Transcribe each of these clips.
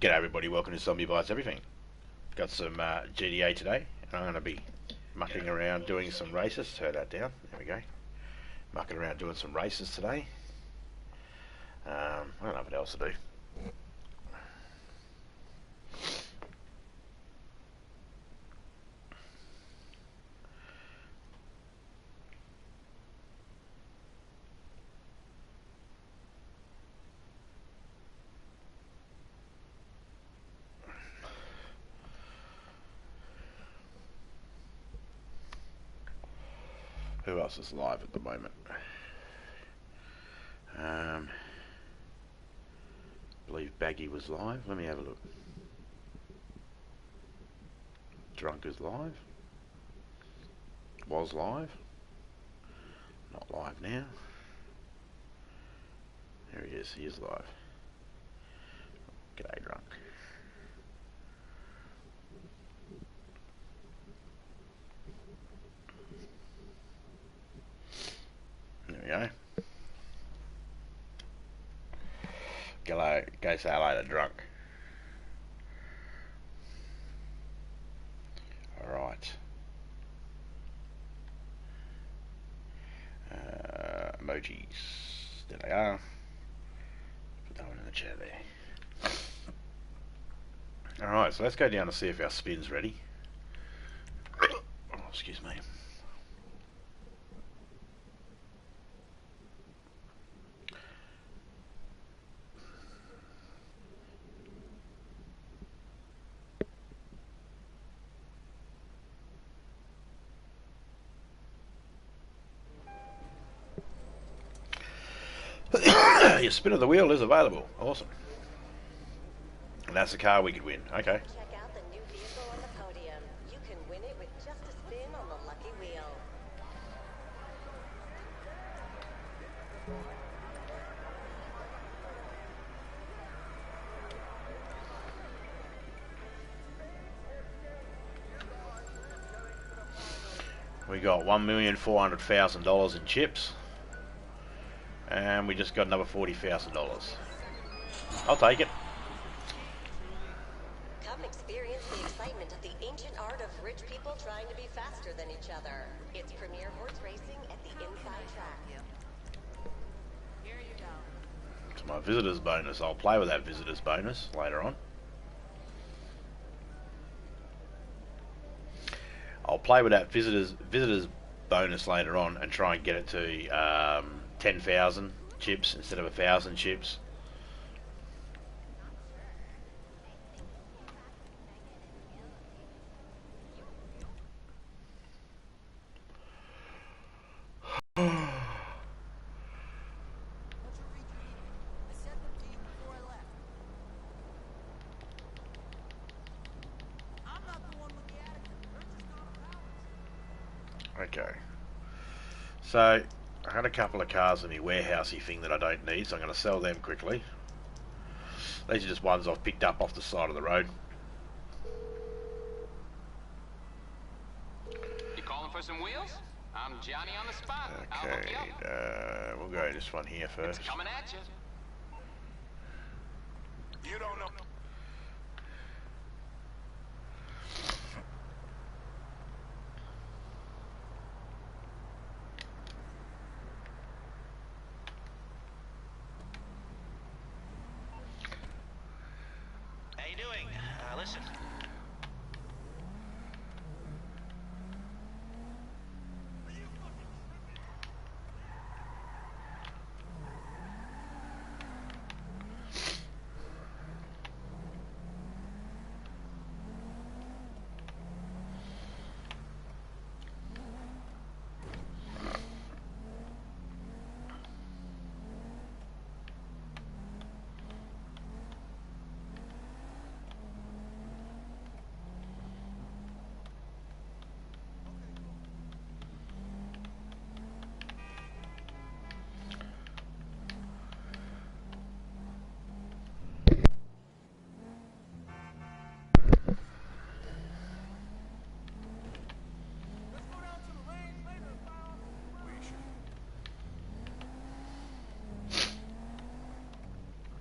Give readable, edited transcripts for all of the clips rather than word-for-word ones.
G'day everybody, welcome to Zombie Bites Everything. Got some GTA today, and I'm going to be mucking around doing some races. Turn that down, there we go. Mucking around doing some races today. I don't know what else to do. Who else is live at the moment? I believe Baggy was live. Let me have a look. Drunk is live. Was live. Not live now. There he is. He is live. G'day, Drunk. There we go. Go say hello to Drunk. Alright. Emojis. There they are. Put that one in the chat there. Alright, so let's go down to see if our spin's ready. Oh, excuse me. Your spin of the wheel is available. Awesome. And that's the car we could win. Okay. Check out the new vehicle on the podium. You can win it with just a spin on the lucky wheel. We got $1,400,000 in chips. And we just got another $40,000. I'll take it. Come experience the excitement of the ancient art of rich people trying to be faster than each other. It's premier horse racing at the inside track. Here you go. It's my visitor's bonus. I'll play with that visitor's bonus later on. I'll play with that visitor's bonus later on and try and get it to 10,000 chips instead of 1,000 chips. Okay. So I had a couple of cars in the warehousey thing that I don't need, so I'm going to sell them quickly. These are just ones I've picked up off the side of the road. You calling for some wheels? I'm Johnny on the spot. Okay, we'll go this one here first. It's coming at you. You don't know. How you doing? Listen.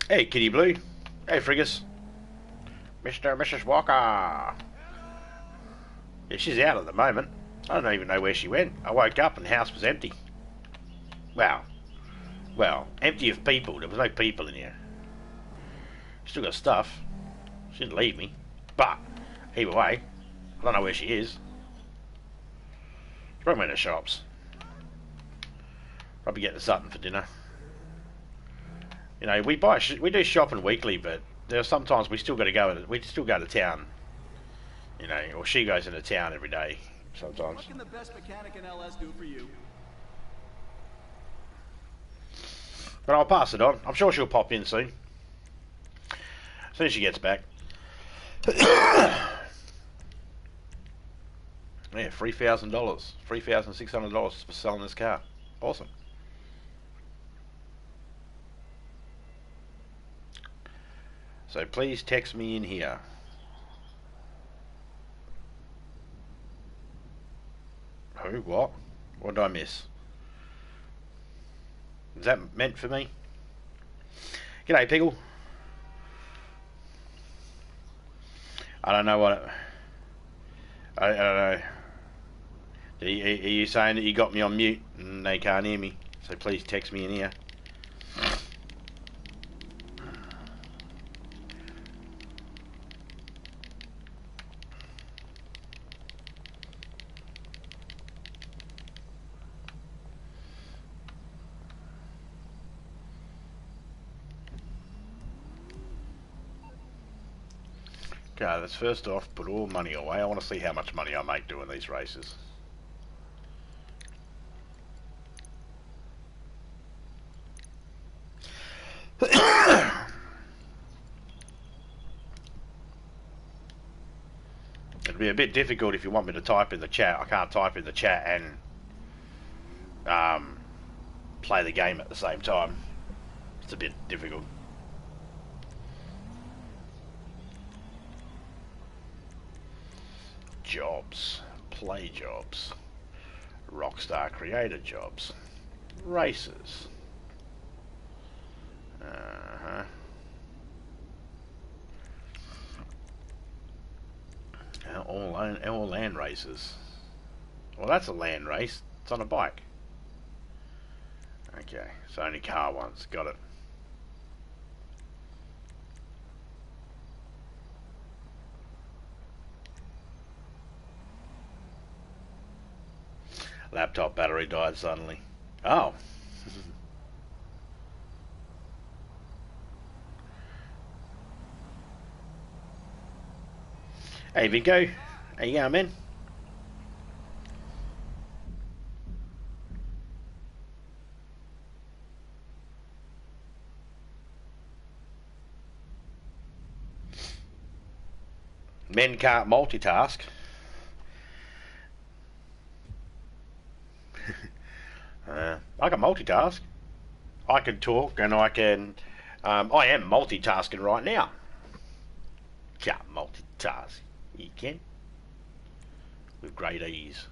Hey, Kitty Blue. Hey, Frigus. Mr. and Mrs. Walker. Yeah, she's out at the moment. I don't even know where she went. I woke up and the house was empty. Well, empty of people. There was no people in here. Still got stuff. She didn't leave me. But, either way, I don't know where she is. She's probably in the shops. Probably getting something for dinner. You know, we do shopping weekly, but there are sometimes we still got to go. We still go to town. You know, or she goes into town every day. Sometimes. What can the best mechanic in LS do for you? But I'll pass it on. I'm sure she'll pop in soon. As soon as she gets back. Yeah, $3,000. $3,600 for selling this car. Awesome. So please text me in here. Who? What? What did I miss? Is that meant for me? G'day, Piggle. I don't know what... I don't know. Are you saying that you got me on mute and they can't hear me? So please text me in here. Okay, let's first off put all money away. I want to see how much money I make doing these races. It'd be a bit difficult if you want me to type in the chat. I can't type in the chat and play the game at the same time. It's a bit difficult. Jobs, play jobs, Rockstar creator jobs, races. All land races. Well, that's a land race. It's on a bike. Okay, so only car ones. Got it. Laptop battery died suddenly. Oh. Hey Vinko, how you going, man? Men can't multitask. I can multitask. I can talk and I can... I am multitasking right now. Can't multitask. You can. With great ease.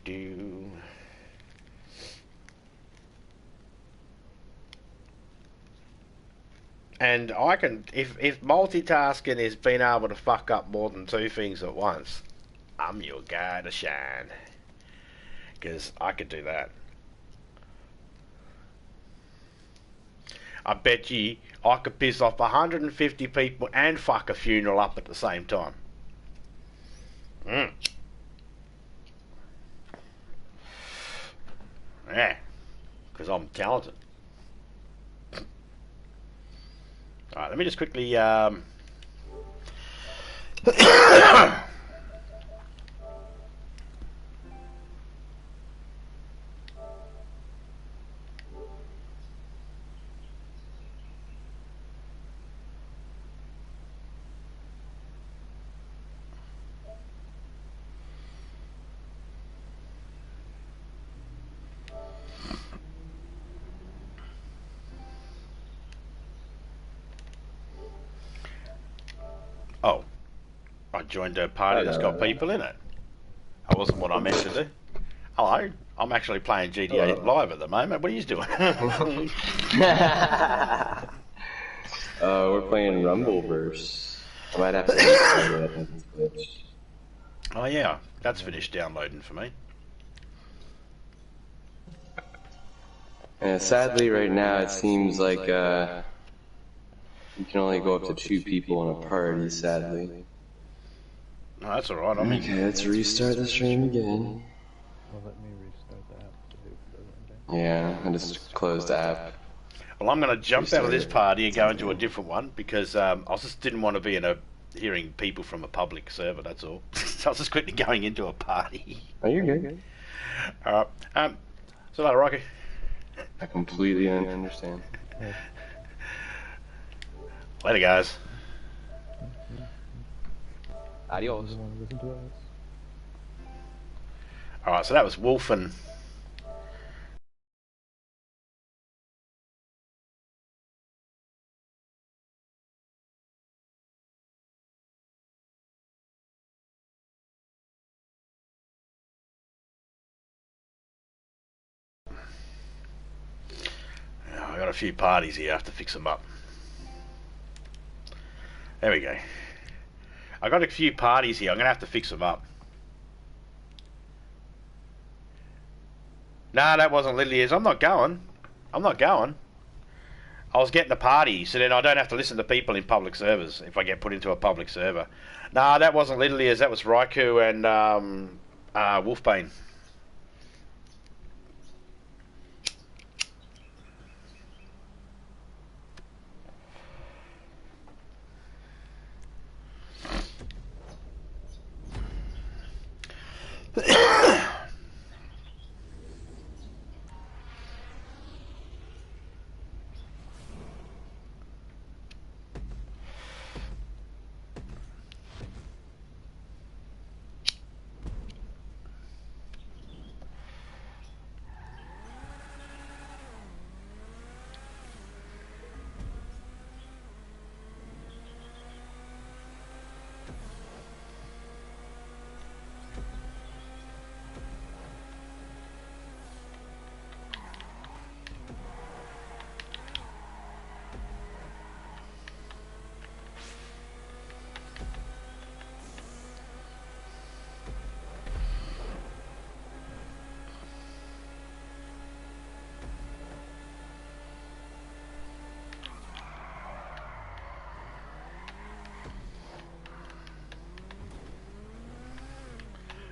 Do. And I can, if multitasking is being able to fuck up more than two things at once, I'm your guy to shine. Because I could do that. I bet you I could piss off 150 people and fuck a funeral up at the same time. Yeah, because I'm talented. Alright, let me just quickly I joined a party that's got people in it. That wasn't what I meant to do. Hello, I'm actually playing GTA live at the moment. What are you doing? We're playing Rumbleverse. I might have to restart it. I think it's glitched. Oh yeah, that's finished downloading for me. Sadly, right now it seems like you can only go up to 2 people in a party. Sadly. No, that's alright. I mean, Okay, let's restart the stream again. Well, let me restart the app to see if it does anything. Yeah, I just closed the app. well, I'm going to jump out of this party and go into a different one because I just didn't want to be hearing people from a public server. That's all. So I was just quickly going into a party. Oh, you're good. All right. So later, Rocky. I completely understand. Later, guys. Adios. Listen to us. All right. So that was Wolf and. I got a few parties here. I have to fix them up. There we go. I got a few parties here. I'm gonna have to fix them up. Nah, that wasn't Lydia's. I'm not going. I'm not going. I was getting a party, so then I don't have to listen to people in public servers if I get put into a public server. Nah, that wasn't Lydia's. That was Raikou and Wolfbane.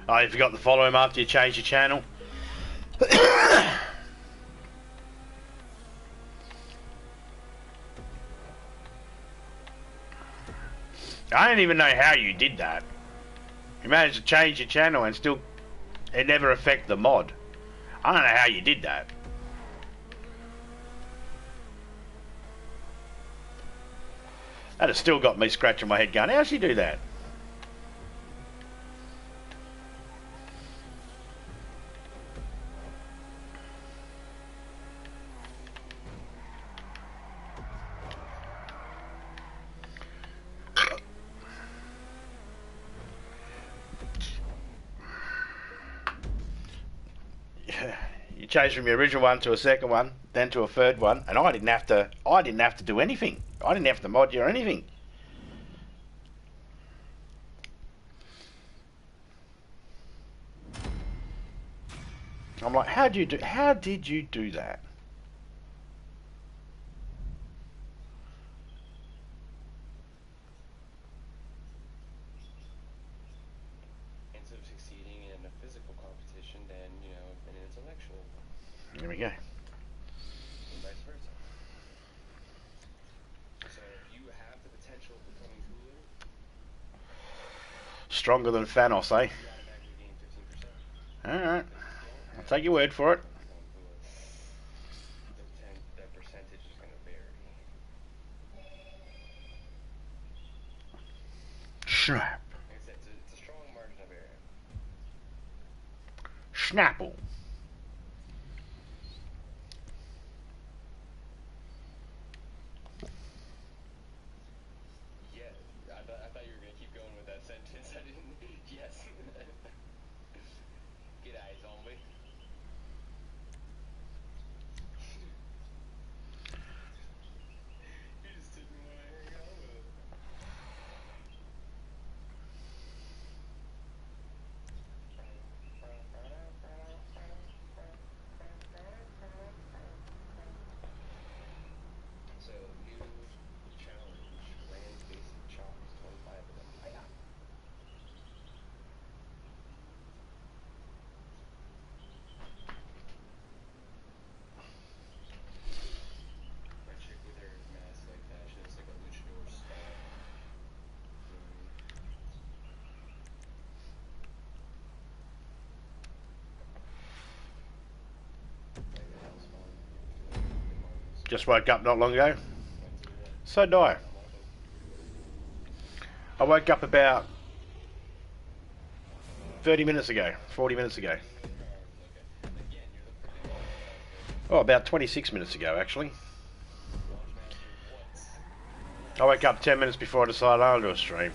Oh, you forgot to follow him after you change your channel. I don't even know how you did that. You managed to change your channel and still it never affect the mod. I don't know how you did that. That has still got me scratching my head going, how'd she do that? You changed from your original one to a second one, then to a third one, and I didn't have to do anything. I didn't have to mod you or anything. I'm like, how did you do that? Of succeeding in a physical competition than, an intellectual one. There we go. And vice versa. So if you have the potential of becoming cooler, Stronger than Thanos, eh? you automatically gain 15%. Alright. I'll take your word for it. That percentage is going to vary. Snap. Like I said, it's a strong margin of error. Snapple. Yeah, I thought you were going to keep going with that sentence. Just woke up not long ago. So did I. I woke up about 30 minutes ago, 40 minutes ago. Oh, about 26 minutes ago, actually. I woke up 10 minutes before I decided I'll do a stream.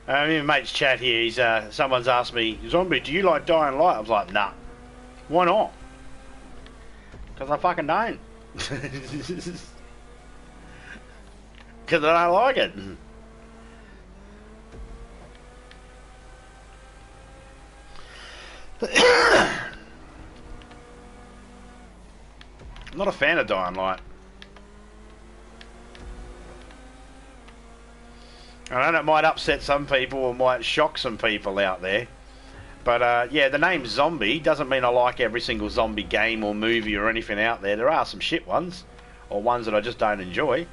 Me and mate's chat here. He's someone's asked me, Zombie, do you like Dying Light? I was like, nah. Why not? Because I fucking don't. Because I don't like it. I'm not a fan of Dying Light. I know it might upset some people or might shock some people out there. But yeah, the name Zombie doesn't mean I like every single zombie game or movie or anything out there. There are some shit ones, or ones that I just don't enjoy.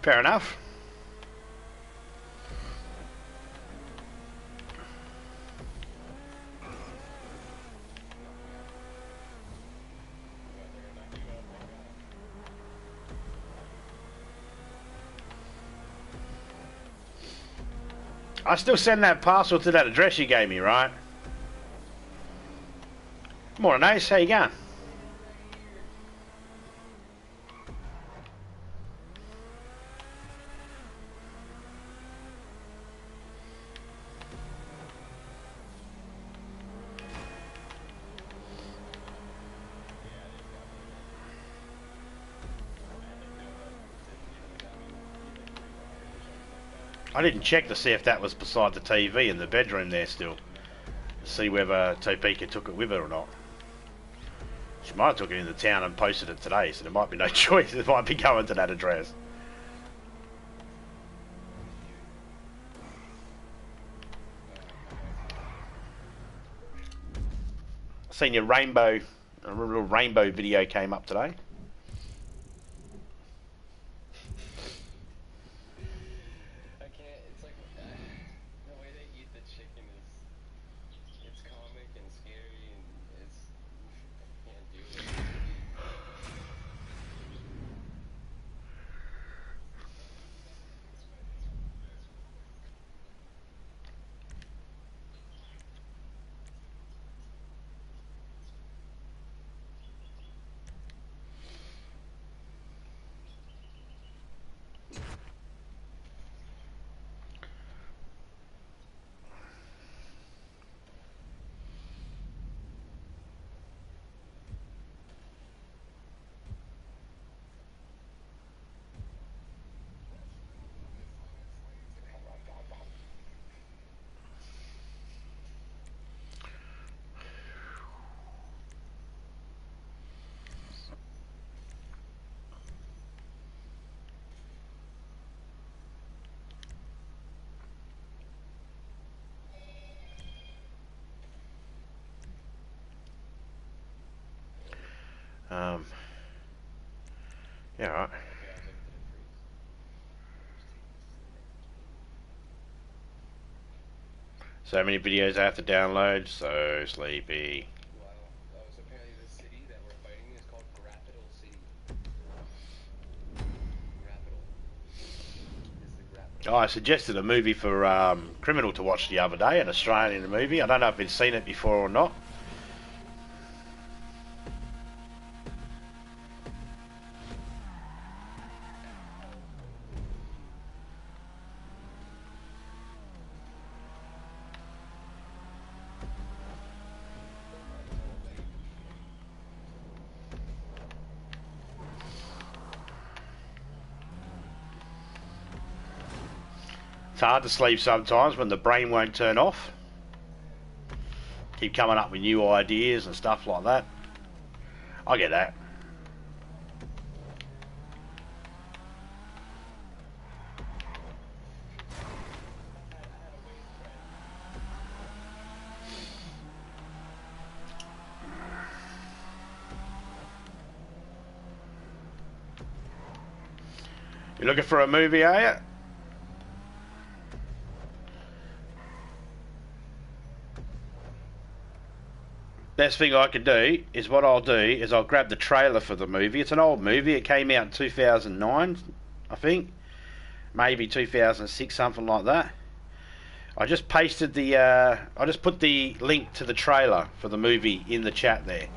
Fair enough. I still send that parcel to that address you gave me, right? Morning, Ace. How you going? I didn't check to see if that was beside the TV in the bedroom there still. See whether Topeka took it with her or not. She might have took it into town and posted it today, so there might be no choice. It might be going to that address. Seen your rainbow, a real rainbow video came up today. Yeah, right. So many videos I have to download, so sleepy. I suggested a movie for Criminal to watch the other day, an Australian movie. I don't know if you've seen it before or not. It's hard to sleep sometimes when the brain won't turn off. Keep coming up with new ideas and stuff like that. I get that. You looking for a movie, are you? Best thing I can do is what I'll do is I'll grab the trailer for the movie. It's an old movie. It came out in 2009, I think. Maybe 2006, something like that. I just pasted the, I just put the link to the trailer for the movie in the chat there.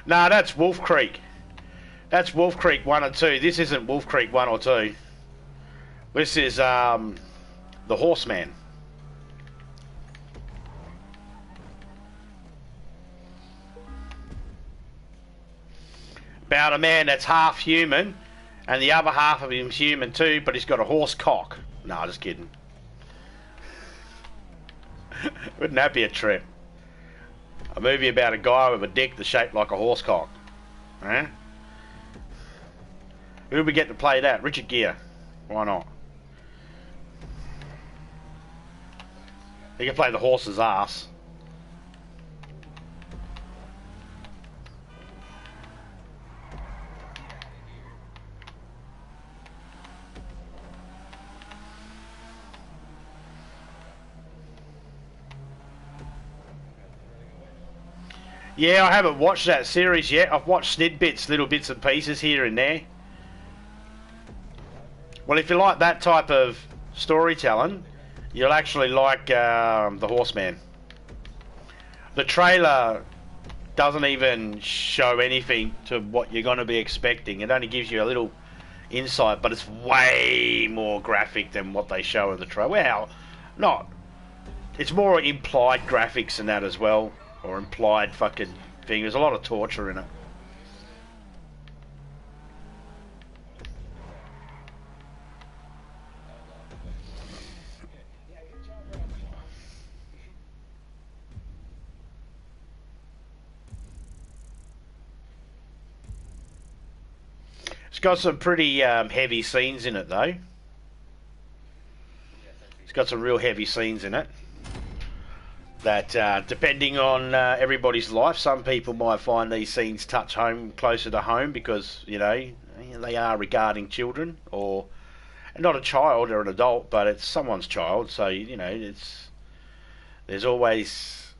No, that's Wolf Creek. That's Wolf Creek 1 and 2. This isn't Wolf Creek 1 or 2. This is The Horseman. About a man that's half human, and the other half of him's human too, but he's got a horse cock. No, just kidding. Wouldn't that be a trip? A movie about a guy with a dick that's shaped like a horse cock. Huh? Who would we get to play that? Richard Gere. Why not? He can play the horse's ass. Yeah, I haven't watched that series yet. I've watched snidbits, little bits and pieces here and there. Well, if you like that type of storytelling, you'll actually like The Horseman. The trailer doesn't even show anything to what you're going to be expecting. It only gives you a little insight, but it's way more graphic than what they show in the trailer. Well, not. It's more implied graphics and that as well. Or implied fucking thing. There's a lot of torture in it. It's got some pretty heavy scenes in it though. It's got some real heavy scenes in it. That depending on everybody's life, some people might find these scenes touch home closer to home because, you know, they are regarding children or not a child or an adult, but it's someone's child. So, you know, there's always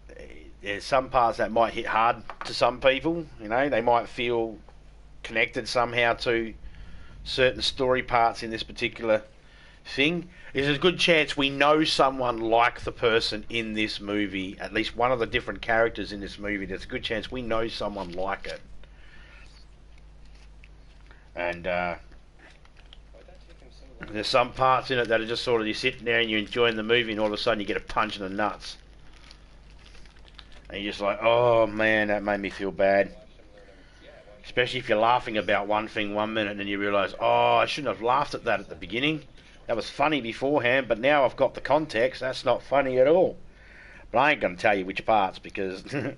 some parts that might hit hard to some people. You know, they might feel connected somehow to certain story parts in this particular thing. There's a good chance we know someone like the person in this movie, at least one of the different characters in this movie. There's a good chance we know someone like it. And there's some parts in it that are just sort of, you're sitting there and you're enjoying the movie and all of a sudden you get a punch in the nuts. And you're just like, oh man, that made me feel bad. Especially if you're laughing about one thing 1 minute and then you realise, oh, I shouldn't have laughed at that at the beginning. That was funny beforehand, but now I've got the context. That's not funny at all. But I ain't going to tell you which parts because I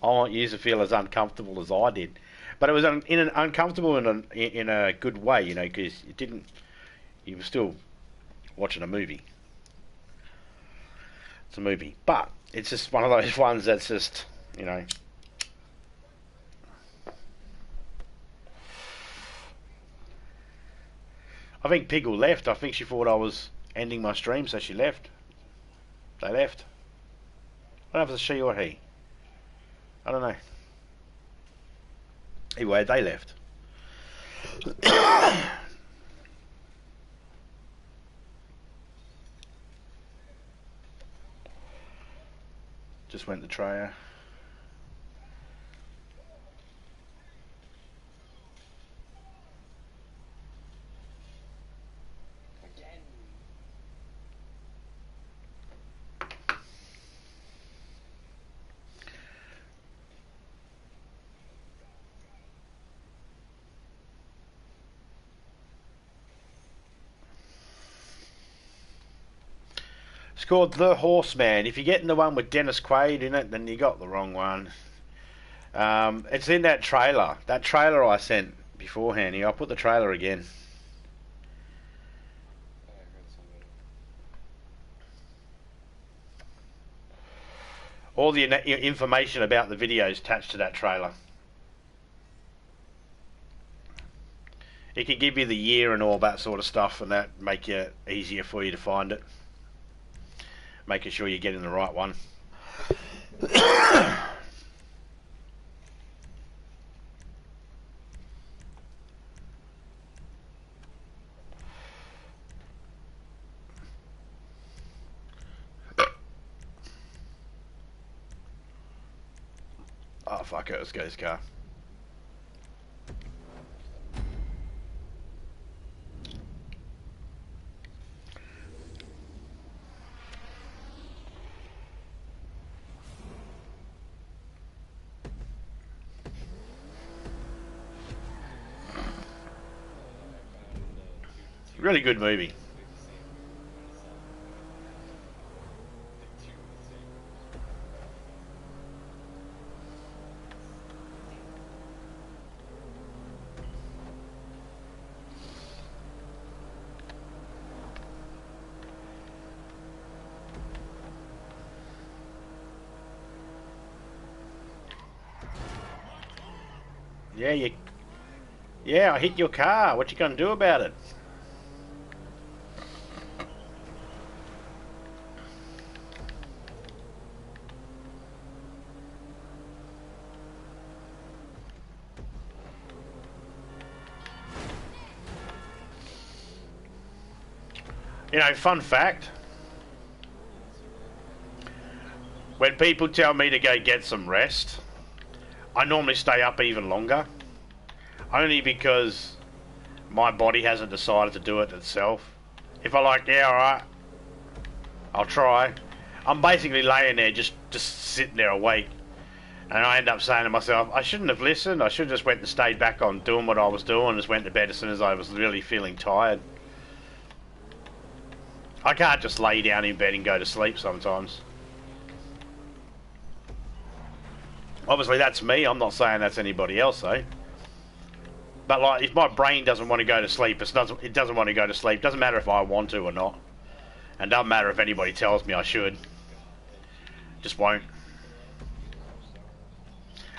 want you to feel as uncomfortable as I did. But it was uncomfortable in a good way, you know, because you were still watching a movie. It's a movie. But it's just one of those ones that's just, you know. I think Piggle left. I think she thought I was ending my stream, so she left. They left. I don't know if it's a she or he. I don't know. Anyway, they left. Just went to Traya. It's called The Horseman. If you're getting the one with Dennis Quaid in it, then you got the wrong one. It's in that trailer. That trailer I sent beforehand. Here, I'll put the trailer again. All the information about the video is attached to that trailer. It can give you the year and all that sort of stuff, and that make it easier for you to find it. Making sure you're getting the right one. Oh fuck it, let's go this car. Really good movie. Yeah, I hit your car. What you gonna do about it? You know, fun fact. When people tell me to go get some rest, I normally stay up even longer. Only because my body hasn't decided to do it itself. If I like, yeah, alright, I'll try. I'm basically laying there just sitting there awake. And I end up saying to myself, I shouldn't have listened. I should have just went and stayed back on doing what I was doing and just went to bed as soon as I was really feeling tired. I can't just lay down in bed and go to sleep sometimes. Obviously that's me. I'm not saying that's anybody else though. But like, if my brain doesn't want to go to sleep, it doesn't want to go to sleep. Doesn't matter if I want to or not. And doesn't matter if anybody tells me I should. Just won't.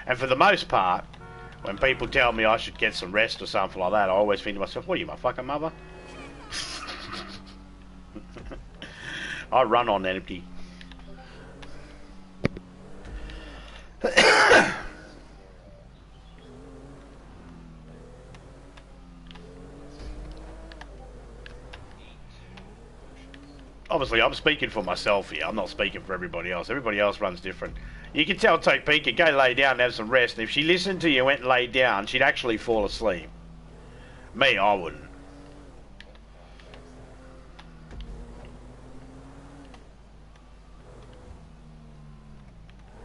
And for the most part, when people tell me I should get some rest or something like that, I always think to myself, what are you, my fucking mother? I run on empty. Obviously, I'm speaking for myself here. I'm not speaking for everybody else. Everybody else runs different. You can tell Topeka, go lay down and have some rest. And if she listened to you and went and laid down, she'd actually fall asleep. Me, I wouldn't.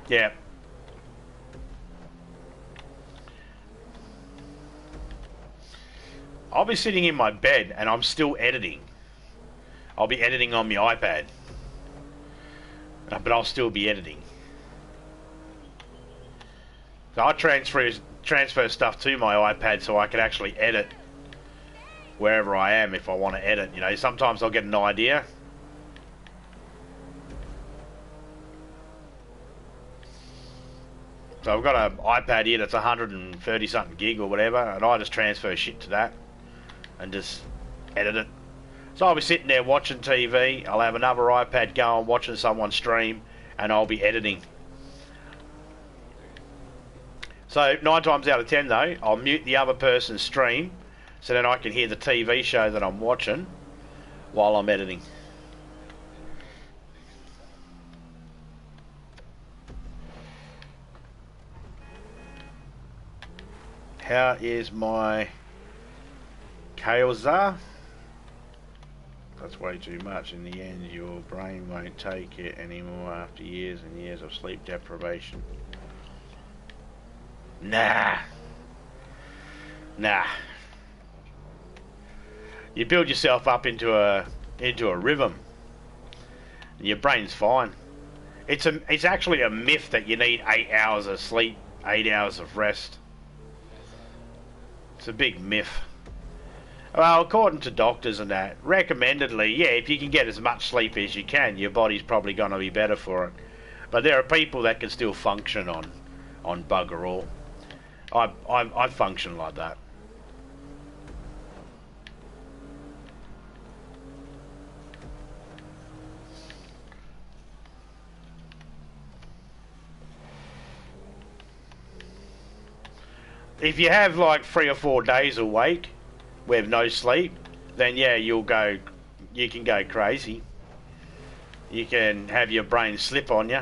Yeah. I'll be sitting in my bed and I'm still editing. I'll be editing on my iPad. But I'll still be editing. So I transfer stuff to my iPad so I can actually edit wherever I am if I want to edit. You know, sometimes I'll get an idea. So I've got an iPad here that's 130 something gig or whatever, and I just transfer shit to that and just edit it. So I'll be sitting there watching TV, I'll have another iPad going, watching someone stream, and I'll be editing. So 9 times out of 10 though, I'll mute the other person's stream, so then I can hear the TV show that I'm watching while I'm editing. How is my Kaoza? That's way too much. In the end, your brain won't take it anymore after years and years of sleep deprivation. Nah. You build yourself up into a rhythm. And your brain's fine. It's actually a myth that you need 8 hours of sleep, 8 hours of rest. It's a big myth. Well, according to doctors and that, recommendedly, yeah, if you can get as much sleep as you can, your body's probably going to be better for it. But there are people that can still function on bugger all. I function like that. If you have like 3 or 4 days awake with no sleep, then yeah, you can go crazy. You can have your brain slip on you.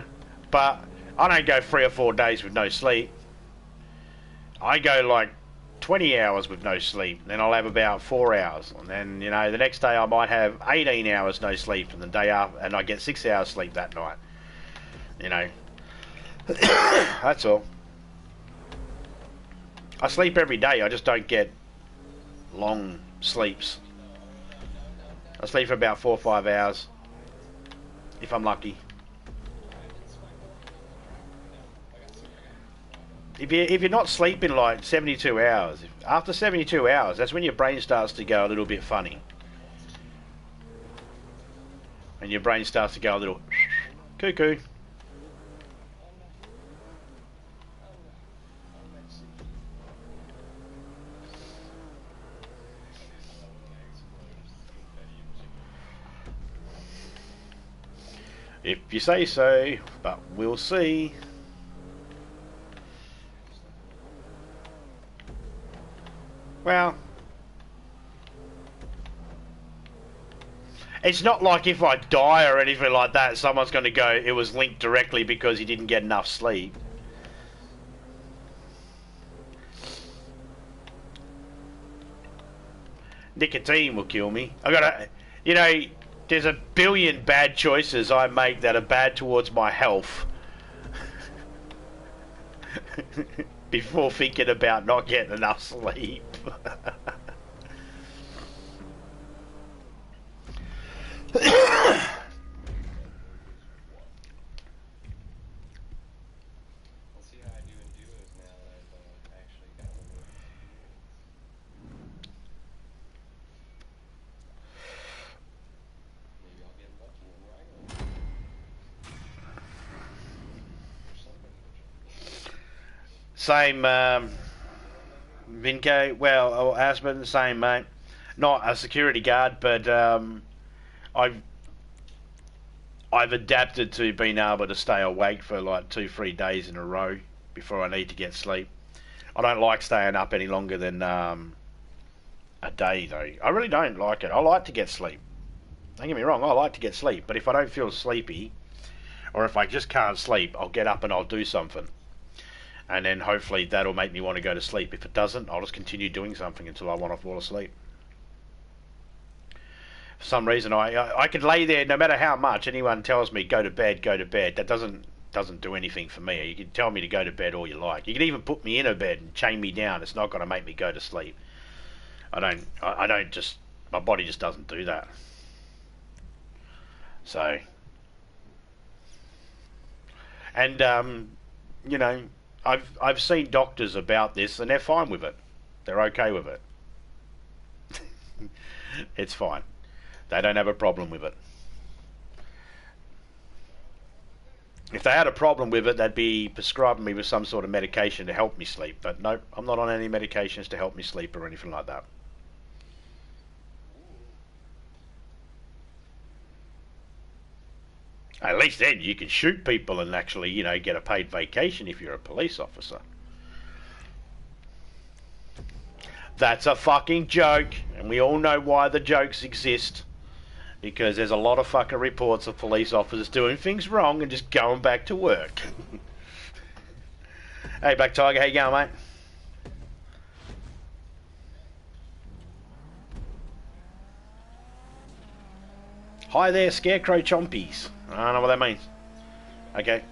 But I don't go 3 or 4 days with no sleep. I go like 20 hours with no sleep. Then I'll have about 4 hours. And then, you know, the next day I might have 18 hours no sleep. And the day after, and I get 6 hours sleep that night. You know. That's all. I sleep every day, I just don't get long sleeps. I sleep for about 4 or 5 hours, if I'm lucky. If you're not sleeping like 72 hours, after 72 hours, that's when your brain starts to go a little bit funny. And your brain starts to go a little cuckoo. If you say so, but we'll see. Well, it's not like if I die or anything like that, someone's going to go, it was linked directly because you didn't get enough sleep. Nicotine will kill me. I gotta, you know, there's a billion bad choices I make that are bad towards my health before thinking about not getting enough sleep. Same, Vinco, well, or Aspen, same, mate. Not a security guard, but I've adapted to being able to stay awake for like 2-3 days in a row before I need to get sleep. I don't like staying up any longer than a day, though. I really don't like it. I like to get sleep. Don't get me wrong, I like to get sleep, but if I don't feel sleepy, or if I just can't sleep, I'll get up and I'll do something. And then hopefully that'll make me want to go to sleep. If it doesn't, I'll just continue doing something until I want to fall asleep. For some reason, I could lay there no matter how much anyone tells me go to bed. That doesn't do anything for me. You can tell me to go to bed all you like. You can even put me in a bed and chain me down. It's not going to make me go to sleep. I don't just, my body just doesn't do that. So, and you know, I've seen doctors about this and they're fine with it. They're okay with it. It's fine. They don't have a problem with it. If they had a problem with it, they'd be prescribing me with some sort of medication to help me sleep. But no, I'm not on any medications to help me sleep or anything like that. At least then you can shoot people and actually, you know, get a paid vacation if you're a police officer. That's a fucking joke, and we all know why the jokes exist. Because there's a lot of fucking reports of police officers doing things wrong and just going back to work. Hey, Black Tiger, how you going, mate? Hi there, Scarecrow Chompies. I don't know what that means. Okay.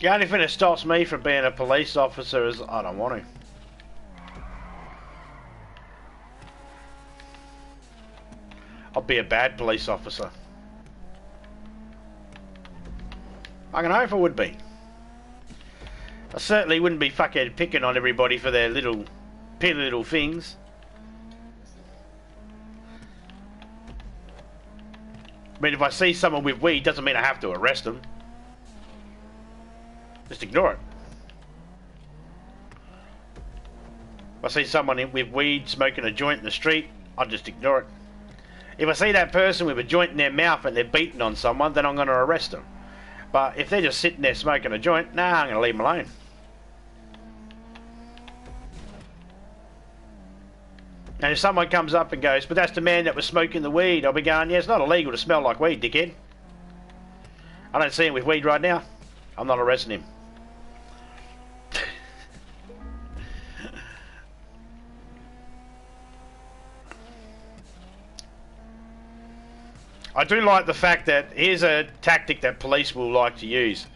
The only thing that stops me from being a police officer is I don't want to. I'll be a bad police officer. I can hope I would be. I certainly wouldn't be fucking picking on everybody for their little things. I mean, if I see someone with weed, doesn't mean I have to arrest them. Just ignore it. If I see someone with weed smoking a joint in the street, I'll just ignore it. If I see that person with a joint in their mouth and they're beating on someone, then I'm going to arrest them. But if they're just sitting there smoking a joint, nah, I'm going to leave them alone. And if someone comes up and goes, but that's the man that was smoking the weed, I'll be going, yeah, it's not illegal to smell like weed, dickhead. I don't see him with weed right now. I'm not arresting him. I do like the fact that here's a tactic that police will like to use.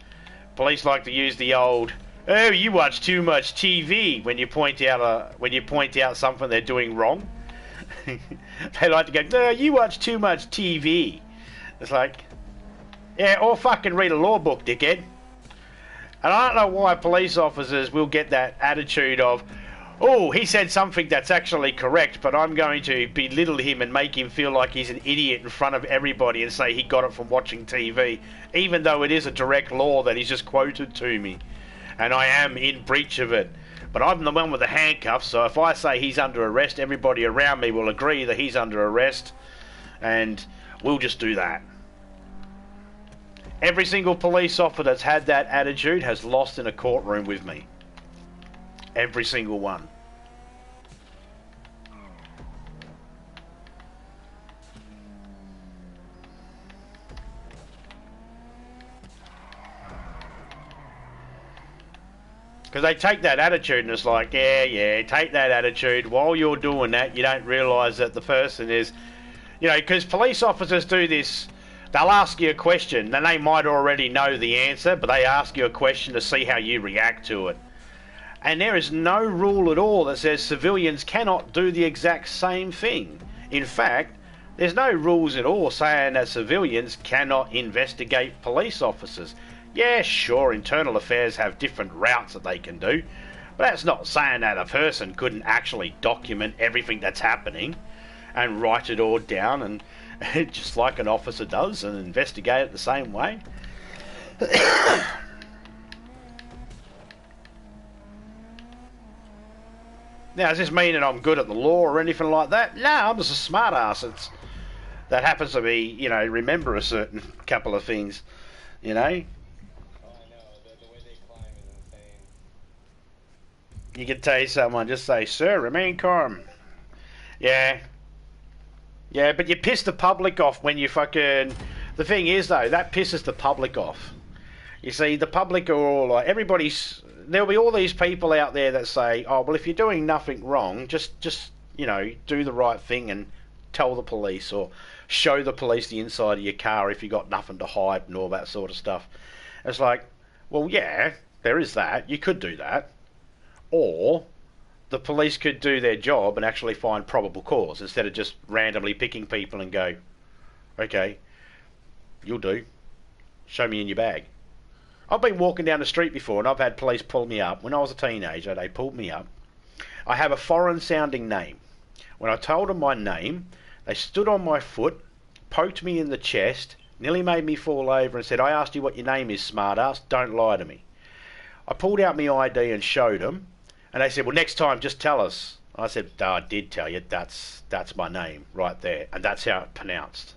Police like to use the old, "Oh, you watch too much TV" when you point out something they're doing wrong. They like to go, "No, you watch too much TV." It's like, yeah, or fucking read a law book, dickhead. And I don't know why police officers will get that attitude of, oh, he said something that's actually correct, but I'm going to belittle him and make him feel like he's an idiot in front of everybody and say he got it from watching TV, even though it is a direct law that he's just quoted to me. And I am in breach of it. But I'm the one with the handcuffs, so if I say he's under arrest, everybody around me will agree that he's under arrest, and we'll just do that. Every single police officer that's had that attitude has lost in a courtroom with me. Every single one. Because they take that attitude and it's like, yeah, take that attitude. While you're doing that, you don't realise that the person is, you know, because police officers do this. They'll ask you a question and they might already know the answer, but they ask you a question to see how you react to it. And there is no rule at all that says civilians cannot do the exact same thing. In fact, there's no rules at all saying that civilians cannot investigate police officers. Yeah, sure, internal affairs have different routes that they can do, but that's not saying that a person couldn't actually document everything that's happening and write it all down and just like an officer does and investigate it the same way. Now, does this mean that I'm good at the law or anything like that? No, I'm just a smart ass. That happens to be, you know, remember a certain couple of things, you know. Oh, I know. The way they climb is insane. You can tell someone, just say, "Sir, remain calm." Yeah. Yeah, but you piss the public off when you fucking... The thing is, though, that pisses the public off. You see, the public are all like, everybody's... There'll be all these people out there that say, oh, well, if you're doing nothing wrong, just you know, do the right thing and tell the police or show the police the inside of your car if you got nothing to hide and all that sort of stuff. It's like, well, yeah, there is that. You could do that. Or the police could do their job and actually find probable cause instead of just randomly picking people and go, okay, you'll do. Show me in your bag. I've been walking down the street before and I've had police pull me up. When I was a teenager, they pulled me up. I have a foreign sounding name. When I told them my name, they stood on my foot, poked me in the chest, nearly made me fall over and said, I asked you what your name is, smartass, don't lie to me. I pulled out my ID and showed them, and they said, well, next time just tell us. I said, no, I did tell you, that's my name right there, and that's how it's pronounced.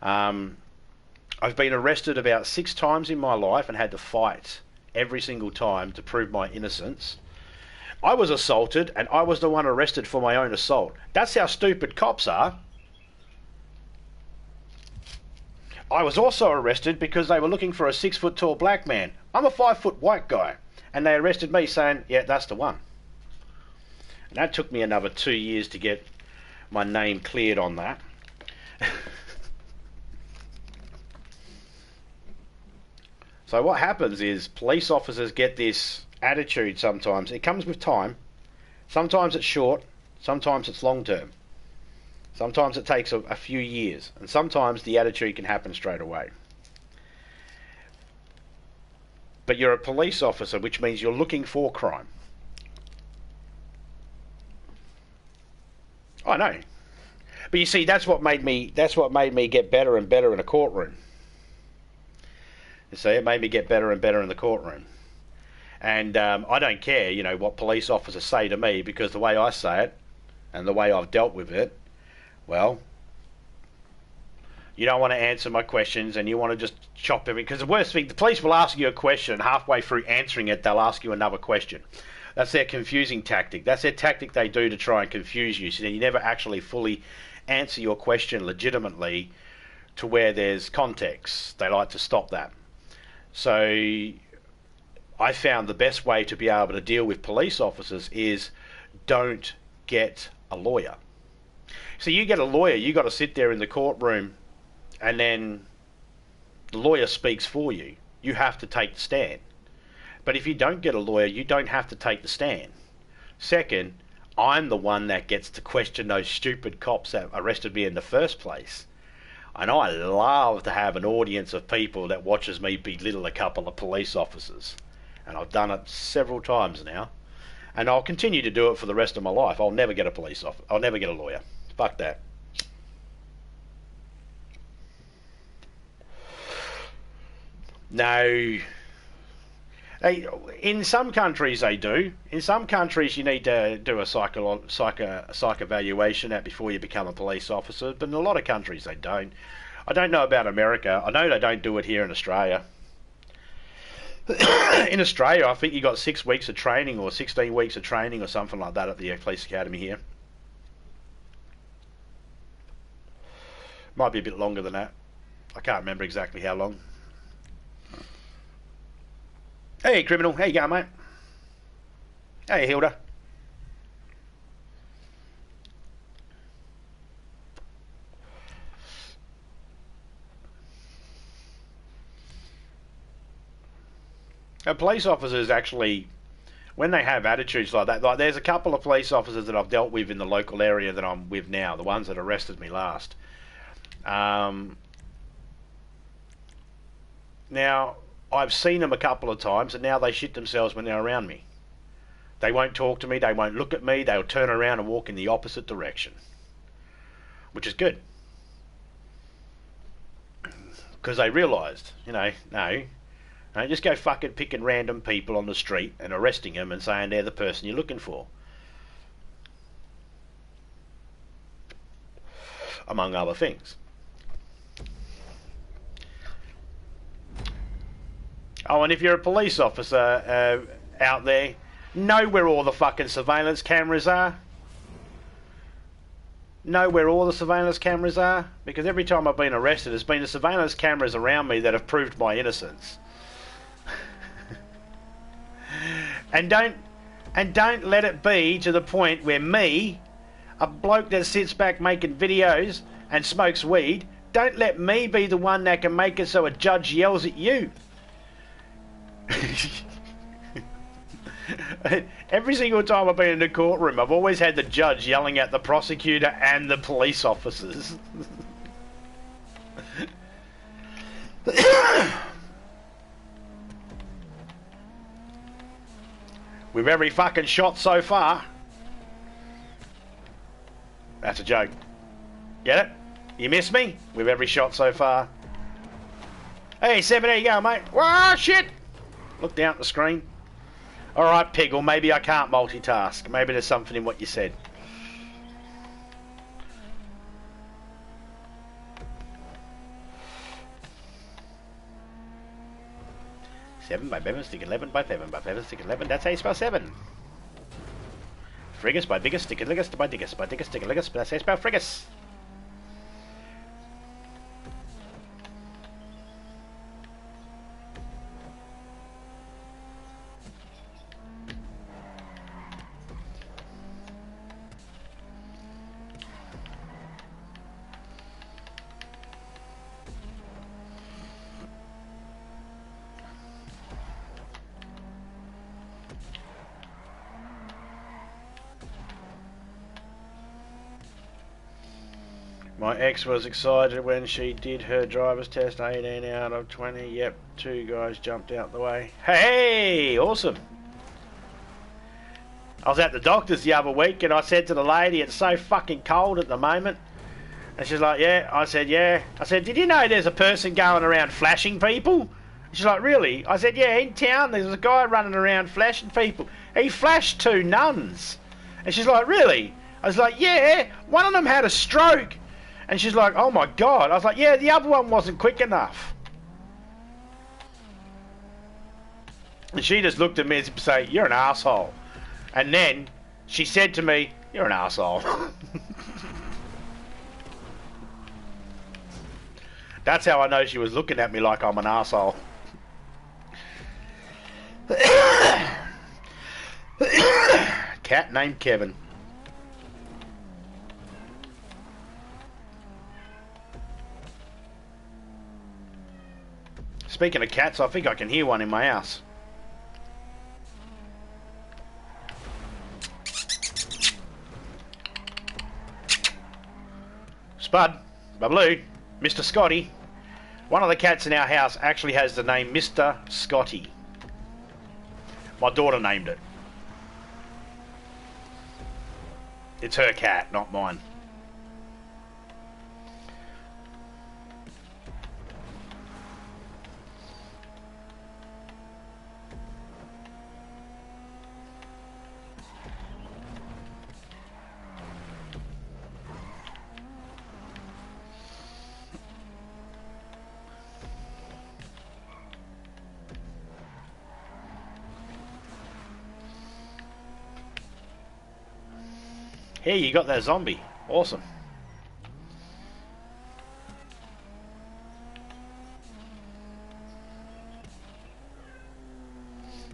I've been arrested about 6 times in my life and had to fight every single time to prove my innocence. I was assaulted and I was the one arrested for my own assault. That's how stupid cops are. I was also arrested because they were looking for a 6-foot tall black man. I'm a 5-foot white guy. And they arrested me saying, yeah, that's the one. And that took me another 2 years to get my name cleared on that. So what happens is police officers get this attitude sometimes. It comes with time. Sometimes it's short. Sometimes it's long term. Sometimes it takes a few years. And sometimes the attitude can happen straight away. But you're a police officer, which means you're looking for crime. I know. But you see, that's what made me get better and better in a courtroom. You see, it made me get better and better in the courtroom. And I don't care, you know, what police officers say to me, because the way I say it and the way I've dealt with it, well, you don't want to answer my questions and you want to just chop everything. Because the worst thing, the police will ask you a question and halfway through answering it, they'll ask you another question. That's their confusing tactic. That's their tactic they do to try and confuse you. So then you never actually fully answer your question legitimately to where there's context. They like to stop that. So I found the best way to be able to deal with police officers is don't get a lawyer. So you get a lawyer, you got to sit there in the courtroom and then the lawyer speaks for you. You have to take the stand. But if you don't get a lawyer, you don't have to take the stand. Second, I'm the one that gets to question those stupid cops that arrested me in the first place. And I love to have an audience of people that watches me belittle a couple of police officers. And I've done it several times now. And I'll continue to do it for the rest of my life. I'll never get a police officer. I'll never get a lawyer. Fuck that. No. In some countries they do. In some countries you need to do a psych evaluation before you become a police officer, but in a lot of countries they don't. I don't know about America. I know they don't do it here in Australia. In Australia, I think you got 6 weeks of training or 16 weeks of training or something like that at the police academy here. Might be a bit longer than that. I can't remember exactly how long. Hey, criminal. How you going, mate? Hey, Hilda. Police officers actually, when they have attitudes like that, like there's a couple of police officers that I've dealt with in the local area that I'm with now, the ones that arrested me last. Now, I've seen them a couple of times and now they shit themselves when they're around me. They won't talk to me, they won't look at me, they'll turn around and walk in the opposite direction. Which is good. Because they realised, you know, no, don't just go fucking picking random people on the street and arresting them and saying they're the person you're looking for. Among other things. Oh, and if you're a police officer out there, know where all the fucking surveillance cameras are. Know where all the surveillance cameras are, because every time I've been arrested, there's been the surveillance cameras around me that have proved my innocence. And don't let it be to the point where me, a bloke that sits back making videos, and smokes weed, don't let me be the one that can make it so a judge yells at you. Every single time I've been in the courtroom, I've always had the judge yelling at the prosecutor and the police officers. With every fucking shot so far. That's a joke. Get it? You missed me? With every shot so far. Hey, 7, there you go, mate. Whoa, shit! Look down at the screen. Alright, Piggle, maybe I can't multitask. Maybe there's something in what you said. Seven by Bevan, stick 11 by Bevan, by Bevan, stick 11. That's how you spell 7. Frigus by Biggest, stick Ligus by Diggus, by Diggus, stick Ligus. That's how you spell Frigus. My ex was excited when she did her driver's test, 18 out of 20. Yep, 2 guys jumped out the way. Hey, awesome. I was at the doctor's the other week and I said to the lady, it's so fucking cold at the moment. And she's like, yeah. I said, yeah. I said, did you know there's a person going around flashing people? And she's like, really? I said, yeah, in town there's a guy running around flashing people. He flashed 2 nuns. And she's like, really? I was like, yeah, one of them had a stroke. And she's like, oh my God. I was like, yeah, the other one wasn't quick enough. And she just looked at me and said, you're an asshole. And then she said to me, you're an asshole. That's how I know she was looking at me like I'm an asshole. Cat named Kevin. Speaking of cats, I think I can hear one in my house. Spud, Babaloo, Mr. Scotty. One of the cats in our house actually has the name Mr. Scotty. My daughter named it. It's her cat, not mine. Hey, you got that zombie. Awesome.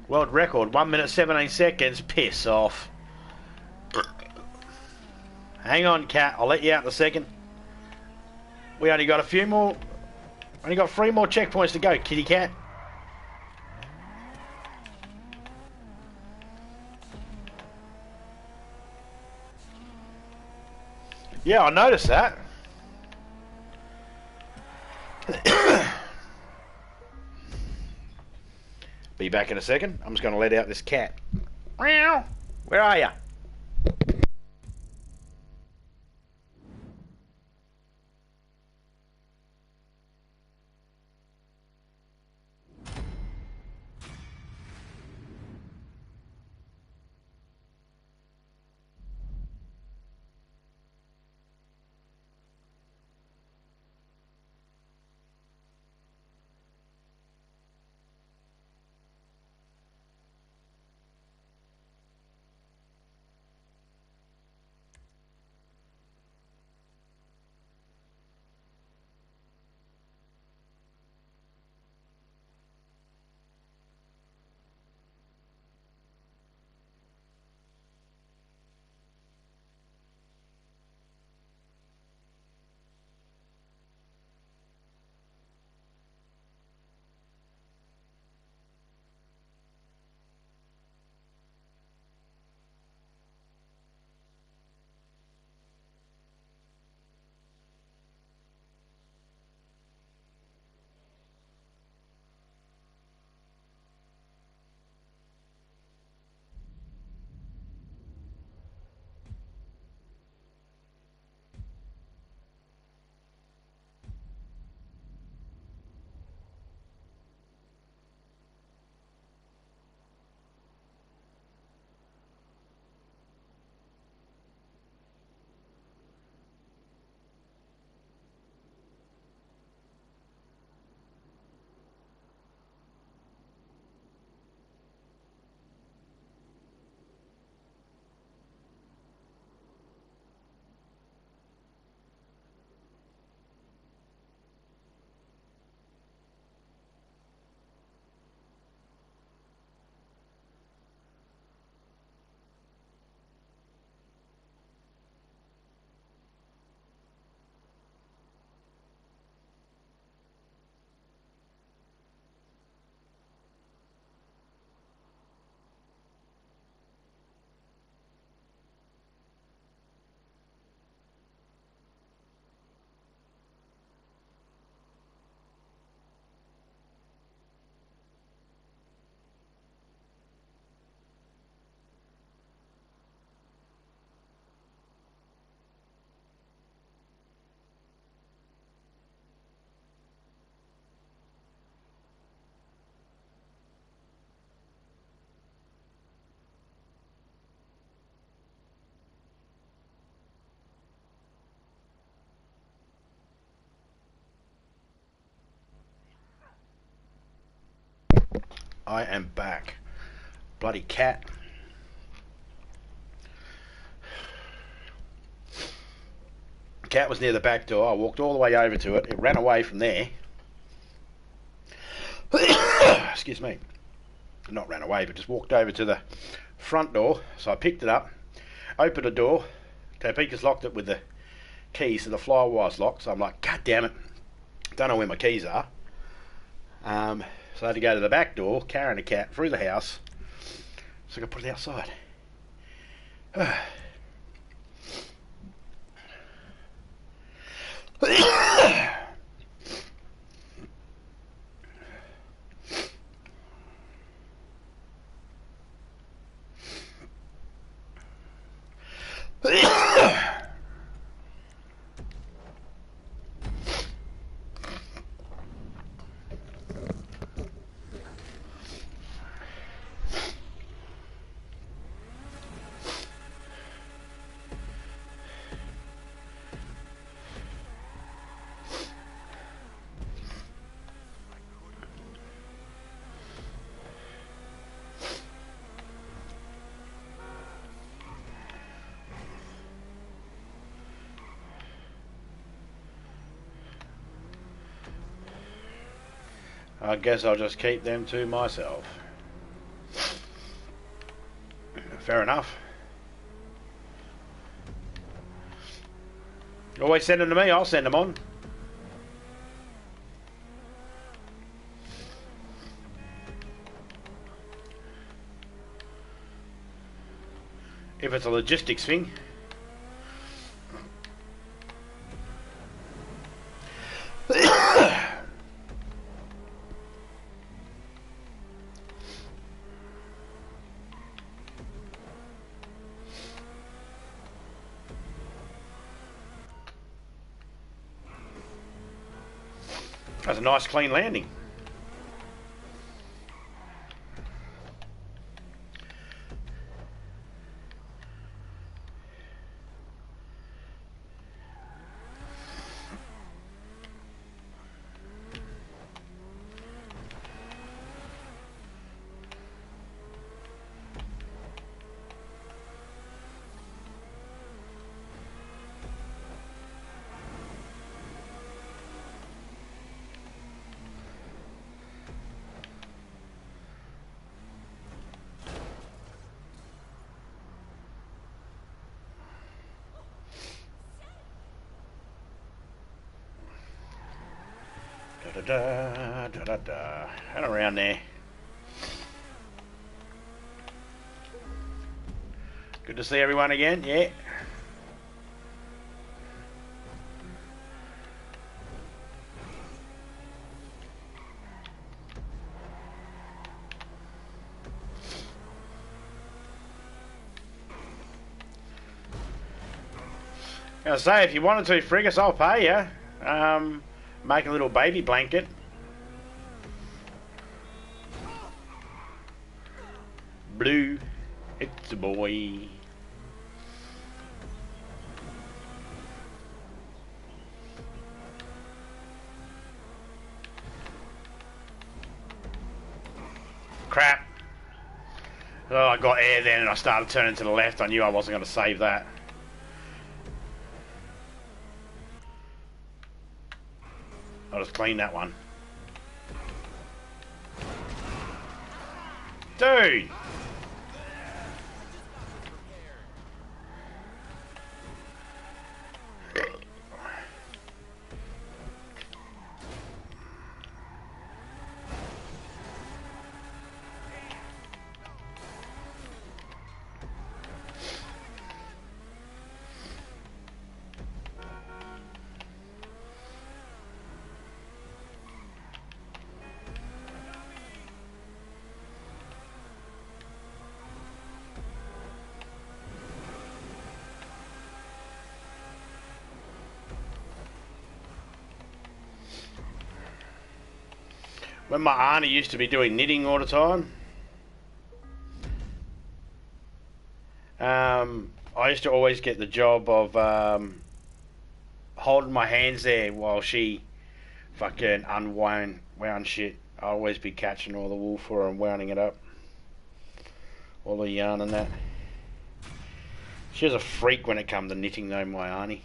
World record, 1 minute 17 seconds. Piss off. Hang on, cat. I'll let you out in a second. We only got a few more. Only got 3 more checkpoints to go, kitty cat. Yeah, I noticed that. Be back in a second. I'm just going to let out this cat. Meow. Where are you? I am back. Bloody cat. Cat was near the back door. I walked all the way over to it. It ran away from there. Excuse me. Not ran away, but just walked over to the front door. So I picked it up, opened the door. Topeka's locked it with the keys, so the flywire's locked. So I'm like, God damn it. Don't know where my keys are. So I had to go to the back door, carrying the cat through the house, so I could put it outside. I guess I'll just keep them to myself. Fair enough. Always send them to me, I'll send them on. If it's a logistics thing. That's a nice clean landing. Da, da, da, da. And around there. Good to see everyone again, yeah. I was gonna say, if you wanted to, Frigus, I'll pay you. Make a little baby blanket. Blue, it's a boy. Crap. Oh, I got air then and I started turning to the left. I knew I wasn't going to save that. I'll just clean that one. Dude! When my auntie used to be doing knitting all the time, I used to always get the job of holding my hands there while she fucking wound shit. I'll always be catching all the wool for her and wounding it up. All the yarn and that. She was a freak when it come to knitting though, my auntie.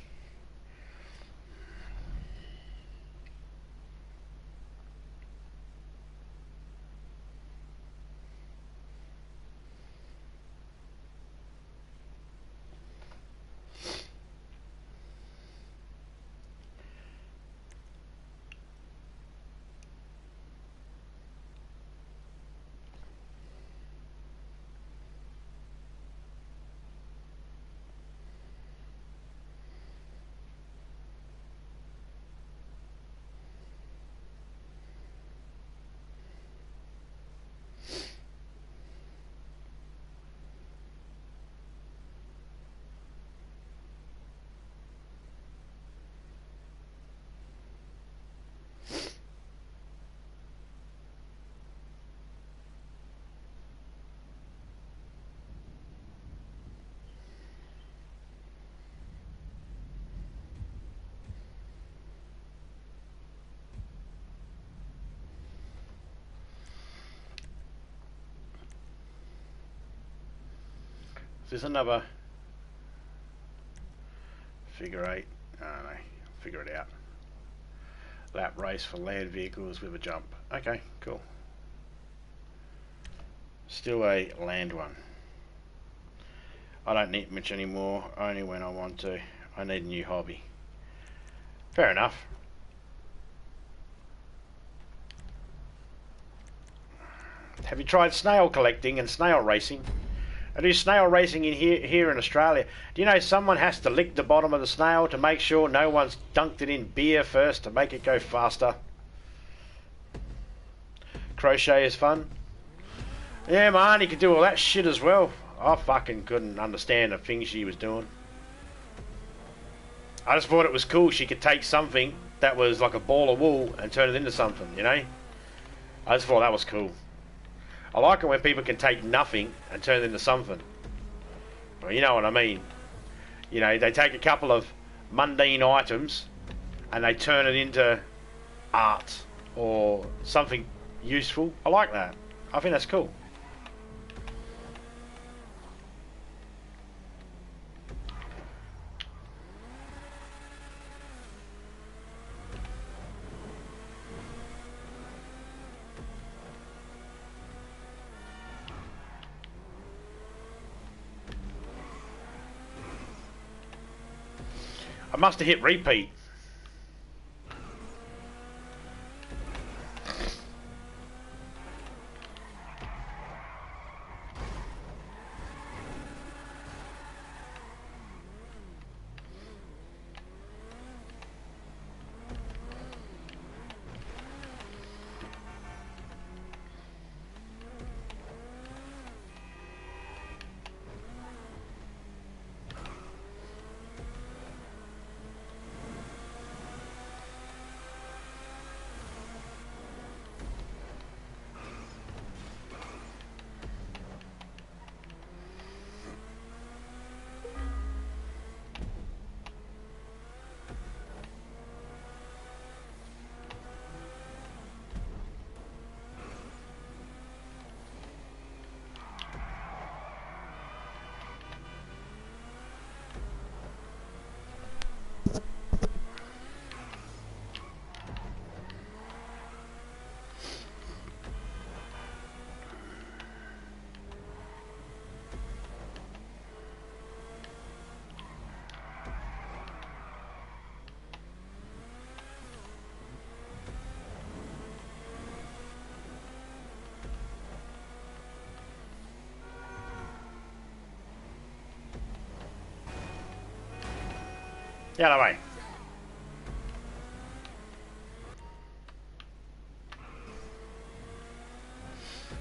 Is this another figure eight? I don't know. Figure it out. Lap race for land vehicles with a jump. Okay, cool. Still a land one. I don't knit much anymore, only when I want to. I need a new hobby. Fair enough. Have you tried snail collecting and snail racing? I do snail racing in here in Australia. Do you know someone has to lick the bottom of the snail to make sure no one's dunked it in beer first to make it go faster? Crochet is fun. Yeah, my auntie could do all that shit as well. I fucking couldn't understand the things she was doing. I just thought it was cool she could take something that was like a ball of wool and turn it into something, you know? I just thought that was cool. I like it when people can take nothing and turn it into something. Well, you know what I mean. You know, they take a couple of mundane items and they turn it into art or something useful. I like that. I think that's cool. I must have hit repeat. Get out of the way.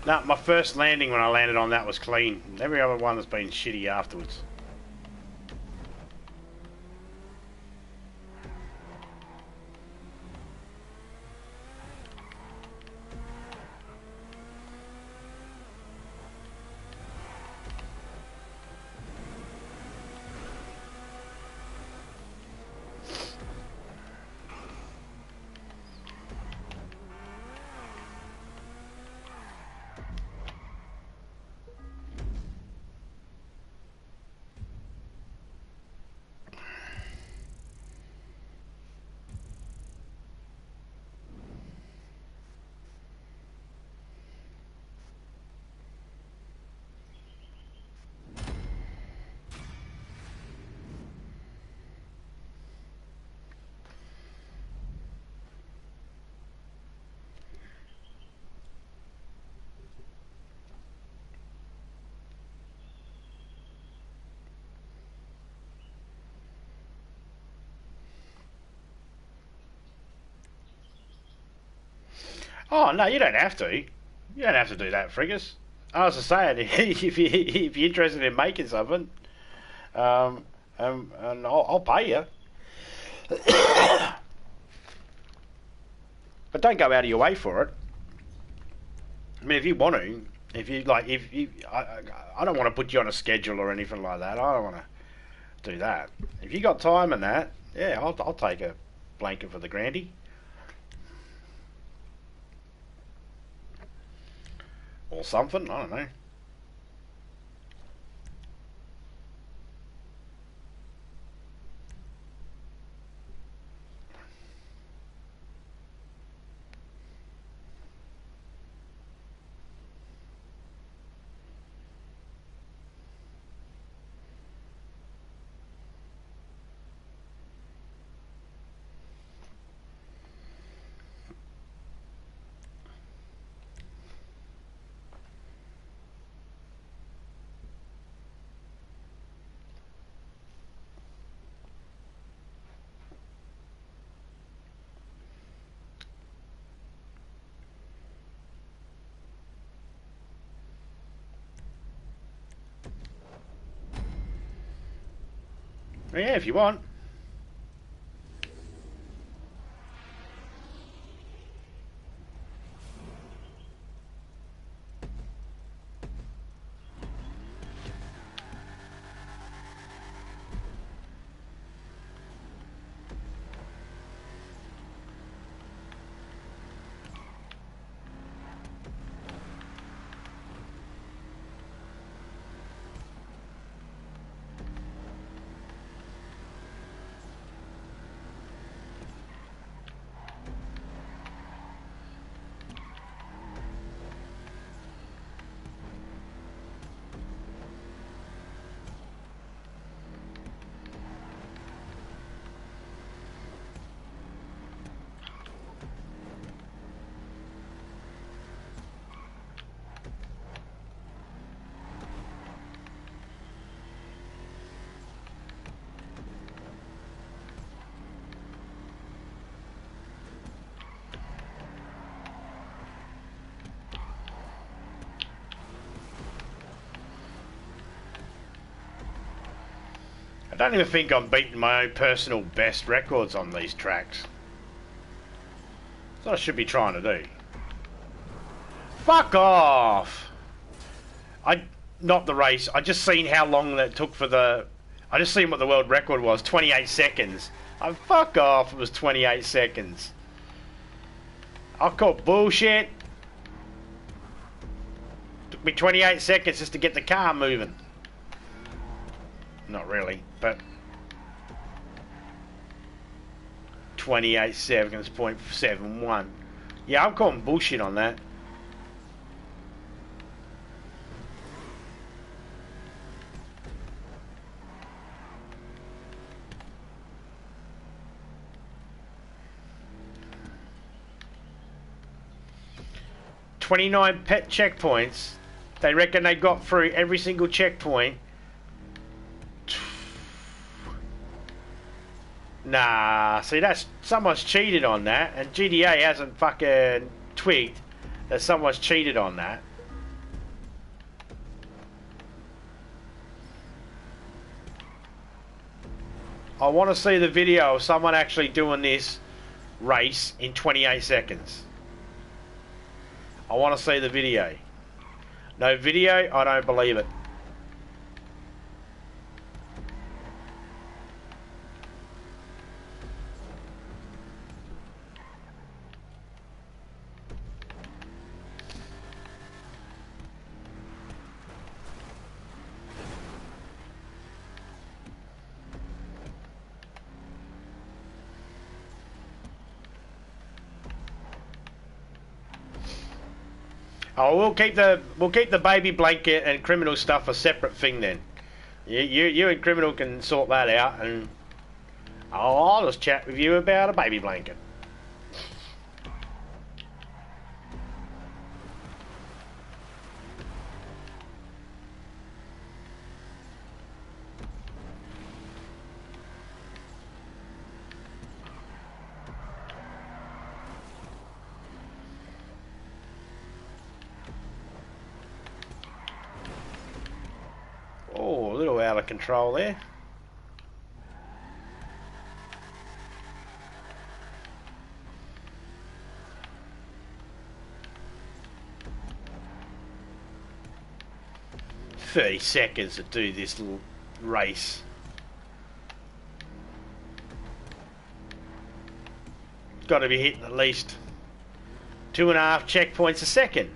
No, my first landing when I landed on that was clean. Every other one has been shitty afterwards. Oh no, you don't have to. You don't have to do that, friggers. I was just saying, if you're interested in making something, and I'll pay you. But don't go out of your way for it. I mean, if you want to, if you like, if you, I don't want to put you on a schedule or anything like that. I don't want to do that. If you got time and that, yeah, I'll take a blanket for the grandy. Or something, I don't know. Yeah, if you want. I don't even think I'm beating my own personal best records on these tracks. That's what I should be trying to do. Fuck off! Not the race. I just seen how long that took for the... I just seen what the world record was. 28 seconds. Fuck off, it was 28 seconds. I call bullshit. Took me 28 seconds just to get the car moving. Not really, but 28 seconds, 0.71. Yeah, I'm calling bullshit on that. $29 pet checkpoints. They reckon they got through every single checkpoint. Nah, see, that's someone's cheated on that, and GTA hasn't fucking twigged that someone's cheated on that. I want to see the video of someone actually doing this race in 28 seconds. I want to see the video. No video, I don't believe it. Oh, we'll keep the baby blanket and criminal stuff a separate thing then. You and criminal can sort that out, and I'll just chat with you about a baby blanket. of control there. $30 to do this little race. Got to be hitting at least 2.5 checkpoints a second.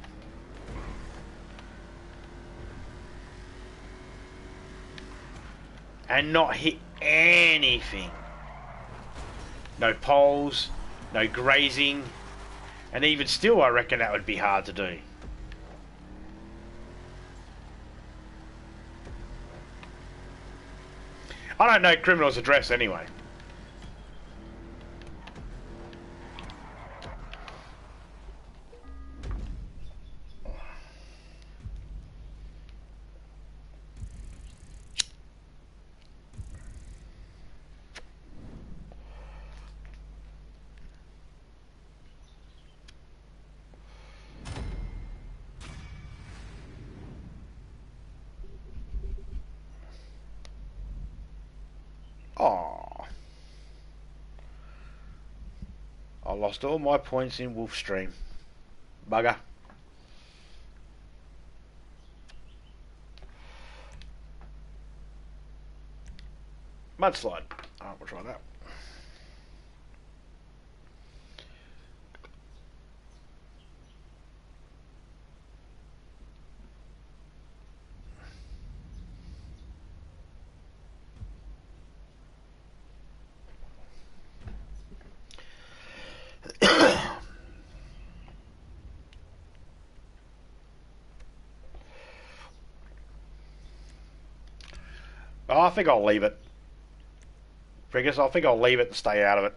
And not hit anything. No poles, no grazing, and even still I reckon that would be hard to do. I don't know criminal's address anyway. Oh, I lost all my points in Wolfstream. Bugger. Mudslide. Oh, we'll try that. Oh, I think I'll leave it. I think I'll leave it and stay out of it.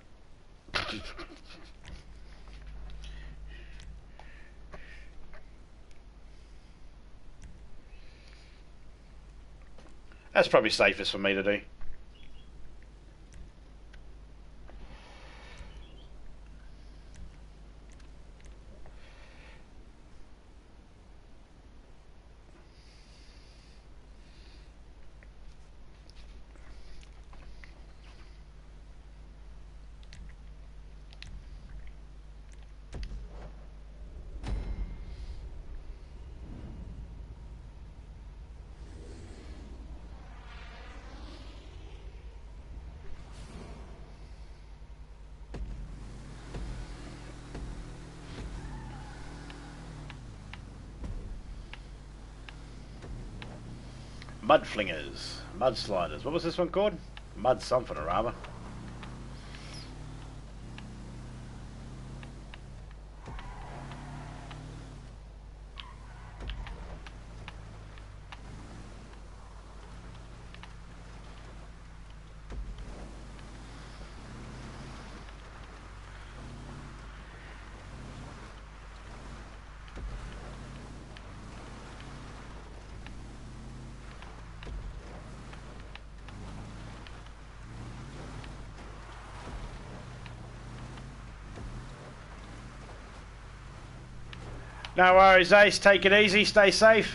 That's probably safest for me to do. Mud flingers, mud sliders. What was this one called? Mud something or other. No worries, Ace. Take it easy. Stay safe.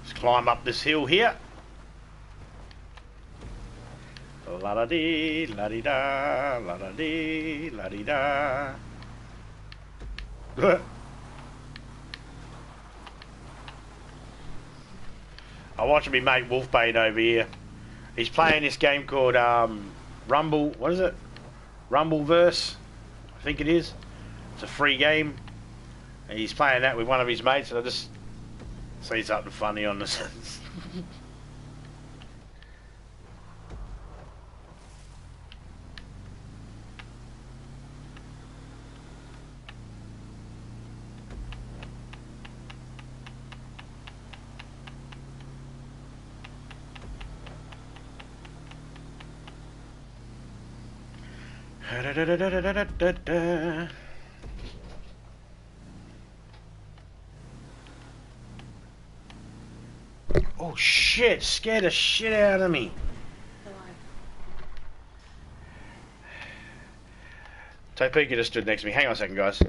Let's climb up this hill here. La da dee, la dee da, la da dee, la dee da. I'm watching my mate Wolfbane over here. He's playing this game called Rumble. What is it? Rumbleverse, I think it is. It's a free game. And he's playing that with one of his mates, and I just see something funny on this. Oh shit, scared the shit out of me. Topeka just stood next to me. Hang on a second, guys.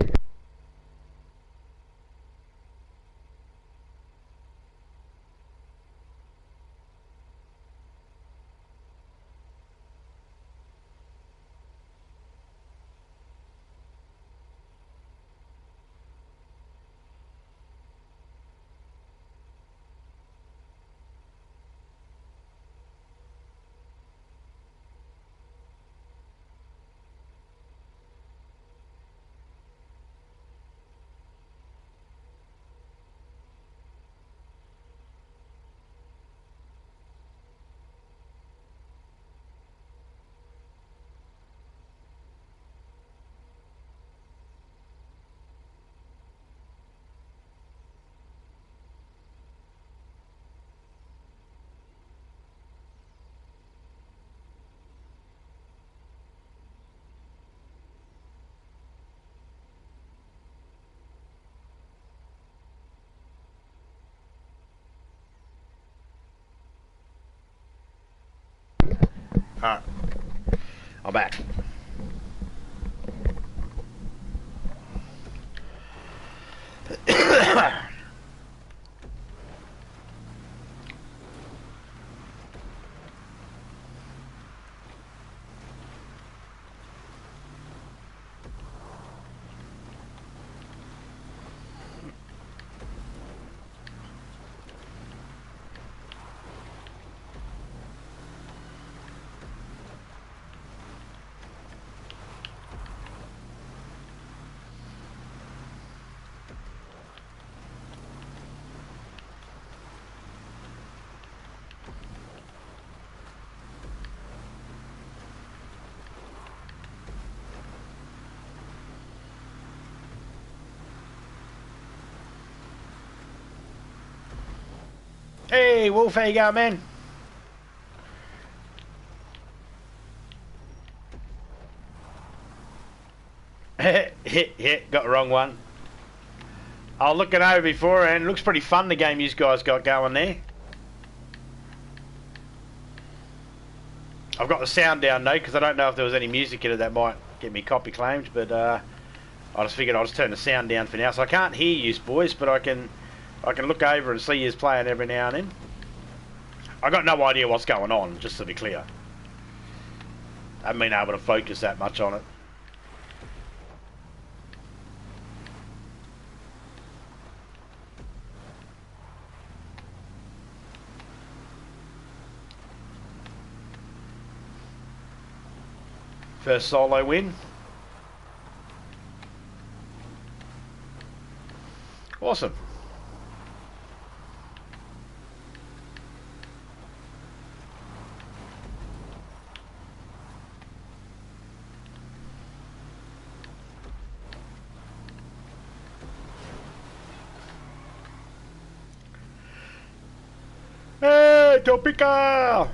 Alright, I'm back. Hey, Wolf, how you going, man? Yeah, got the wrong one. I'll look it over before, and it looks pretty fun, the game you guys got going there. I've got the sound down though, because I don't know if there was any music in it that might get me copy claimed, but I just figured I'll just turn the sound down for now. So I can't hear you boys, but I can look over and see you playing every now and then. I got no idea what's going on, just to be clear. I haven't been able to focus that much on it. First solo win. Awesome. Hey, Topeka!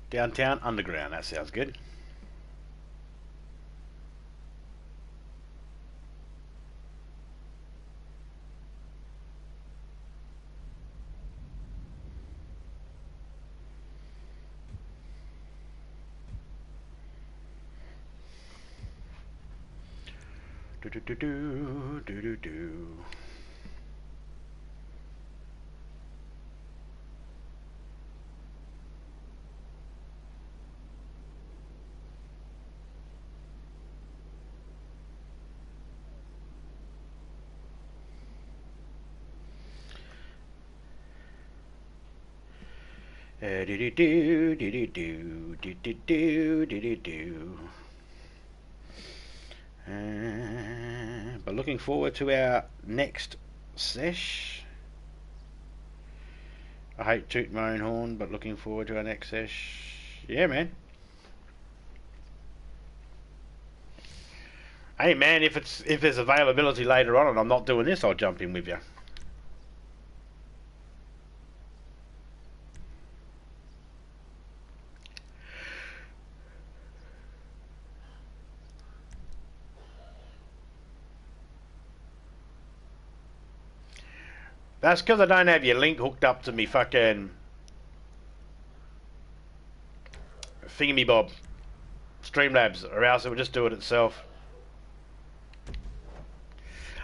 Downtown Underground, that sounds good. Do do do do do do do. Do do do do do do do do do do do. But looking forward to our next sesh. I hate tooting my own horn, but looking forward to our next sesh. Yeah, man. Hey, man, if there's availability later on and I'm not doing this, I'll jump in with you. That's because I don't have your link hooked up to me fucking thingamy-bob Streamlabs, or else it would just do it itself.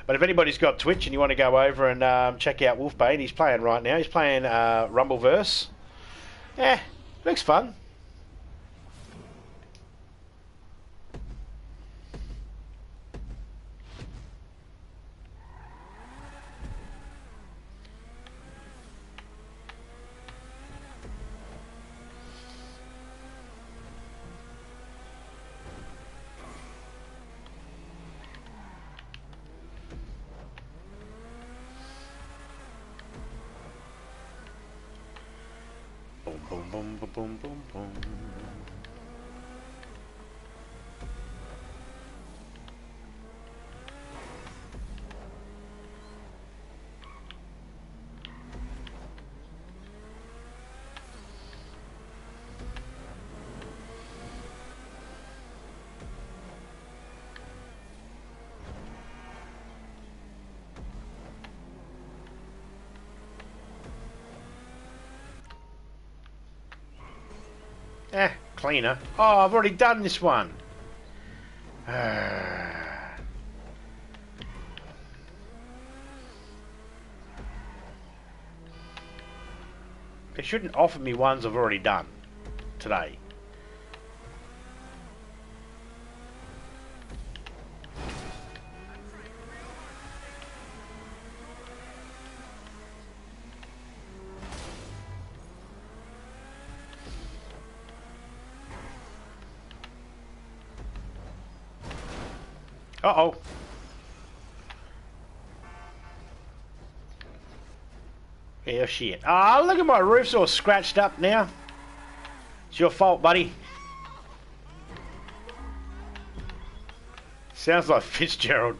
But if anybody's got Twitch and you want to go over and check out Wolfbane, he's playing right now. He's playing Rumbleverse. Yeah, looks fun. Boom, boom, boom, boom, boom, boom. Cleaner. Oh, I've already done this one. They shouldn't offer me ones I've already done today. Uh-oh. Yeah, shit. Ah, look at my roof's all scratched up now. It's your fault, buddy. Sounds like Fitzgerald.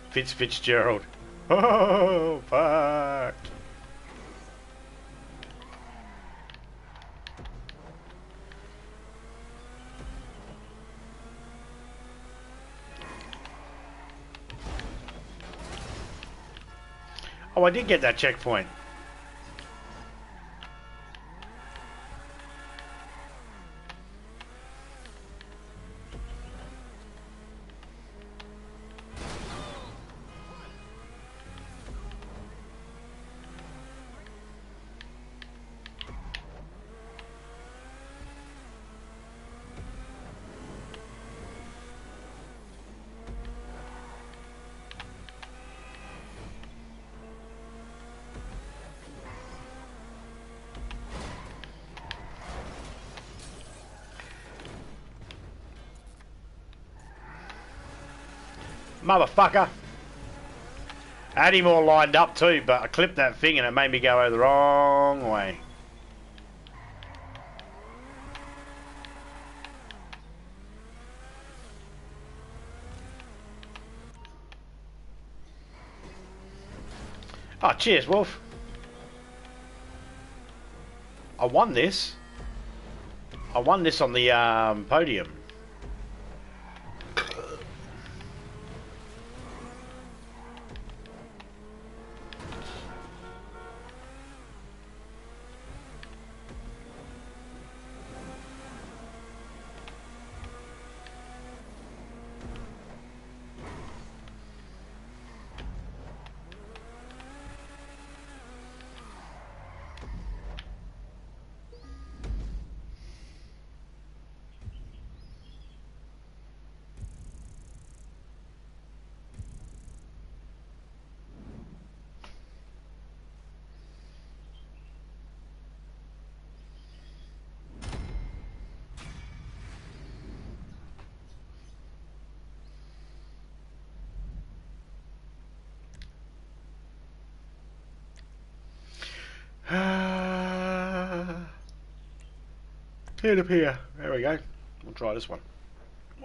Fitzgerald. Oh, fuck. Oh, I did get that checkpoint. Motherfucker. I had him all lined up too, but I clipped that thing and it made me go the wrong way. Oh, cheers, Wolf. I won this. I won this on the podium. Peer to peer. There we go. We'll try this one.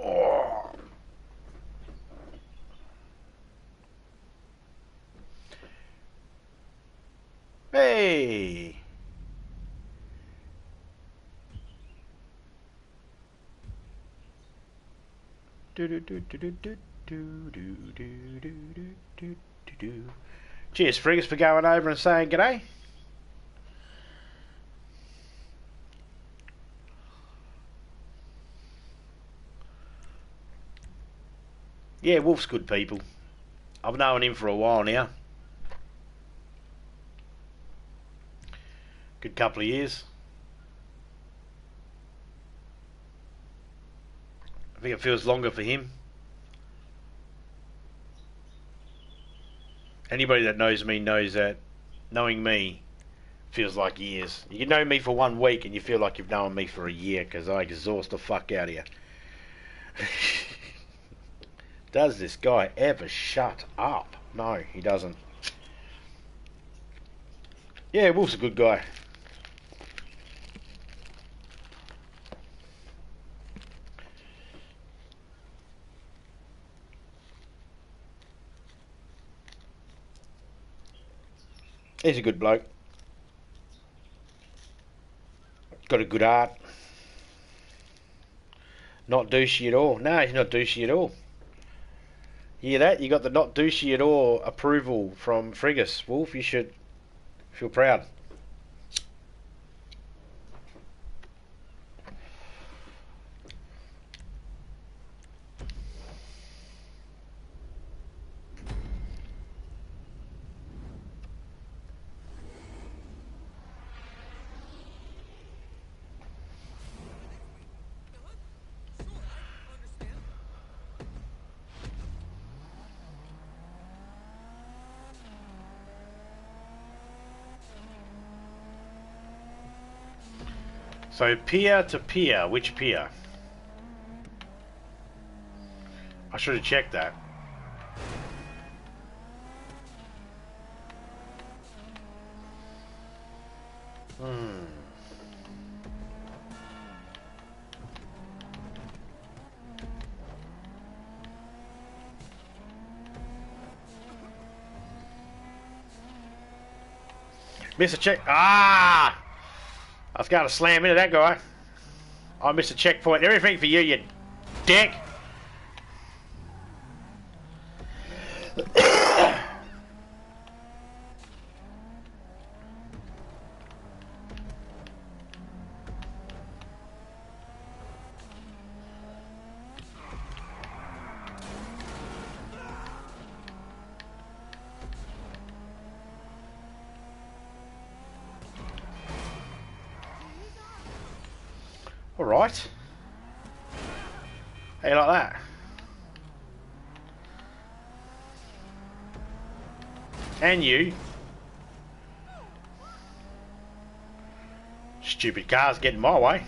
Oh. Hey. Cheers, Friggers, for going over and saying g'day. Yeah, Wolf's good people. I've known him for a while now. Good couple of years. I think it feels longer for him. Anybody that knows me knows that knowing me feels like years. You can know me for 1 week and you feel like you've known me for a year because I exhaust the fuck out of you. Does this guy ever shut up? No, he doesn't. Yeah, Wolf's a good guy. He's a good bloke. Got a good heart. Not douchey at all. No, he's not douchey at all. You hear that? You got the not douchey at all approval from Friggis. Wolf, you should feel proud. So pier to pier, which pier? I should have checked that. Missed a check. Ah! I was going to slam into that guy. I missed a checkpoint. Everything for you, you dick. Alright. How you like that? And you. Stupid car's getting my way.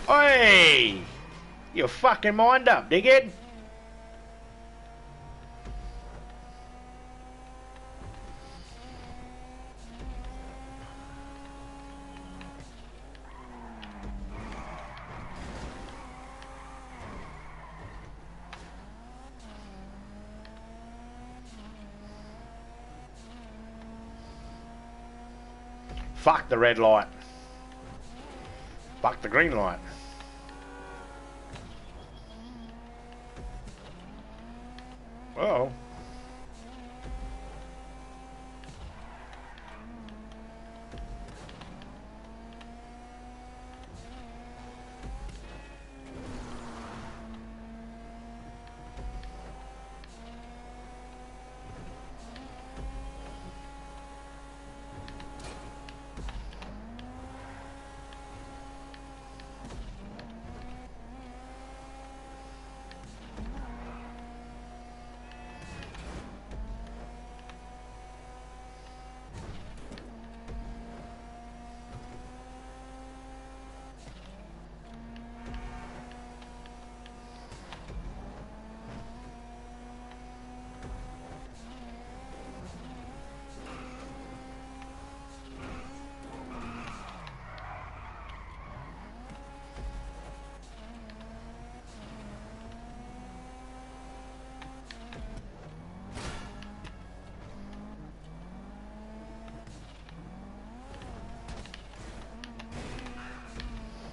Hey! Your fucking mind up, dickhead. Fuck the red light. Fuck the green light. Oh.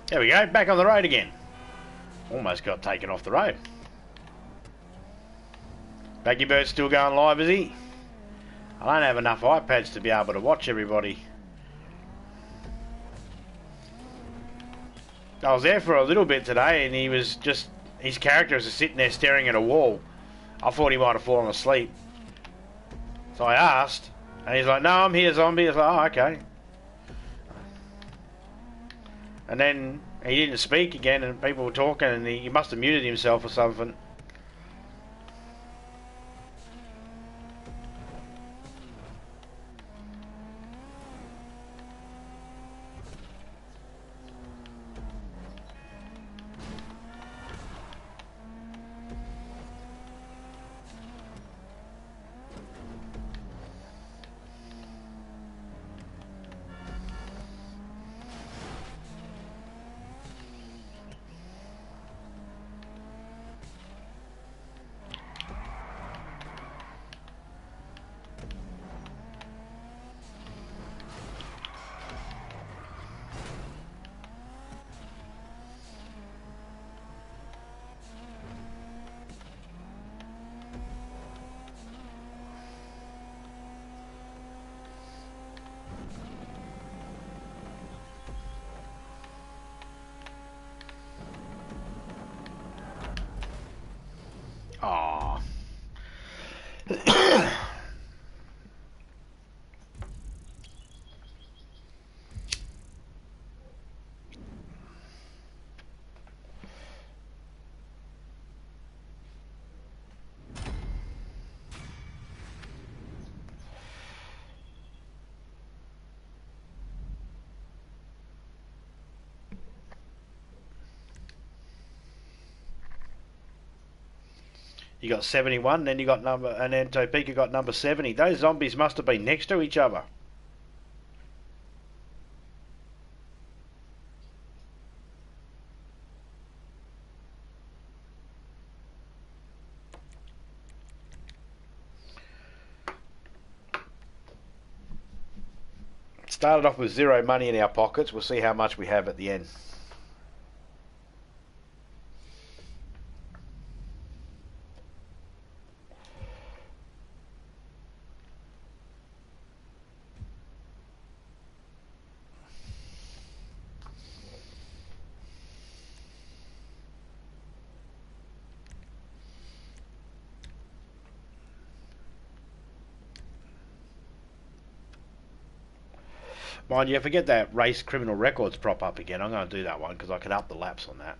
There we go, back on the road again. Almost got taken off the road. Baggy Bird's still going live, is he? I don't have enough iPads to be able to watch everybody. I was there for a little bit today and he was just, his character was just sitting there staring at a wall. I thought he might have fallen asleep. So I asked, and he's like, no, I'm here, zombie. I was like, oh, okay. And then he didn't speak again and people were talking and he must have muted himself or something. Aww. You got 71, then you got number, and then Topeka got number 70. Those zombies must have been next to each other. Started off with zero money in our pockets. We'll see how much we have at the end. Mind you, if I get that race criminal records prop up again, I'm going to do that one because I can up the laps on that.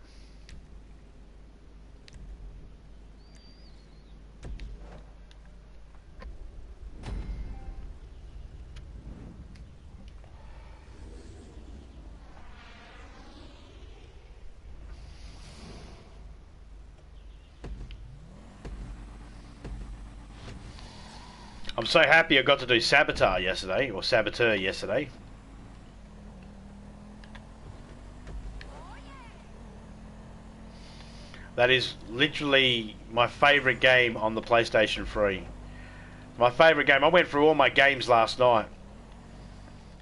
I'm so happy I got to do Saboteur yesterday, or Saboteur yesterday. That is literally my favourite game on the PlayStation 3. My favourite game. I went through all my games last night.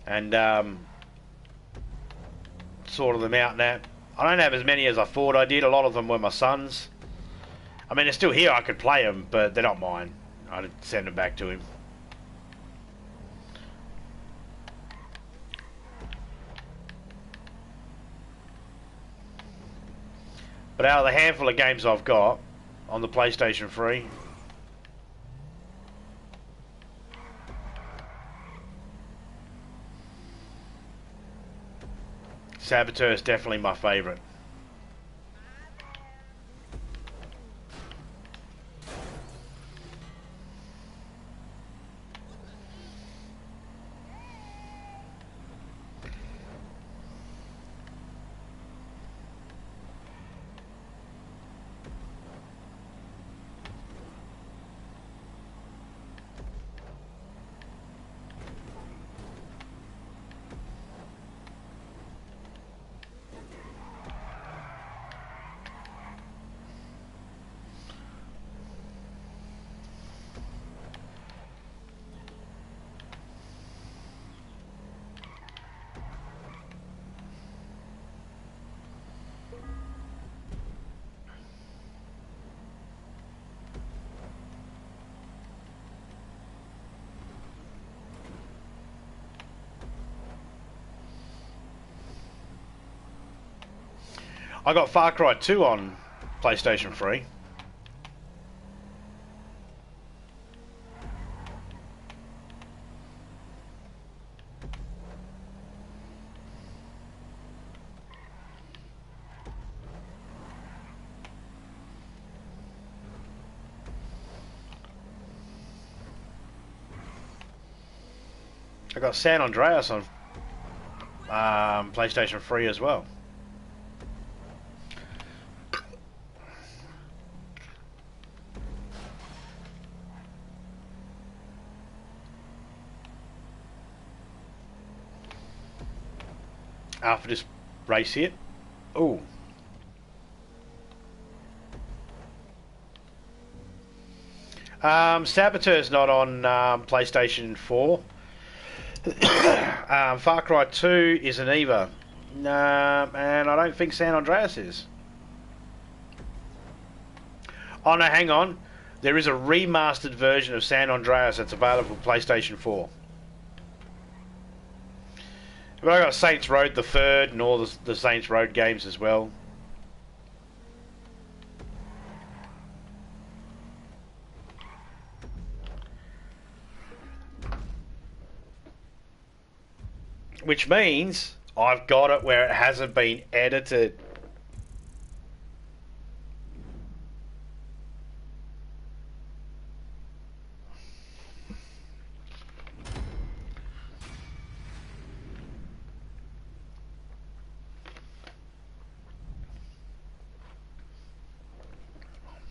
and sorted them out now. I don't have as many as I thought I did. A lot of them were my son's. I mean, they're still here. I could play them, but they're not mine. I'd send them back to him. But out of the handful of games I've got on the PlayStation 3, Saboteur is definitely my favourite. I got Far Cry 2 on PlayStation 3. I got San Andreas on PlayStation 3 as well. After this race here. Ooh. Saboteur's not on PlayStation 4. Far Cry 2 isn't either. And I don't think San Andreas is. Oh no, hang on. There is a remastered version of San Andreas that's available for PlayStation 4. But I got Saints Row the Third and all the Saints Row games as well. Which means I've got it where it hasn't been edited.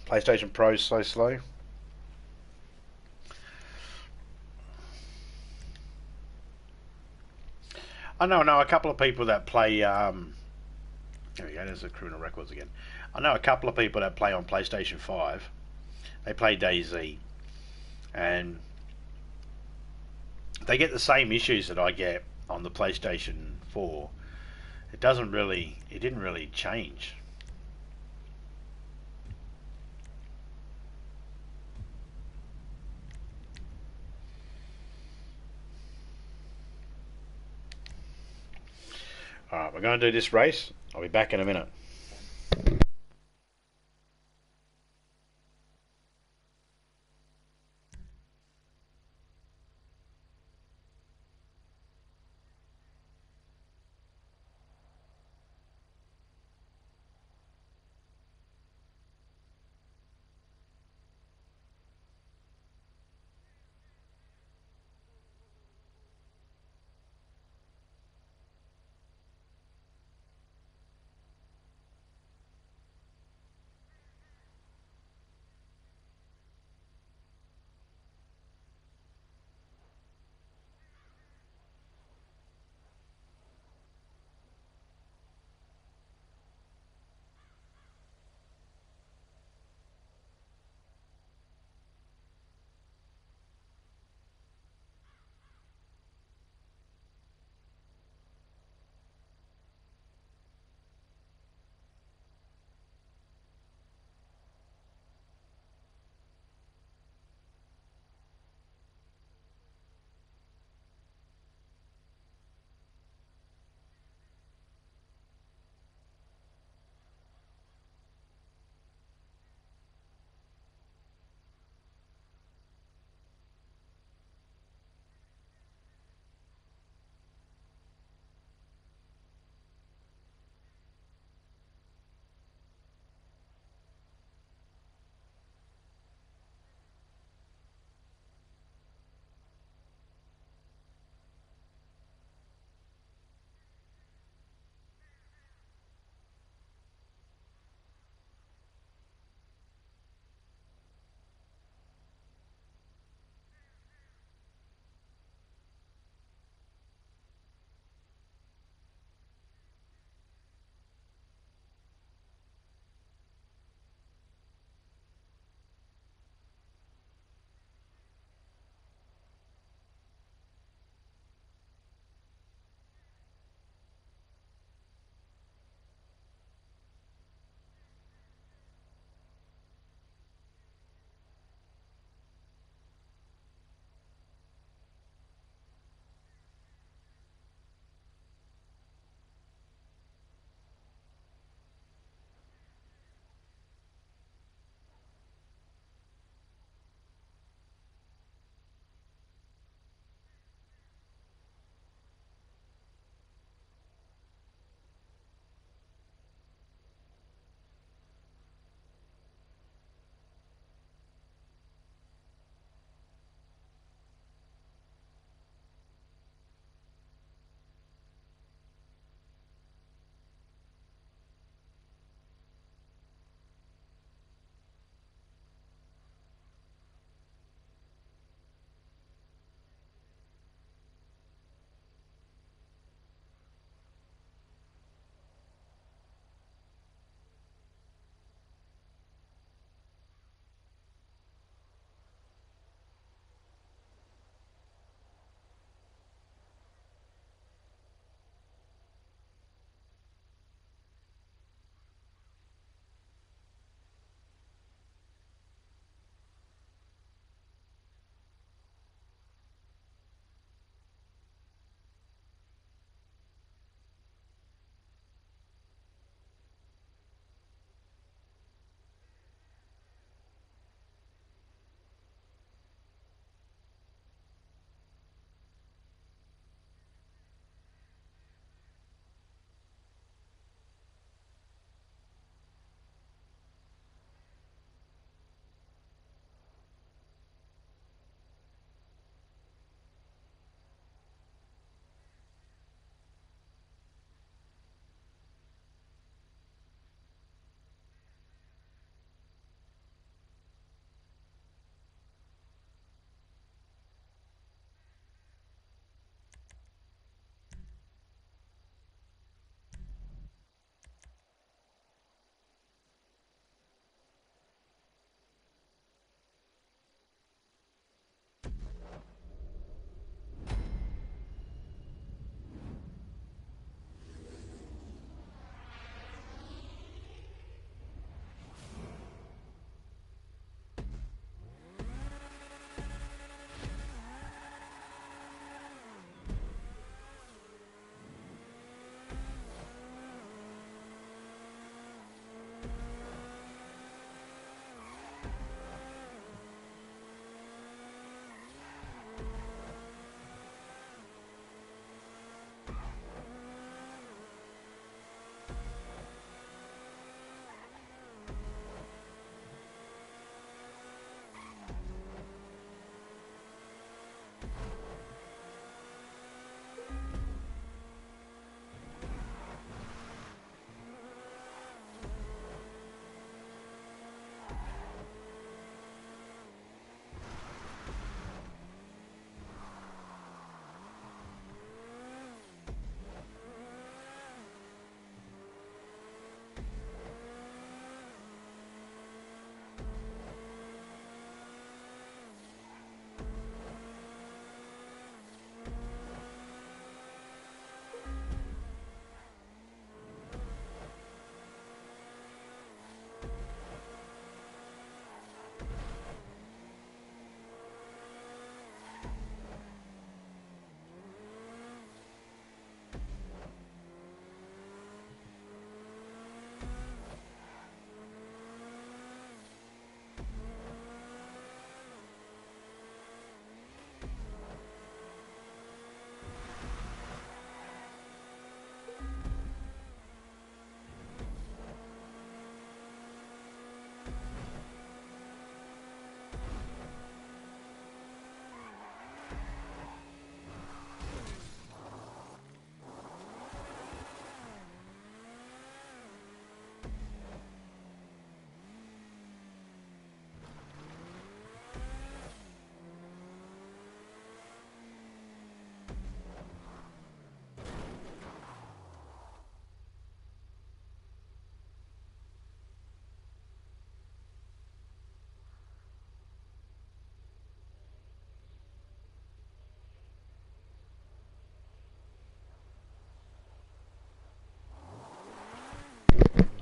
PlayStation Pro's so slow. I know a couple of people that play. There we go. There's the criminal records again. I know a couple of people that play on PlayStation 5. They play DayZ, and they get the same issues that I get on the PlayStation 4. It didn't really change. Alright, we're going to do this race. I'll be back in a minute.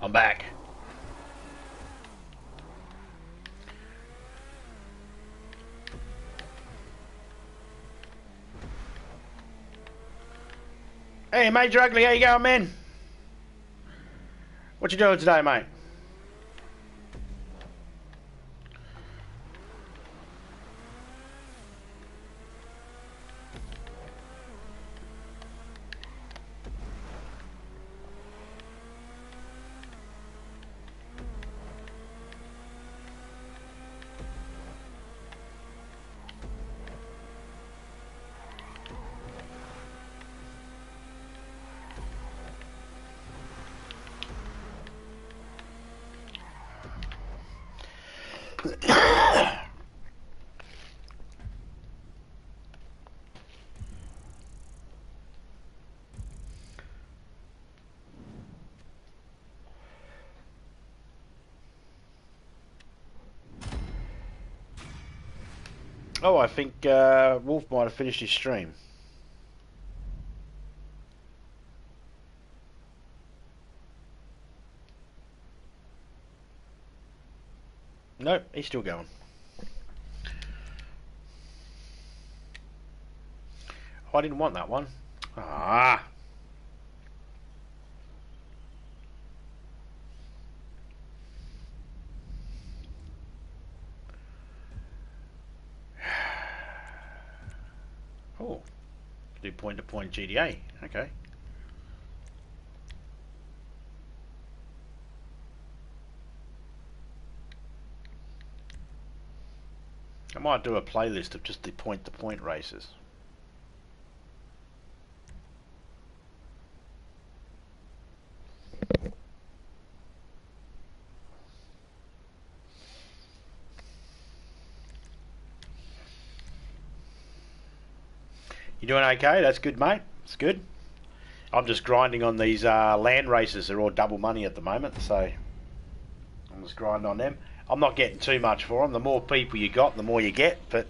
I'm back. Hey, Major Ugly, how you going, man? What you doing today, mate? Oh, I think Wolf might have finished his stream. Nope, he's still going. Oh, I didn't want that one. Ah. Oh, do point-to-point GDA. Okay. I might do a playlist of just the point-to-point races. You doing okay? That's good, mate. It's good. I'm just grinding on these land races. They're all double money at the moment, so I'm just grinding on them. I'm not getting too much for them. The more people you got, the more you get, but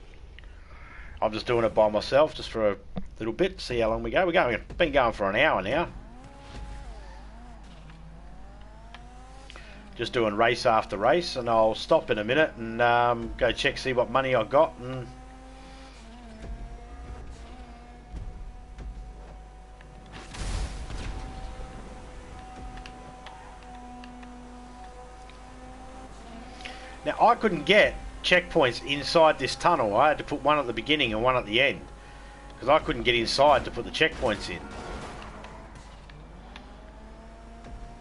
I'm just doing it by myself just for a little bit, see how long we go. Been going for an hour now. Just doing race after race, and I'll stop in a minute and go check, see what money I got, and now I couldn't get checkpoints inside this tunnel. I had to put one at the beginning and one at the end because I couldn't get inside to put the checkpoints in.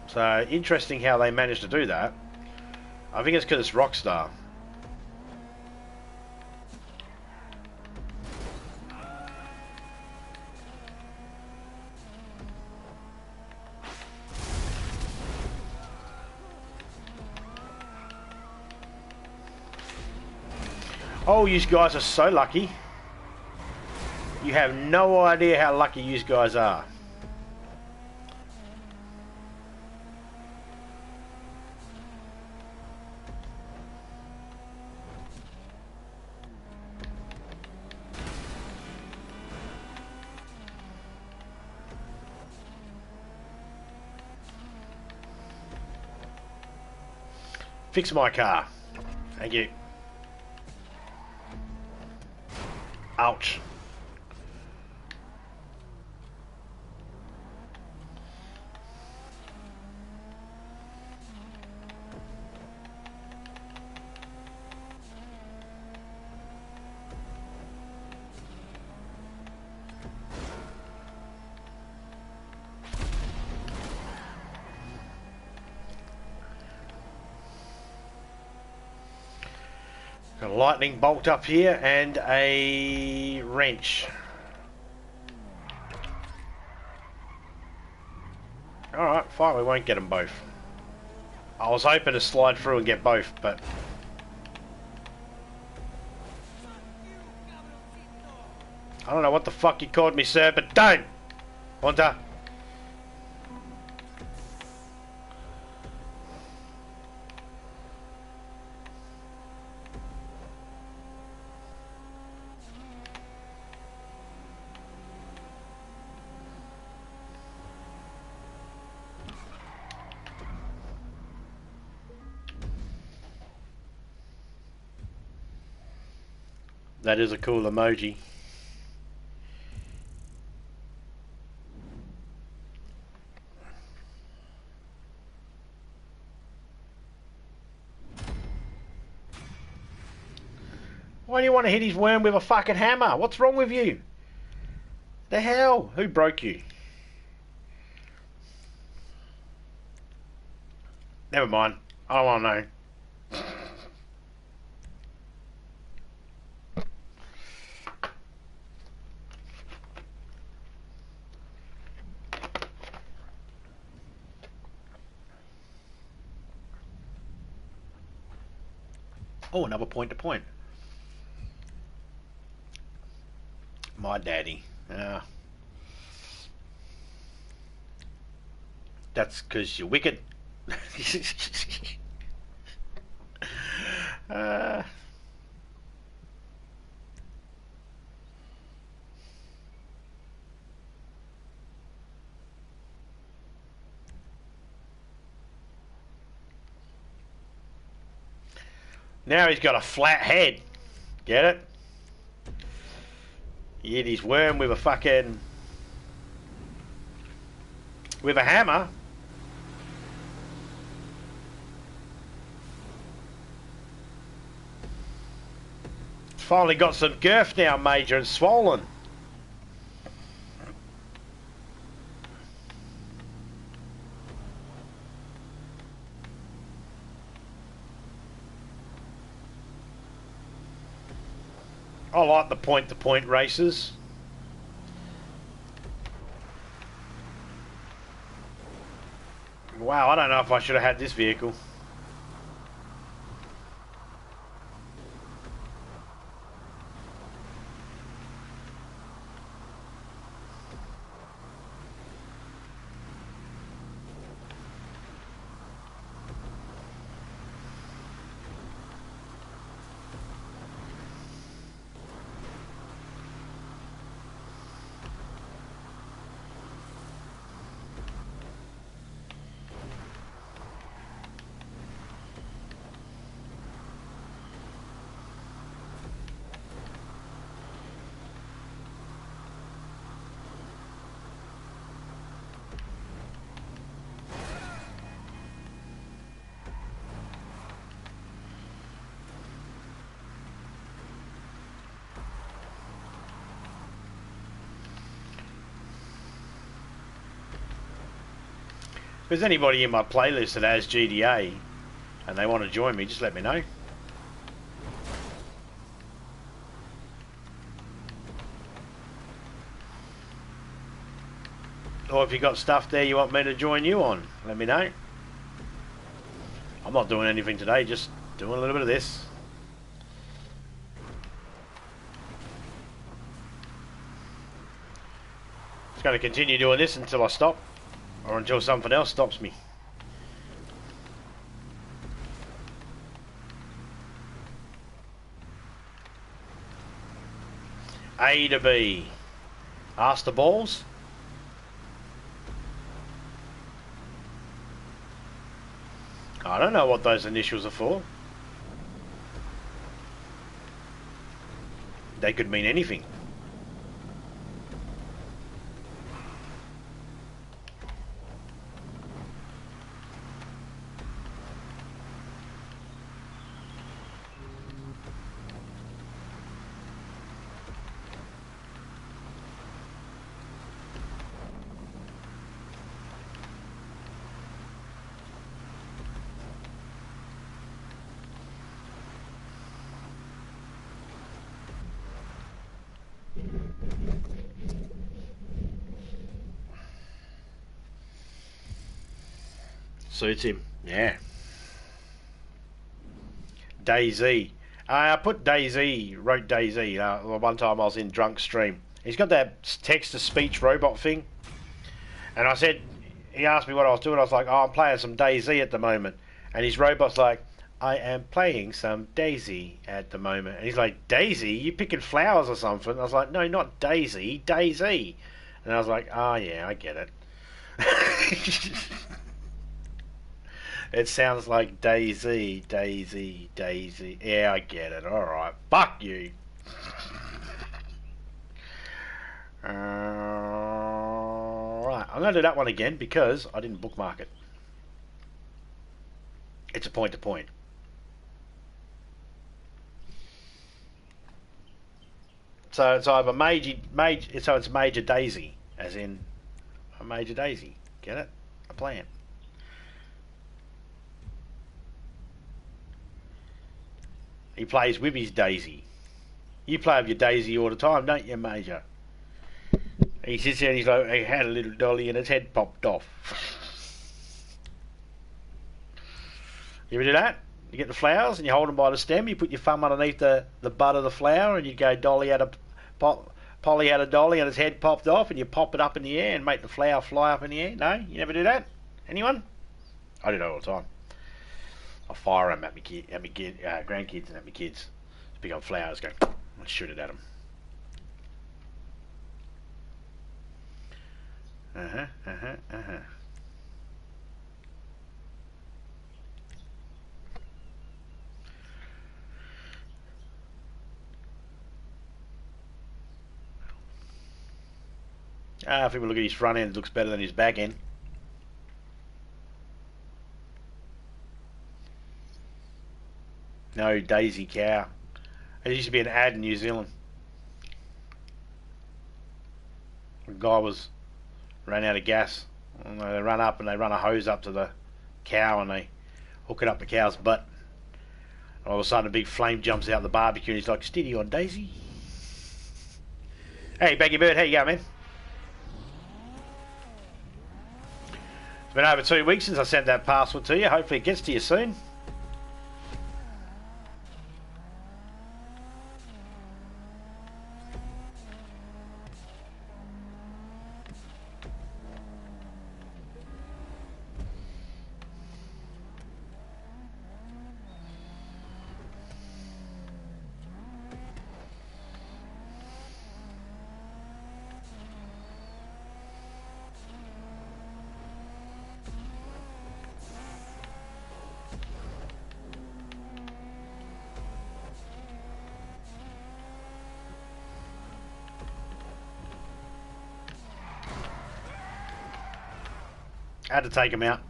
So interesting how they managed to do that. I think it's because it's Rockstar. Oh, you guys are so lucky. You have no idea how lucky you guys are. Fix my car. Thank you. Ouch. Got a lightning bolt up here and a wrench. Alright, fine, we won't get them both. I was hoping to slide through and get both, but... I don't know what the fuck you called me, sir, but don't! Hunter. That is a cool emoji. Why do you want to hit his worm with a fucking hammer? What's wrong with you? The hell? Who broke you? Never mind. I don't want to know. Oh, another point to point. My daddy. That's because you're wicked. uh, now he's got a flat head. Get it? He hit his worm with a fucking... with a hammer. It's finally got some girth now, Major, and swollen. I like the point-to-point races. Wow, I don't know if I should have had this vehicle. If there's anybody in my playlist that has GDA and they want to join me, just let me know. Or if you got stuff there you want me to join you on, let me know. I'm not doing anything today, just doing a little bit of this. Just going to continue doing this until I stop, or until something else stops me. A to B. Ask the balls. I don't know what those initials are for. They could mean anything. Suits him, yeah. DayZ. I put DayZ, wrote DayZ. One time I was in drunk stream. He's got that text-to-speech robot thing. And I said, he asked me what I was doing. I was like, oh, I'm playing some DayZ at the moment. And his robot's like, I am playing some Daisy at the moment. And he's like, Daisy? You picking flowers or something? I was like, no, not Daisy, DayZ. And I was like, oh, yeah, I get it. It sounds like Daisy, Daisy, Daisy. Yeah, I get it. Alright. Fuck you. Right, I'm going to do that one again because I didn't bookmark it. It's a point to point. So it's either so it's Major Daisy, as in a Major Daisy. Get it? A plant. He plays with his Daisy. You play with your Daisy all the time, don't you, Major? He sits there and he's like, he had a little dolly and its head popped off. You ever do that? You get the flowers and you hold them by the stem, you put your thumb underneath the butt of the flower and you go, Polly had a dolly and its head popped off, and you pop it up in the air and make the flower fly up in the air. No? You never do that? Anyone? I do that all the time. I fire them at my grandkids and at my kids. Just pick up flowers, go, and shoot it at them. If people look at his front end, it looks better than his back end. No Daisy cow. There used to be an ad in New Zealand. A guy ran out of gas. And they run up and they run a hose up to the cow and they hook it up the cow's butt. And all of a sudden a big flame jumps out the barbecue and he's like, steady on, Daisy. Hey, Baggy Bird, how you going, man? It's been over 2 weeks since I sent that parcel to you. Hopefully it gets to you soon. I had to take him out.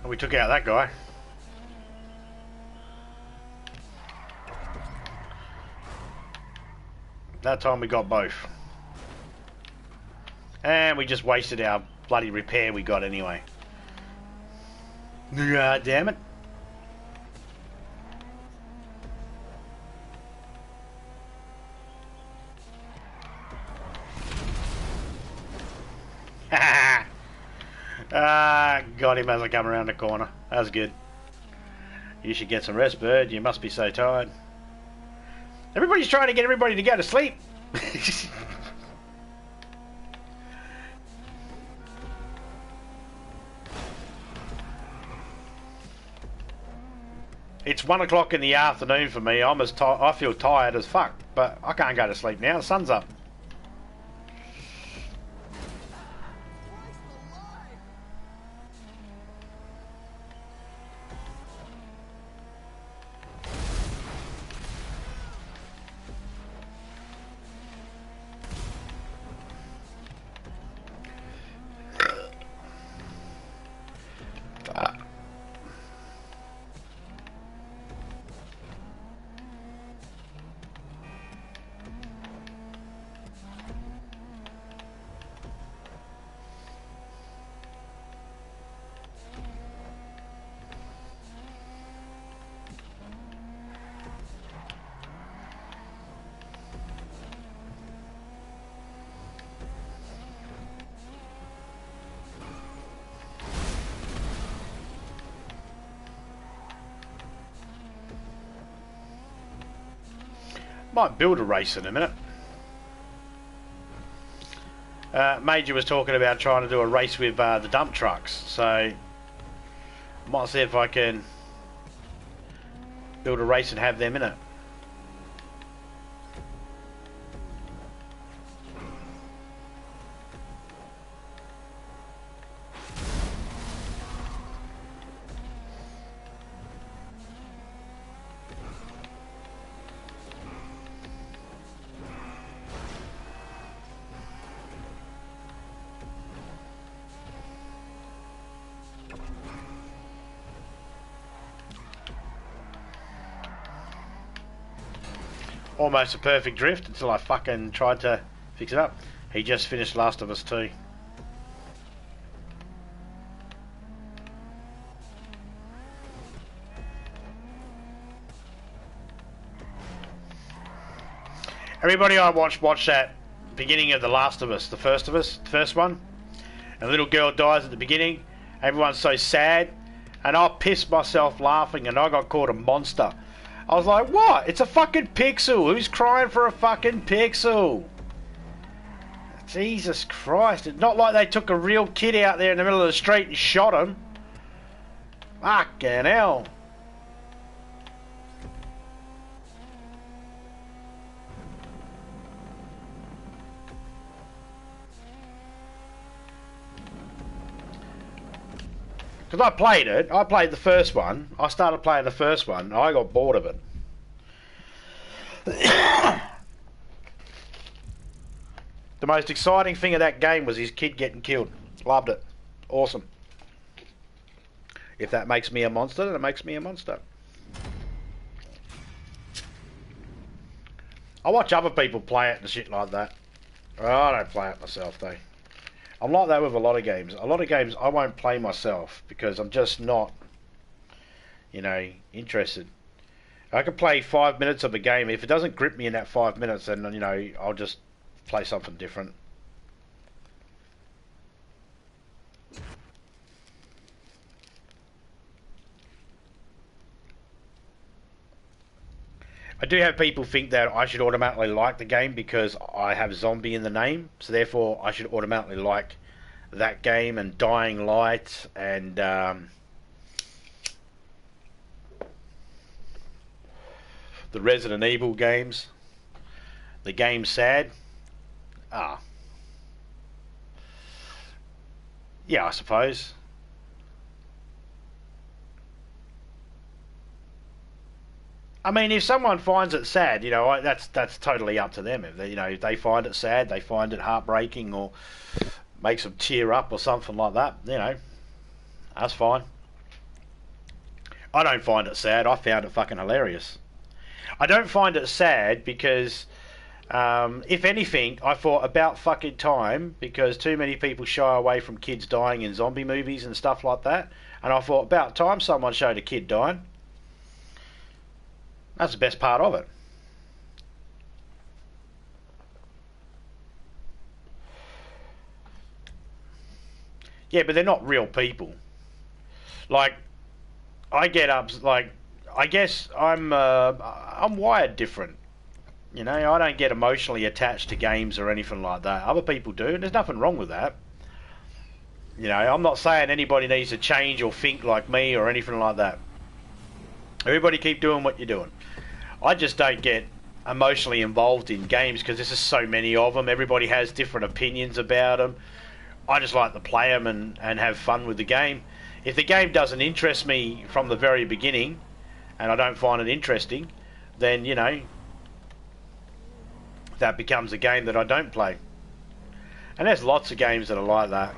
We took out that guy. That time we got both. And we just wasted our bloody repair we got anyway. God damn it. Got him as I come around the corner. That was good. You should get some rest, Bird. You must be so tired. Everybody's trying to get everybody to go to sleep. It's 1 o'clock in the afternoon for me. I feel tired as fuck, but I can't go to sleep now. The sun's up. Might build a race in a minute. Major was talking about trying to do a race with the dump trucks, so might see if I can build a race and have them in it. Almost a perfect drift until I fucking tried to fix it up. He just finished Last of Us 2. Everybody I watched that beginning of The Last of Us, the first one. And the little girl dies at the beginning. Everyone's so sad. And I pissed myself laughing and I got called a monster. I was like, what? It's a fucking pixel. Who's crying for a fucking pixel? Jesus Christ. It's not like they took a real kid out there in the middle of the street and shot him. Fucking hell. Because I played it. I played the first one. I started playing the first one. And I got bored of it. The most exciting thing of that game was his kid getting killed. Loved it. Awesome. If that makes me a monster, then it makes me a monster. I watch other people play it and shit like that. I don't play it myself though. I'm like that with a lot of games. A lot of games I won't play myself because I'm just not, you know, interested. I can play 5 minutes of a game. If it doesn't grip me in that 5 minutes, then, you know, I'll just play something different. I do have people think that I should automatically like the game because I have zombie in the name, so therefore I should automatically like that game and Dying Light and the Resident Evil games. The game's sad. Yeah, I suppose. I mean, if someone finds it sad, you know, that's totally up to them. If they, you know, if they find it sad, they find it heartbreaking, or makes them tear up, or something like that, you know, that's fine. I don't find it sad. I found it fucking hilarious. I don't find it sad because, if anything, I thought about fucking time because too many people shy away from kids dying in zombie movies and stuff like that, and I thought about time someone showed a kid dying. That's the best part of it. Yeah, but they're not real people. Like, I get up, like, I guess I'm wired different. You know, I don't get emotionally attached to games or anything like that. Other people do, and there's nothing wrong with that. You know, I'm not saying anybody needs to change or think like me or anything like that. Everybody keep doing what you're doing. I just don't get emotionally involved in games because there's just so many of them. Everybody has different opinions about them. I just like to play them and have fun with the game. If the game doesn't interest me from the very beginning and I don't find it interesting, then, you know, that becomes a game that I don't play. And there's lots of games that are like that.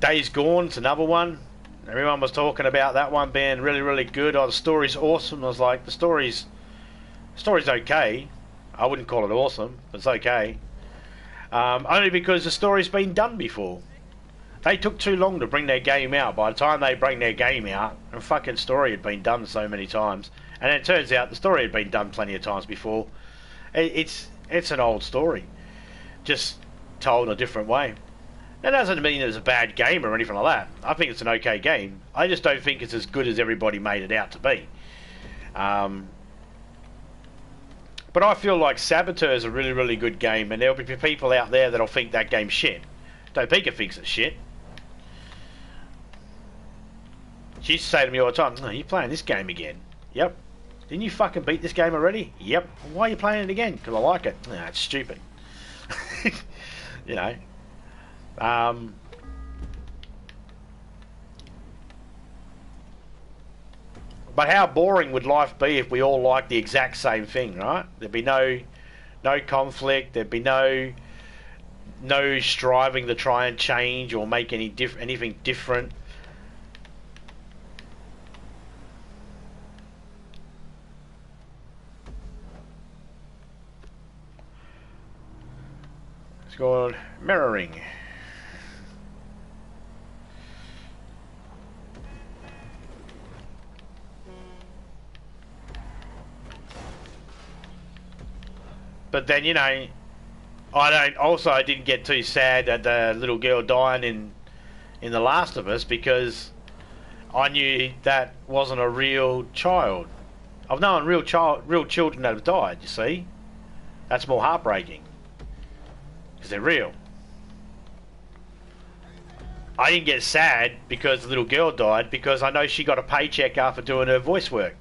Days Gone's another one. Everyone was talking about that one being really, really good. Oh, the story's awesome. I was like, the story's okay. I wouldn't call it awesome, but it's okay. Only because the story's been done before. They took too long to bring their game out. By the time they bring their game out, the fucking story had been done so many times. And it turns out the story had been done plenty of times before. It's an old story, just told in a different way. That doesn't mean it's a bad game or anything like that. I think it's an okay game. I just don't think it's as good as everybody made it out to be. But I feel like Saboteur is a really, really good game, and there'll be people out there that'll think that game's shit. Topeka thinks it's shit. She used to say to me all the time, "No, you're playing this game again." Yep. Didn't you fucking beat this game already? Yep. Why are you playing it again? Because I like it. Nah, it's stupid. You know. But how boring would life be if we all liked the exact same thing, right? There'd be no conflict. There'd be no striving to try and change or make anything different. It's called mirroring. But then, you know, I didn't get too sad that the little girl dying in The Last of Us, because I knew that wasn't a real child. I've known real children that have died, you see. That's more heartbreaking. Because they're real. I didn't get sad because the little girl died, because I know she got a paycheck after doing her voice work.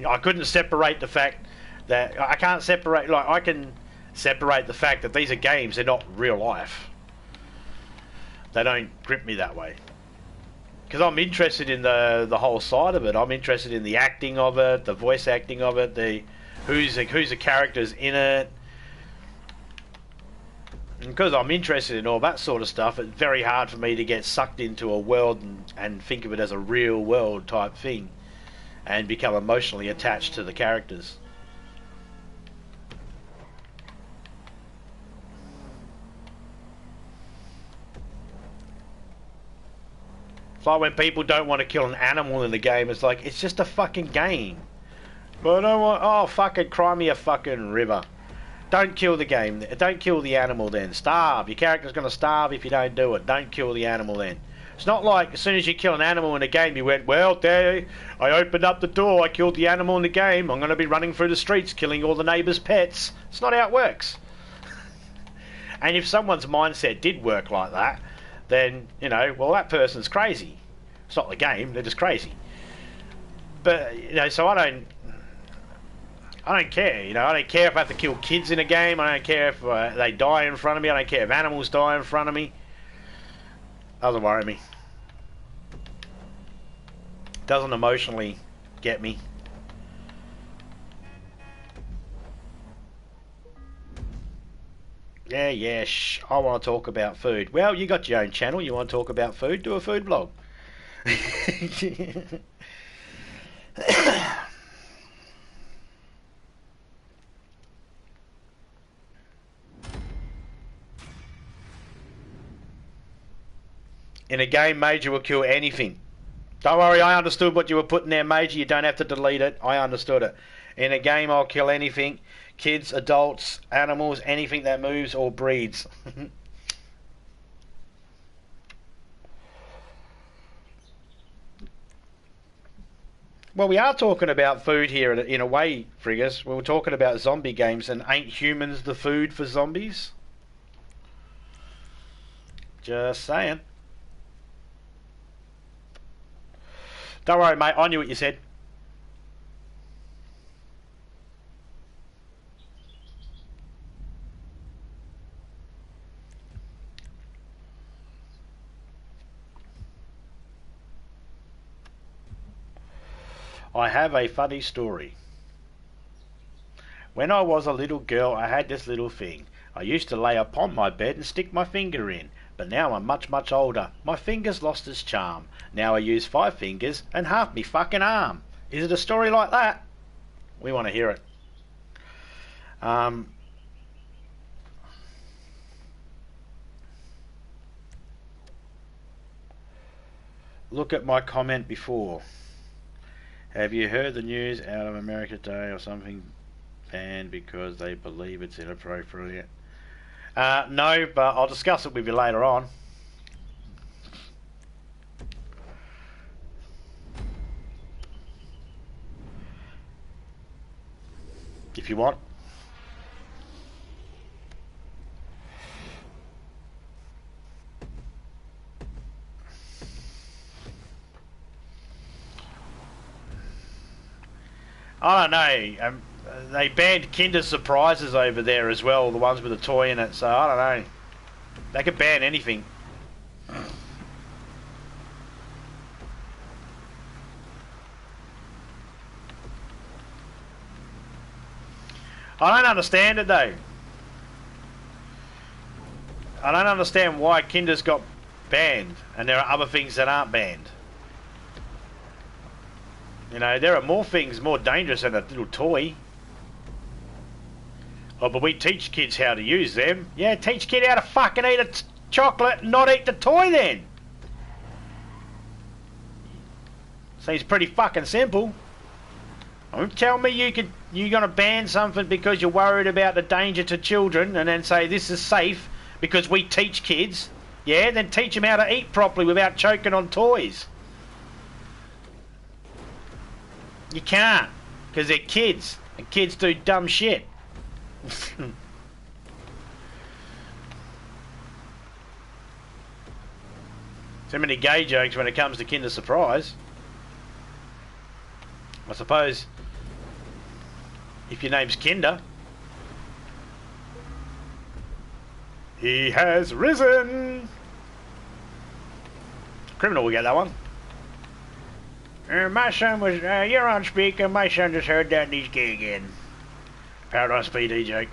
I couldn't separate the fact that I can't separate, like, I can separate the fact that these are games, they're not real life. They don't grip me that way. Because I'm interested in the whole side of it. I'm interested in the acting of it, the voice acting of it, who's the characters in it. And because I'm interested in all that sort of stuff, it's very hard for me to get sucked into a world and think of it as a real world type thing and become emotionally attached to the characters. It's like when people don't want to kill an animal in the game, it's like, it's just a fucking game. But I don't want, oh, fucking cry me a fucking river. Don't kill the game, don't kill the animal then. Starve, your character's going to starve if you don't do it. Don't kill the animal then. It's not like as soon as you kill an animal in a game, you went, well, there, I opened up the door, I killed the animal in the game, I'm going to be running through the streets killing all the neighbours' pets. It's not how it works. And if someone's mindset did work like that, then, you know, well, that person's crazy. It's not the game, they're just crazy. But, you know, so I don't care, you know, I don't care if I have to kill kids in a game, I don't care if they die in front of me, I don't care if animals die in front of me. Doesn't worry me. Doesn't emotionally get me. Yeah, shh, I want to talk about food. Well, you got your own channel, you want to talk about food, do a food vlog. In a game, Major will kill anything. Don't worry, I understood what you were putting there, Major. You don't have to delete it. I understood it. In a game, I'll kill anything. Kids, adults, animals, anything that moves or breeds. Well, we are talking about food here in a way, Friggers. We were talking about zombie games, and ain't humans the food for zombies? Just saying. Don't worry, mate. I knew what you said. I have a funny story. When I was a little girl, I had this little thing. I used to lay upon my bed and stick my finger in. But now I'm much, much older. My finger's lost its charm. Now I use 5 fingers and half me fucking arm. Is it a story like that? We want to hear it. Look at my comment before. Have you heard the news out of America today or something banned because they believe it's inappropriate? No, but I'll discuss it with you later on. if you want. I don't know. They banned Kinder Surprises over there as well, the ones with a toy in it, so I don't know. They could ban anything. I don't understand it though. I don't understand why Kinder's got banned and there are other things that aren't banned. You know, there are more things more dangerous than a little toy. Oh, but we teach kids how to use them. Yeah, teach kid how to fucking eat a chocolate and not eat the toy then. Seems pretty fucking simple. Don't tell me you're gonna ban something because you're worried about the danger to children and then say this is safe because we teach kids. Yeah, then teach them how to eat properly without choking on toys. You can't, because they're kids, and kids do dumb shit. Too many gay jokes when it comes to Kinder Surprise. I suppose if your name's Kinder. He has risen. Criminal will get that one. My son was, you're on speaker, my son just heard that and he's gay again. Paradise PD joke.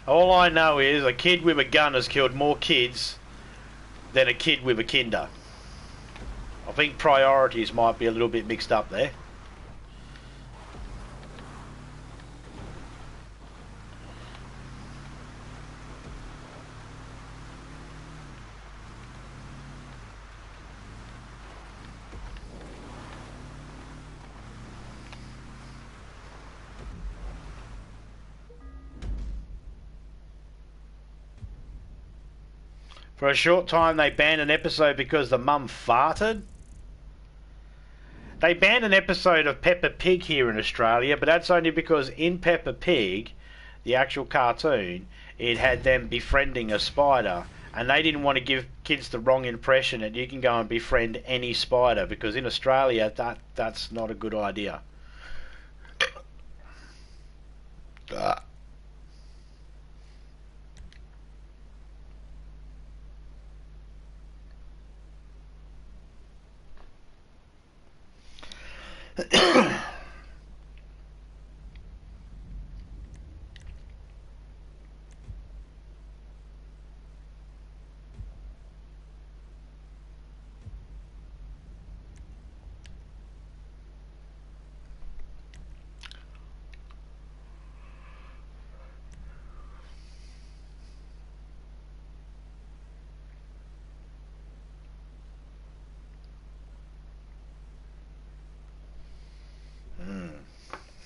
All I know is a kid with a gun has killed more kids than a kid with a Kinder. I think priorities might be a little bit mixed up there. For a short time they banned an episode because the mum farted. They banned an episode of Peppa Pig here in Australia, but that's only because in Peppa Pig, the actual cartoon, it had them befriending a spider. And they didn't want to give kids the wrong impression that you can go and befriend any spider, because in Australia that's not a good idea.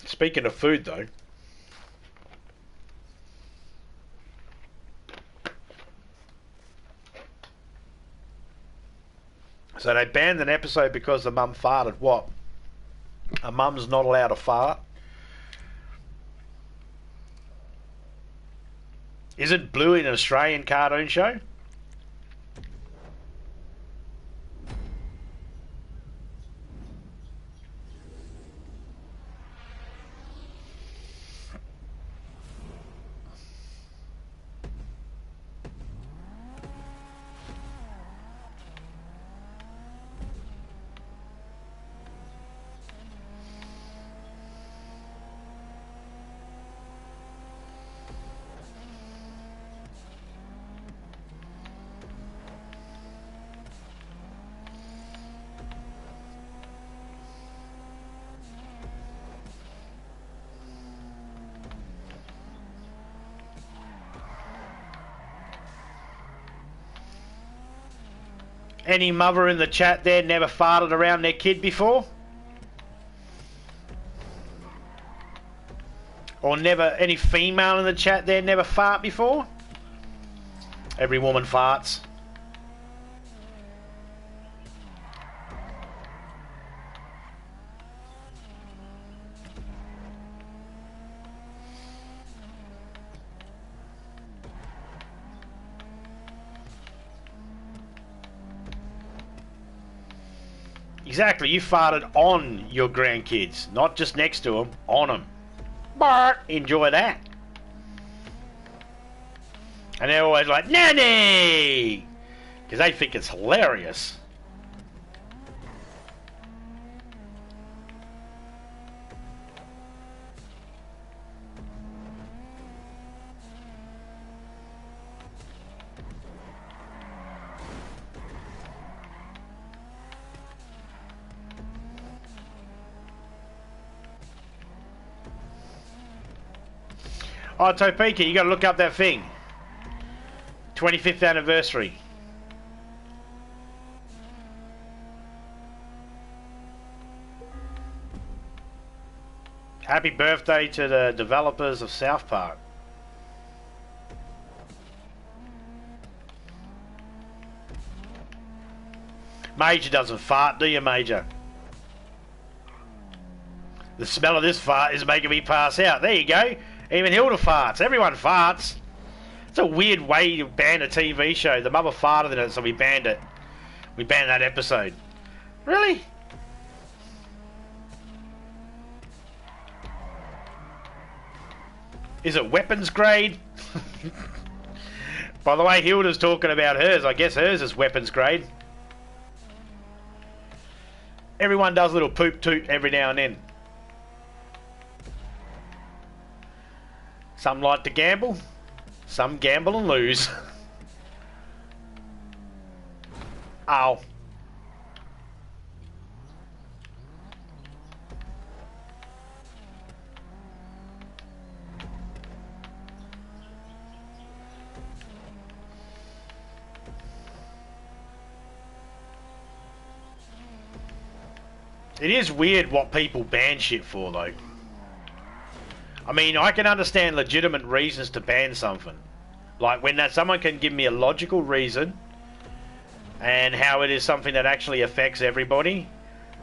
Speaking of food though, so they banned an episode because the mum farted. What? A mum's not allowed to fart? Isn't Bluey an Australian cartoon show? Any mother in the chat there never farted around their kid before? Or never, any female in the chat there never fart before? Every woman farts. Exactly, you farted on your grandkids, not just next to them, on them. Bart, enjoy that. And they're always like, Nanny! Because they think it's hilarious. Oh, Topeka, you got to look up that thing. 25th anniversary. Happy birthday to the developers of South Park. Major doesn't fart, do you, Major? The smell of this fart is making me pass out. There you go. Even Hilda farts. Everyone farts. It's a weird way to ban a TV show. The mother farted in it, so we banned it. We banned that episode. Really? Is it weapons grade? By the way, Hilda's talking about hers. I guess hers is weapons grade. Everyone does a little poop toot every now and then. Some like to gamble. Some gamble and lose. Ow. It is weird what people ban shit for, though. I mean, I can understand legitimate reasons to ban something. Like when someone can give me a logical reason and how it is something that actually affects everybody,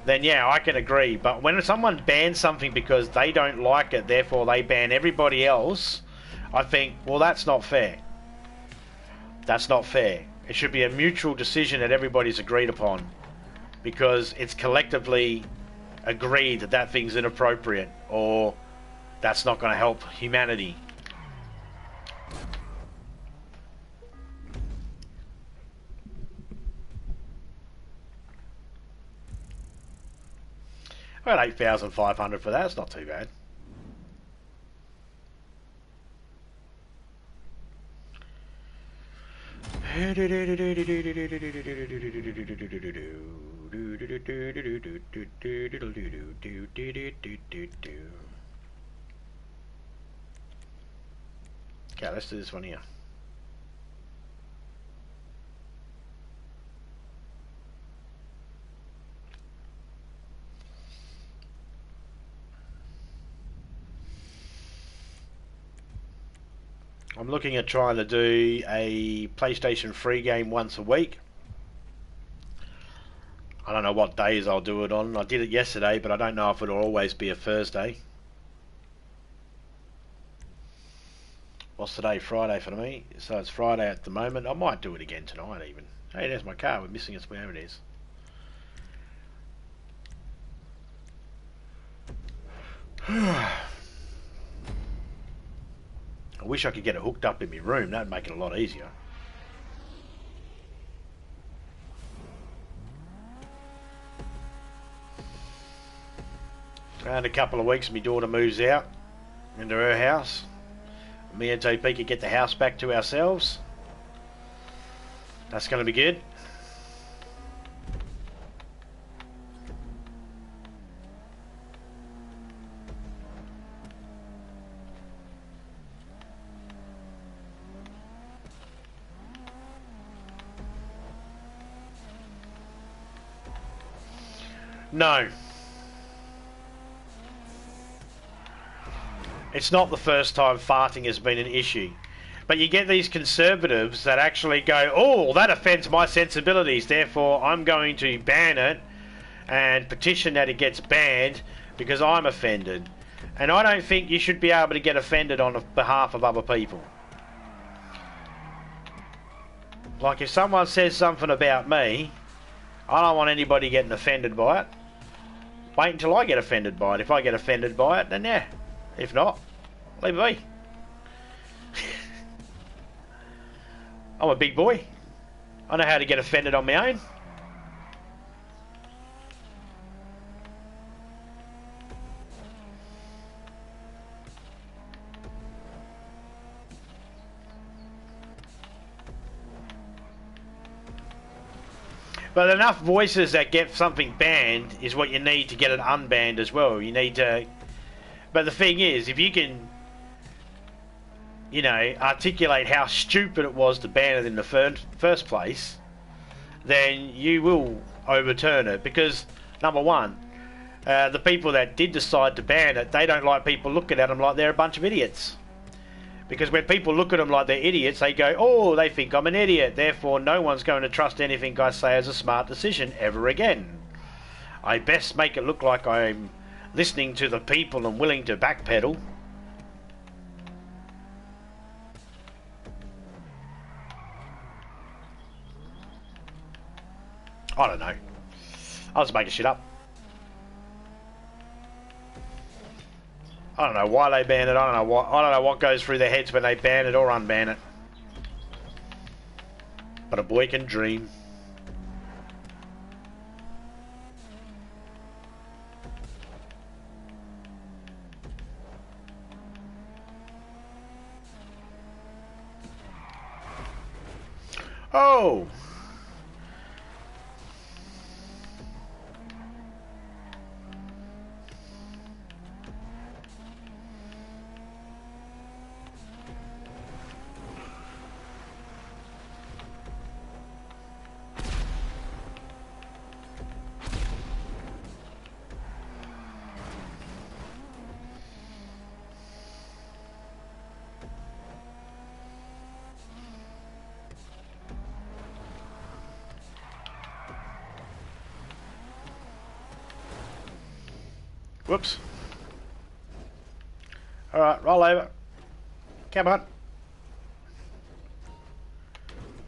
then yeah, I can agree. But when someone bans something because they don't like it, therefore they ban everybody else, I think, well, that's not fair. That's not fair. It should be a mutual decision that everybody's agreed upon, because it's collectively agreed that that thing's inappropriate, or that's not going to help humanity. I got 8,500 for that. It's not too bad. Okay, let's do this one here. I'm looking at trying to do a PlayStation free game once a week. I don't know what days I'll do it on. I did it yesterday, but I don't know if it'll always be a Thursday. What's today? Friday for me. So it's Friday at the moment. I might do it again tonight even. Hey, there's my car. We're missing it wherever it is. I wish I could get it hooked up in my room. That'd make it a lot easier. Around a couple of weeks, my daughter moves out into her house. Me and TP could get the house back to ourselves. That's going to be good. No. It's not the first time farting has been an issue. But you get these conservatives that actually go, oh, that offends my sensibilities, therefore I'm going to ban it and petition that it gets banned because I'm offended. And I don't think you should be able to get offended on behalf of other people. Like if someone says something about me, I don't want anybody getting offended by it. Wait until I get offended by it. If I get offended by it, then yeah. If not, leave it be. I'm a big boy. I know how to get offended on my own. But enough voices that get something banned is what you need to get it unbanned as well. You need to... But the thing is, if you can, you know, articulate how stupid it was to ban it in the first place, then you will overturn it. Because, number one, the people that did decide to ban it, they don't like people looking at them like they're a bunch of idiots. Because when people look at them like they're idiots, they go, oh, they think I'm an idiot, therefore no one's going to trust anything I say as a smart decision ever again. I best make it look like I'm listening to the people and willing to backpedal. I don't know. I was making shit up. I don't know why they ban it. I don't know what goes through their heads when they ban it or unban it. But a boy can dream. Oh! Whoops. Alright, roll over. Come on.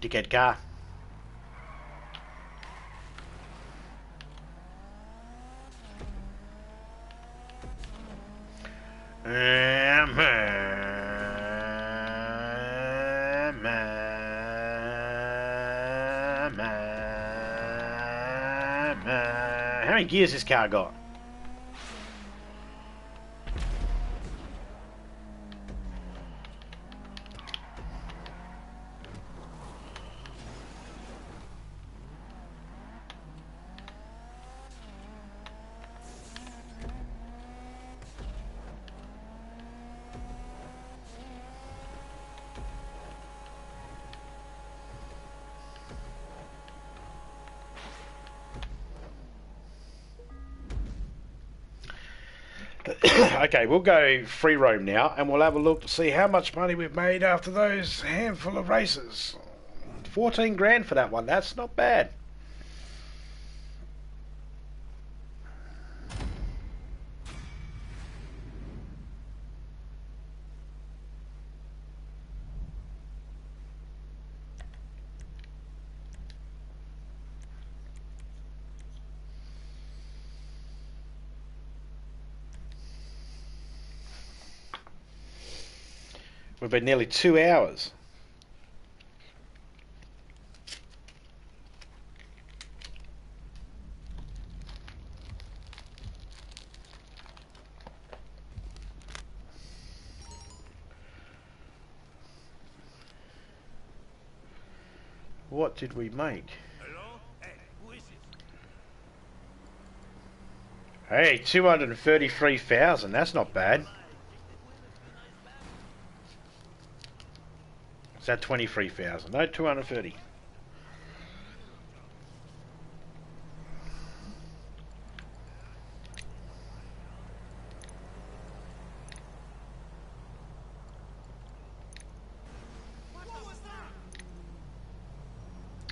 Dickhead car. How many gears this car got? Okay, we'll go free roam now and we'll have a look to see how much money we've made after those handful of races. 14 grand for that one, that's not bad. We've been nearly 2 hours. What did we make? Hello? Hey, who is it? Hey, 233,000, that's not bad. Is that 23,000? No, 230.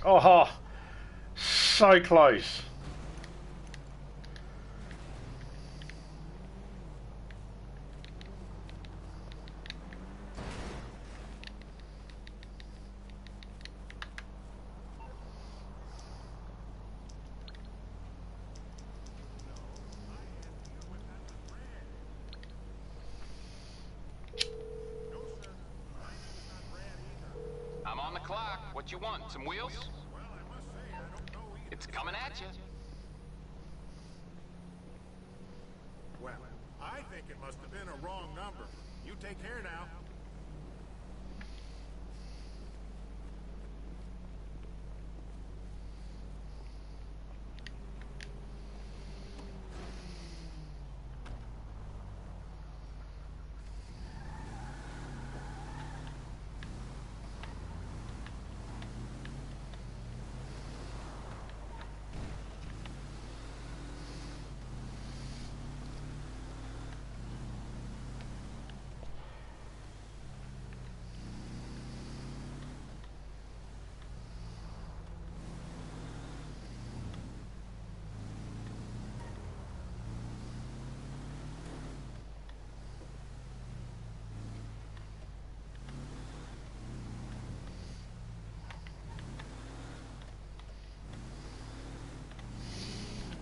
Oh, so close. I'm on the clock. What you want? Some wheels? It's coming at you. Well, I think it must have been a wrong number. You take care now.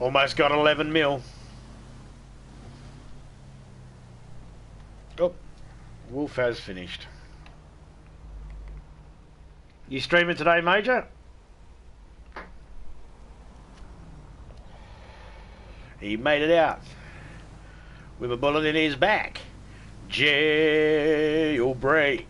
Almost got 11 mil. Oh, Wolf has finished. You streaming today, Major? He made it out with a bullet in his back. Jailbreak.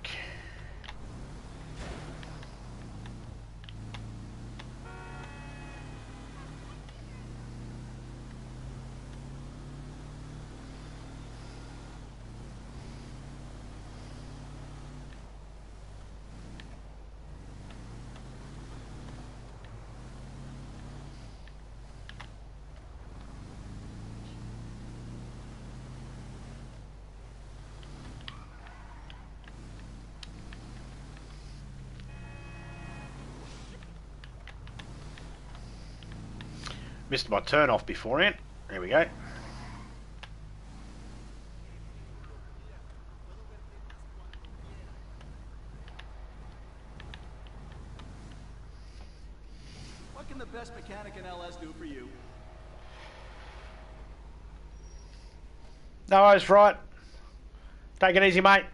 Missed my turn off beforehand. There we go. What can the best mechanic in LS do for you? No worries, right. Take it easy, mate.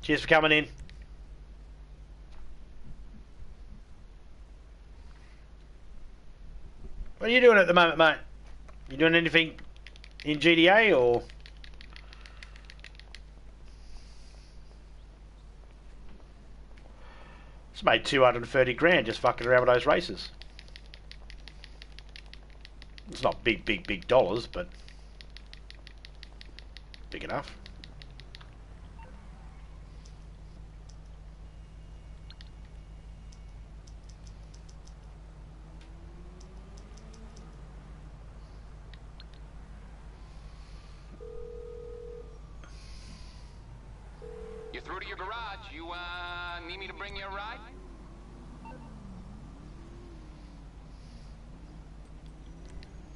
Cheers for coming in. What are you doing at the moment, mate? You doing anything in GTA or? It's made 230 grand just fucking around with those races. It's not big dollars, but big enough. You're through to your garage. You, need me to bring you a ride?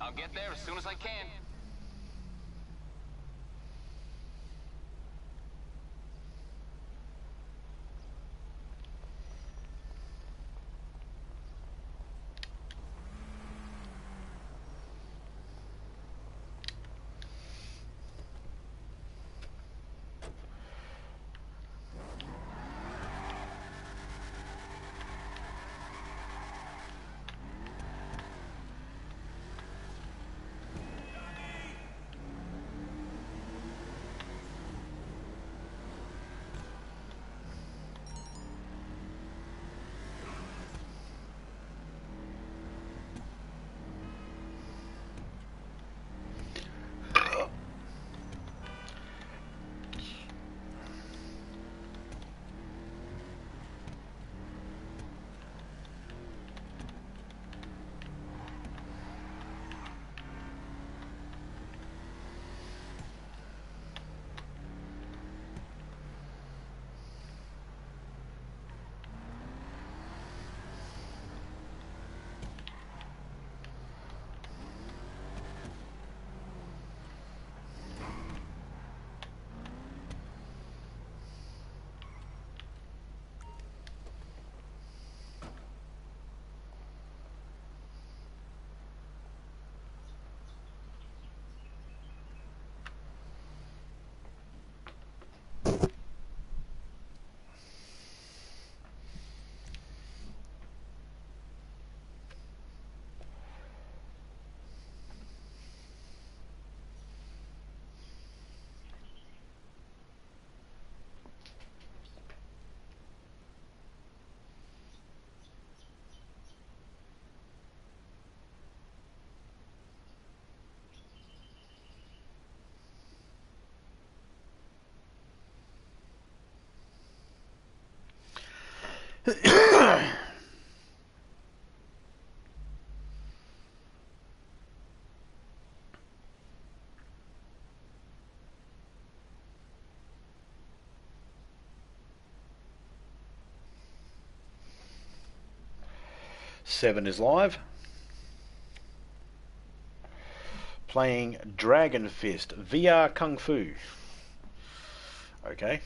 I'll get there as soon as I can. Seven is live. Playing Dragon Fist VR Kung Fu. Okay.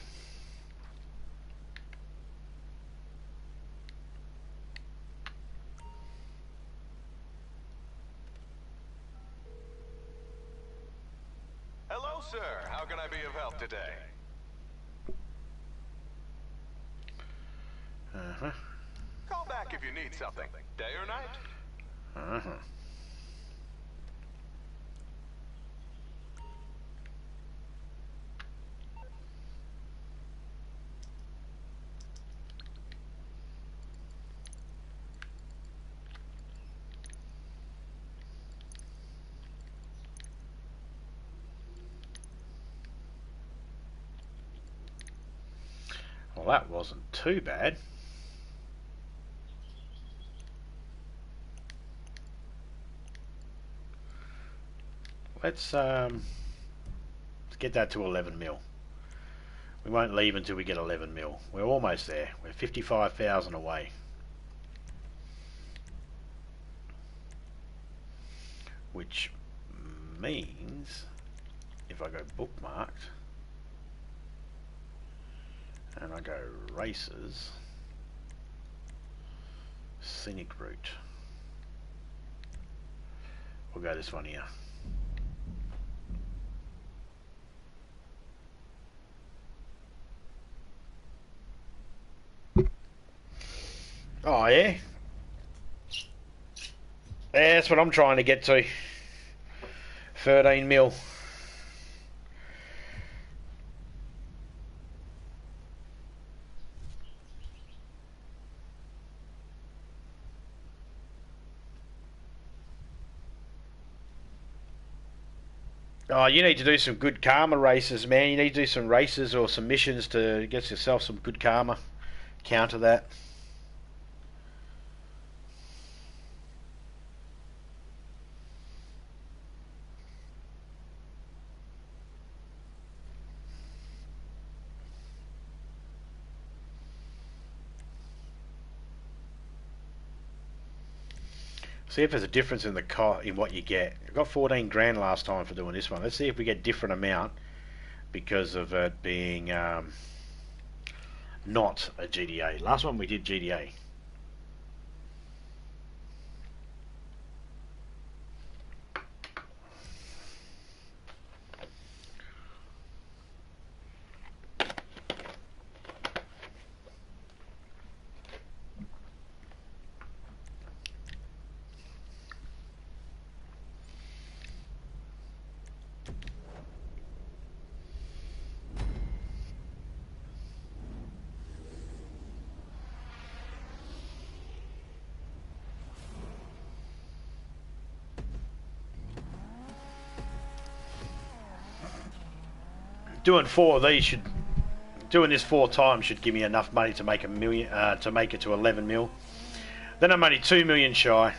Hello, sir. How can I be of help today? Uh-huh. Call back if you need something. Day or night? Uh-huh. Well, that wasn't too bad. Let's get that to 11 mil. We won't leave until we get 11 mil. We're almost there. We're 55,000 away. Which means if I go bookmarked and I go races, scenic route, we'll go this one here. Oh yeah, that's what I'm trying to get to. 13 mil. Oh, you need to do some good karma races, man. You need to do some races or some missions to get yourself some good karma. Counter that. See if there's a difference in the in what you get. I got 14 grand last time for doing this one. Let's see if we get different amount because of it being not a GDA. Last one we did GDA. Doing 4 of these should, doing this 4 times should give me enough money to make a million, to make it to 11 mil. Then I'm only 2 million shy.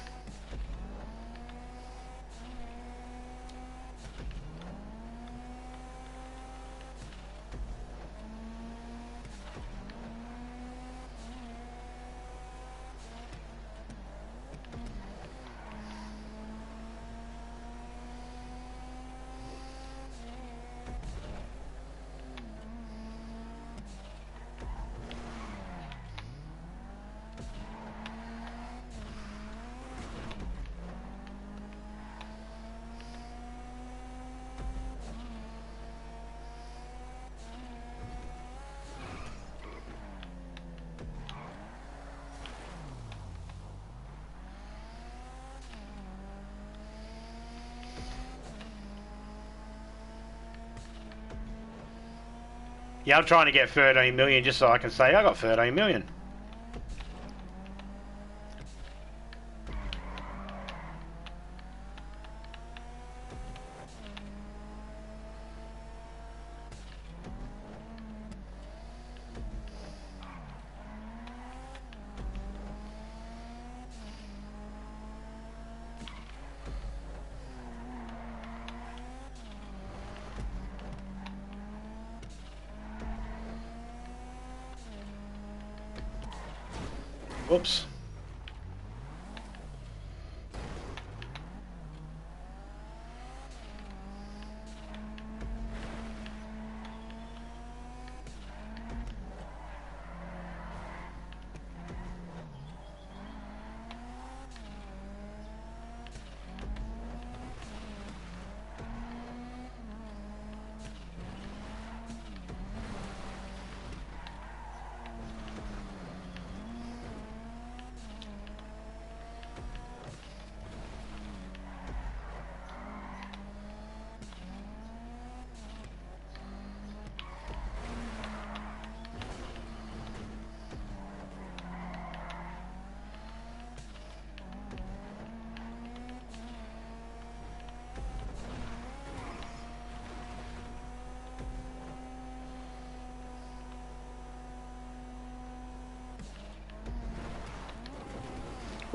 Yeah, I'm trying to get 13 million just so I can say I got 13 million. Whoops.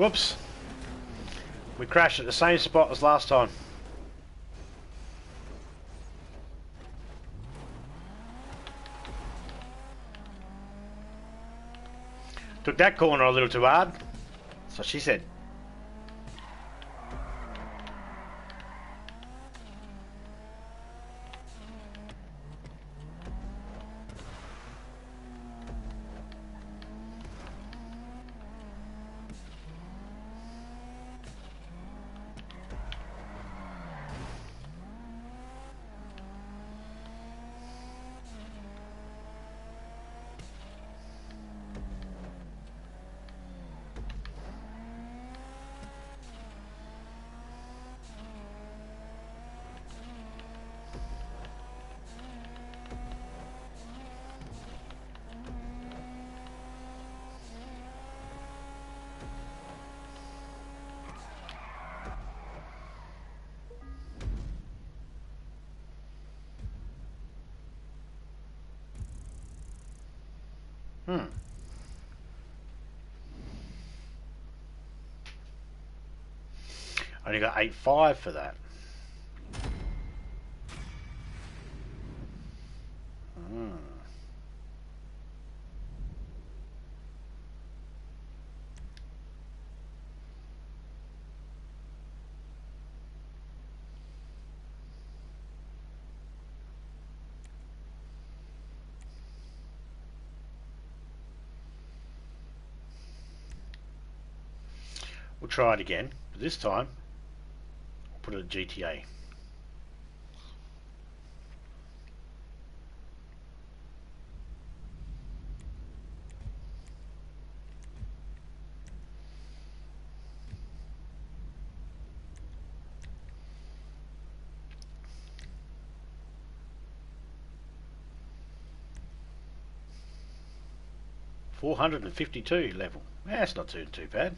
Whoops. We crashed at the same spot as last time. Took that corner a little too hard. That's what she said. Only got 8.5 for that. Hmm. We'll try it again, but this time put it at GTA. $452 level. That's not too bad.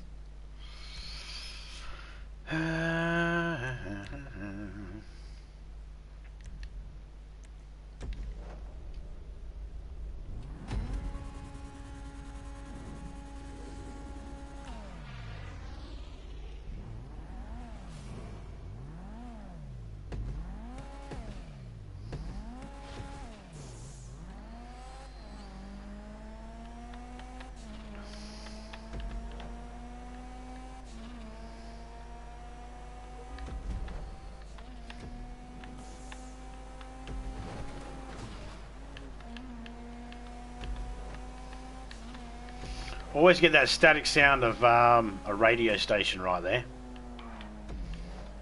Always get that static sound of a radio station right there,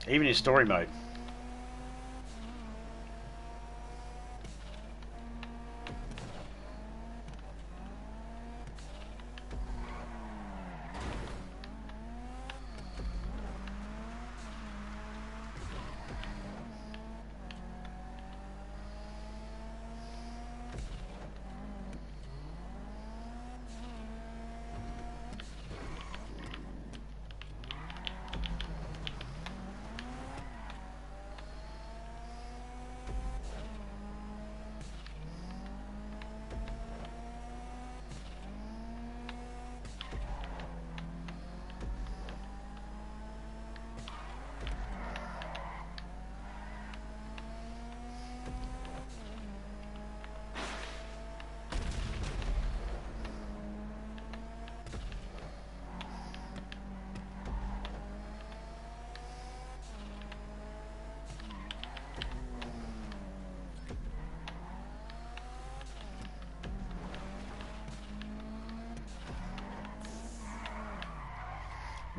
even in story mode.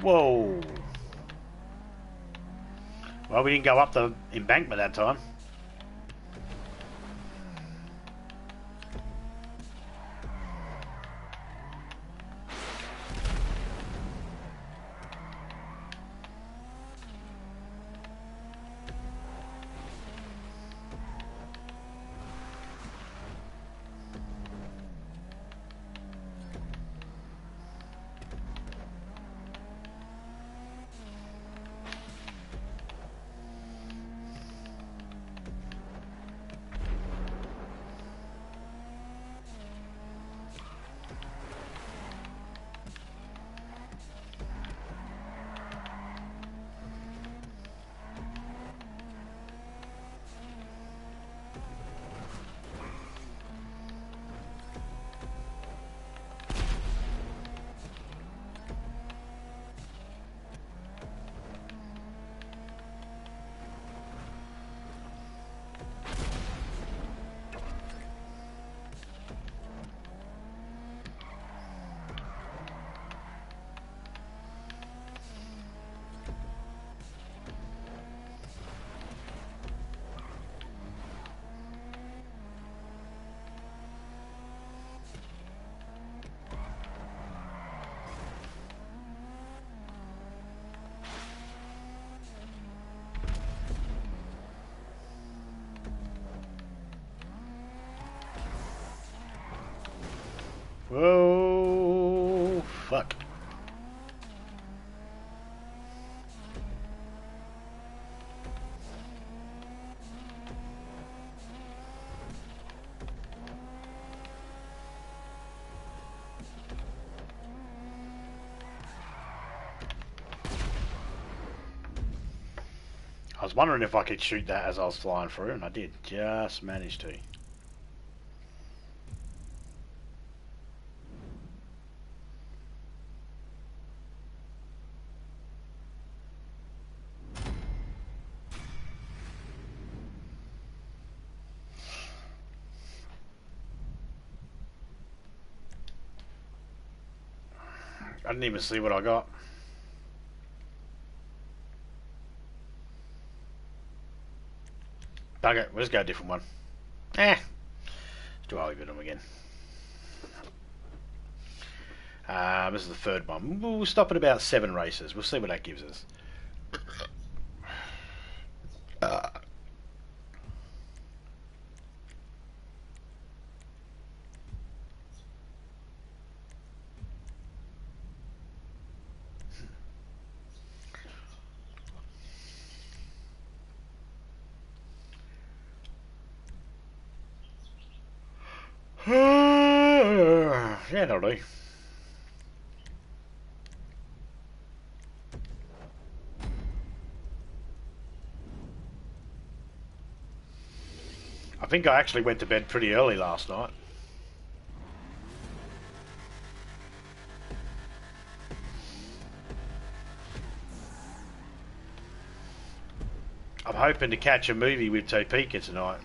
Whoa. Well, we didn't go up the embankment that time. Whoa, fuck. I was wondering if I could shoot that as I was flying through, and I did. Just managed to. I didn't even see what I got. Bugger, let's go a different one. Let's do I'll them again. This is the third one. We'll stop at about 7 races. We'll see what that gives us. Yeah, that'll do. I think I actually went to bed pretty early last night. I'm hoping to catch a movie with Topeka tonight.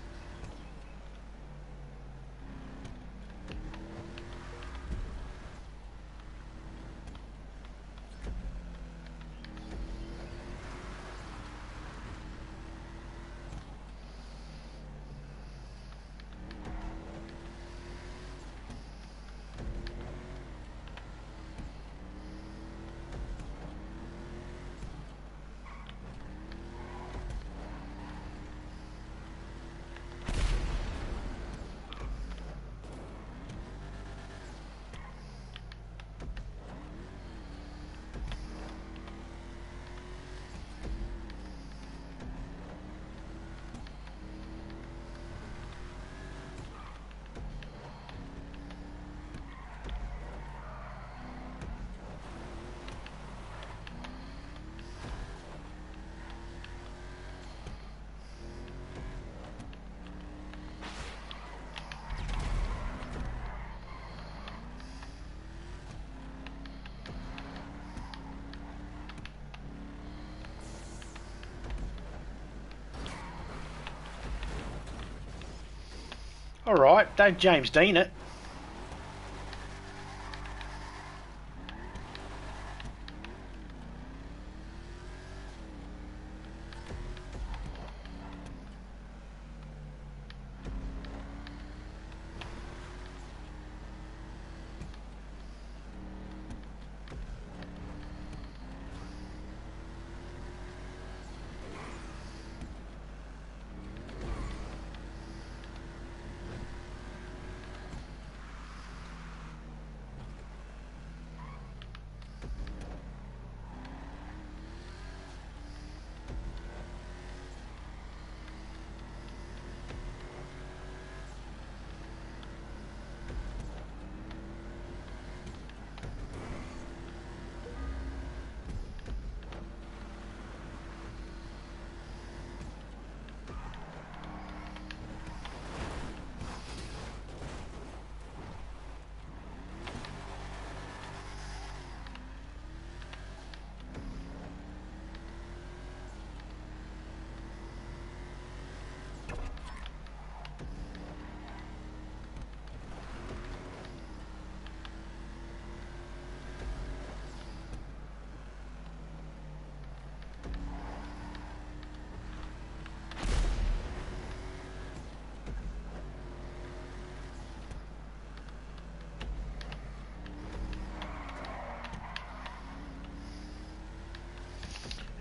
Alright, don't James Dean it.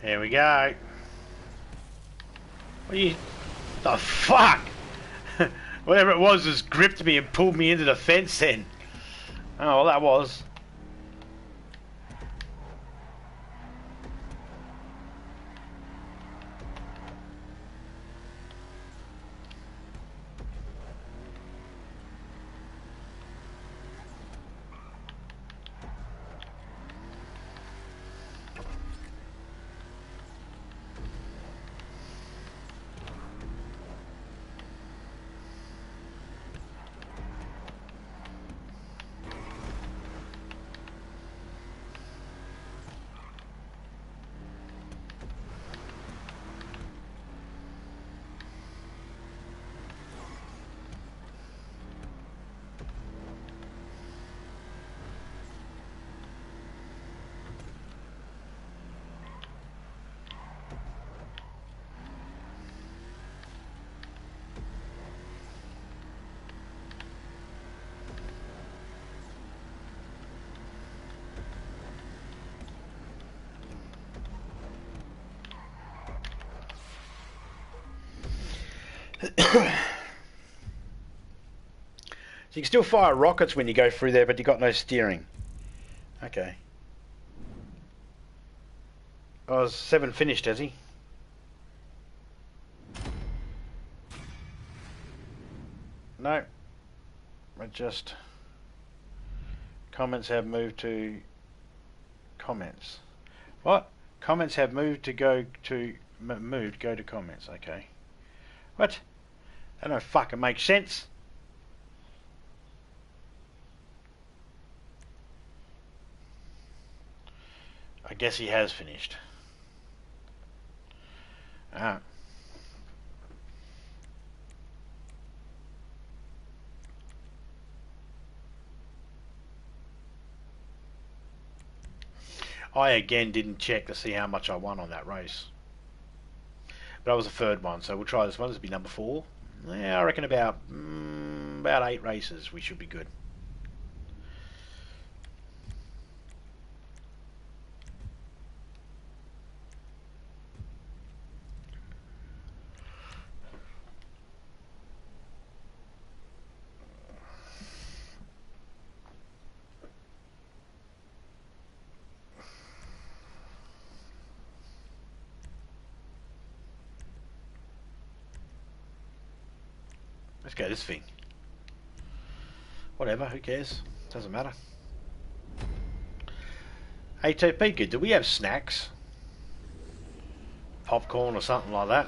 There we go. What are you... The fuck? Whatever it was just gripped me and pulled me into the fence then. Oh, well that was. So you can still fire rockets when you go through there, but you got no steering. Okay. Oh, 7 finished, has he? No. I just... Comments have moved to... Comments. What? Comments have moved to go to... Moved, go to comments. Okay. What? That don't fucking make sense. I guess he has finished. Ah. I again didn't check to see how much I won on that race. But I was the third one, so we'll try this one. This will be number 4. Yeah, I reckon about 8 races we should be good. Let's go this thing. Whatever, who cares? Doesn't matter. ATP, good. Do we have snacks? Popcorn or something like that?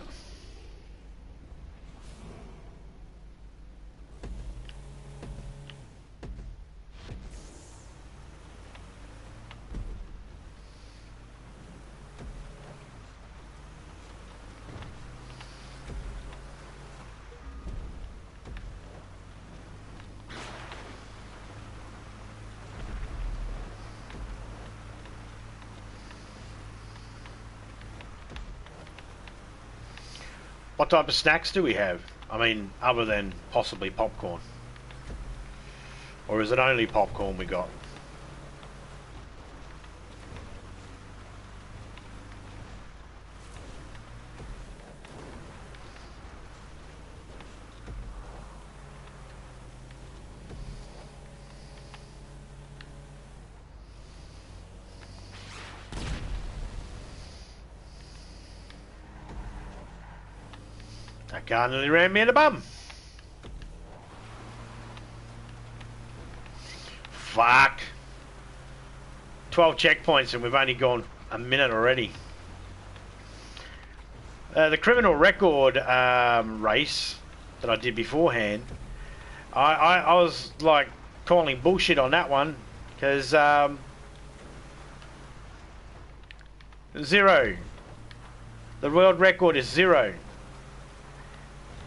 What type of snacks do we have? I mean, other than possibly popcorn. Or is it only popcorn we got? That car nearly ran me in the bum. Fuck. 12 checkpoints and we've only gone a minute already. The criminal record race that I did beforehand, I was like calling bullshit on that one because 0. The world record is 0.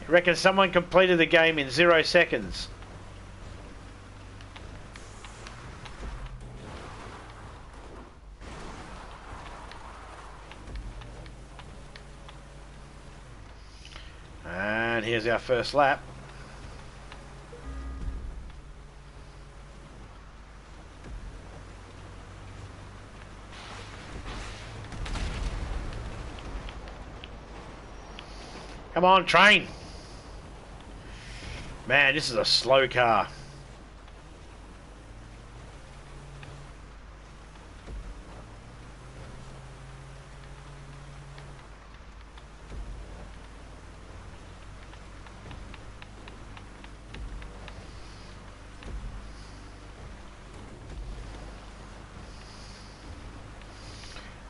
I reckon someone completed the game in 0 seconds. And here's our first lap. Come on, train! Man, this is a slow car.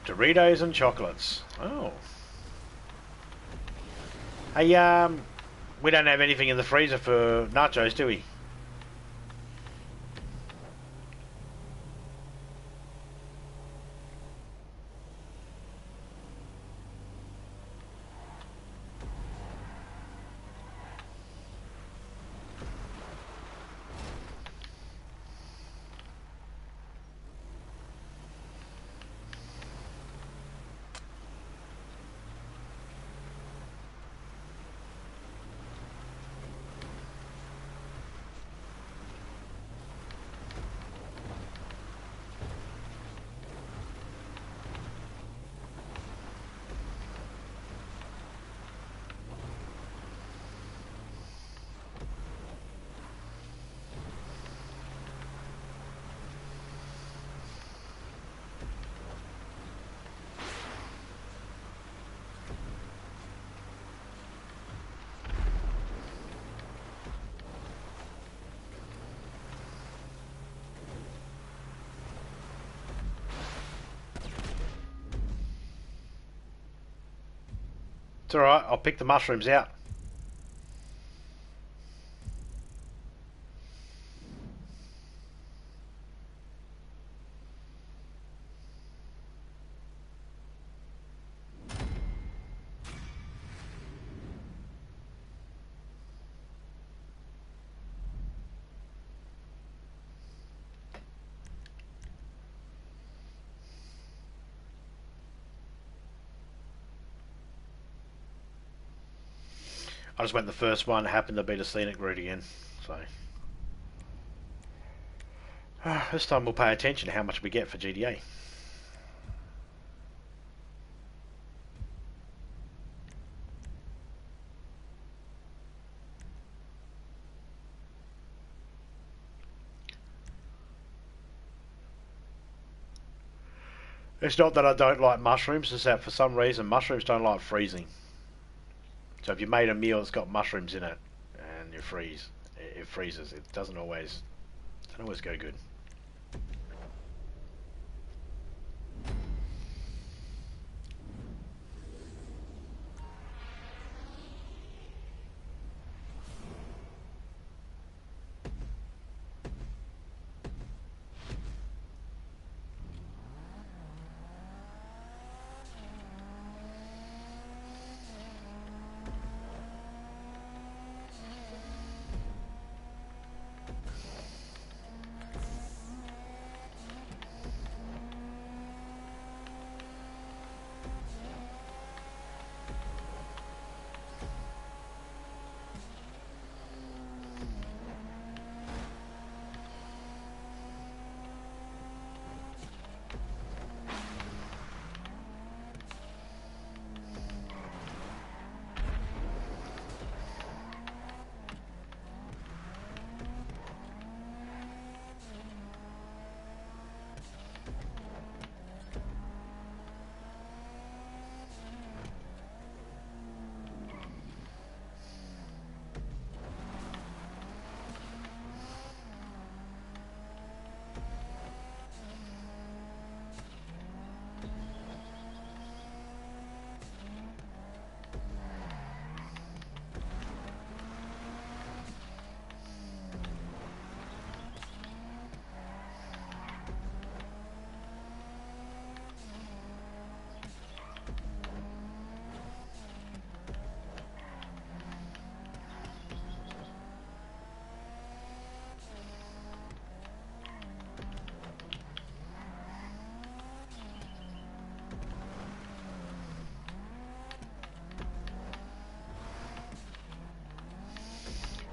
Doritos and chocolates. Oh. Hey, we don't have anything in the freezer for nachos, do we? It's alright, I'll pick the mushrooms out. I just went the first one, happened to be the scenic route again, so... this time we'll pay attention to how much we get for GDA. It's not that I don't like mushrooms, it's that for some reason mushrooms don't like freezing. So if you made a meal that's got mushrooms in it and you freeze, it freezes. It doesn't always go good.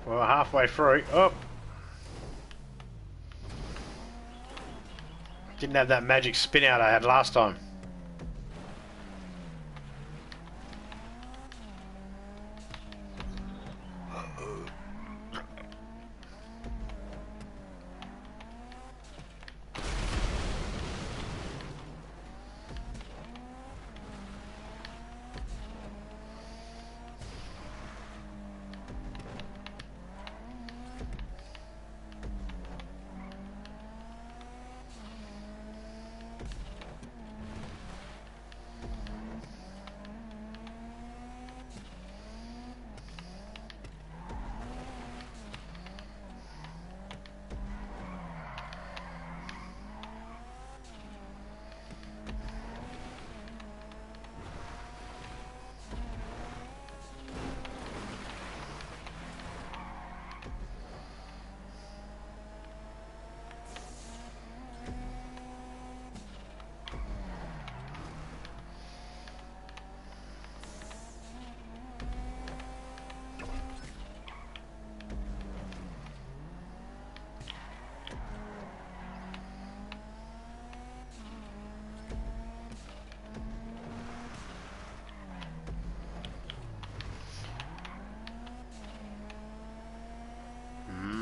Well, halfway through. Oh! Didn't have that magic spin out I had last time.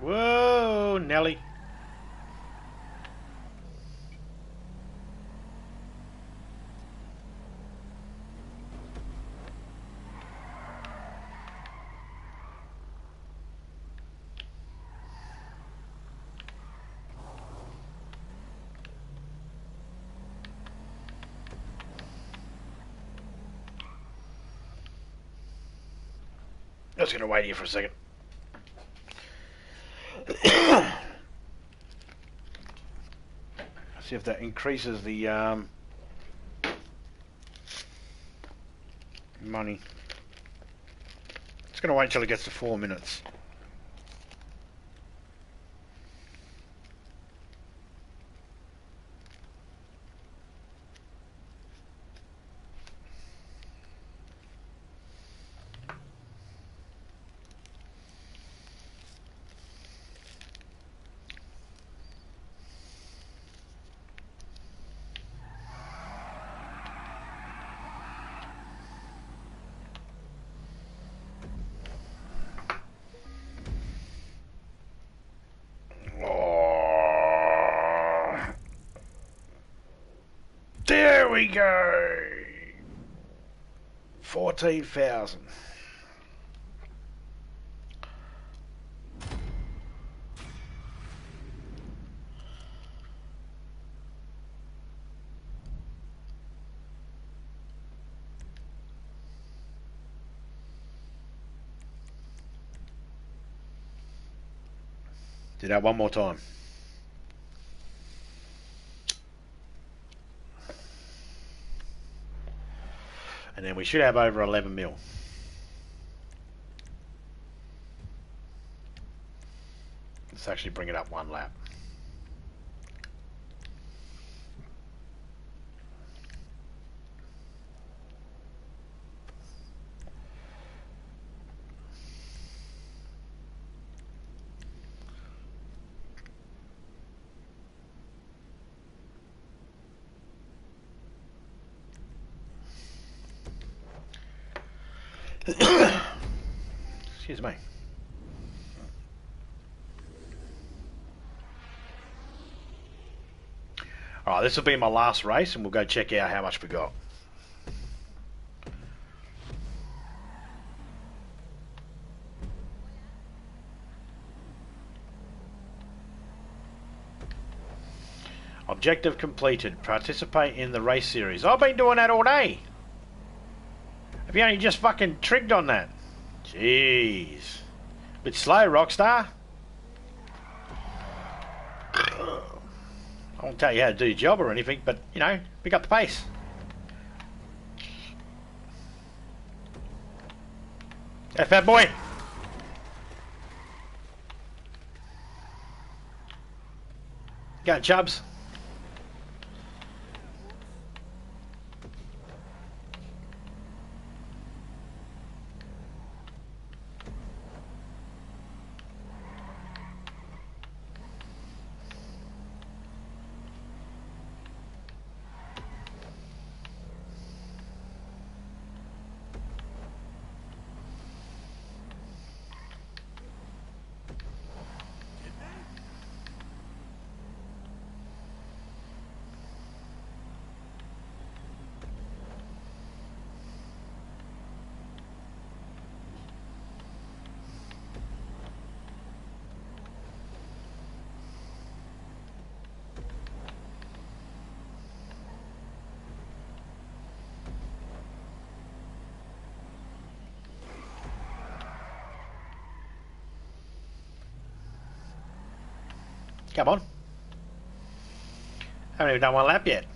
Whoa, Nelly. I was going to wait here for a second. See if that increases the money. It's going to wait till it gets to 4 minutes. There we go. 14,000. Do that one more time. And then we should have over 11 mil. Let's actually bring it up one lap. Excuse me. Alright, this will be my last race and we'll go check out how much we got. Objective completed. Participate in the race series. I've been doing that all day. Have you only just fucking trigged on that? Jeez. Bit slow, Rockstar. I won't tell you how to do your job or anything, but, you know, pick up the pace. Hey, fat boy. Go, Chubbs. Come on. Haven't even done one lap yet.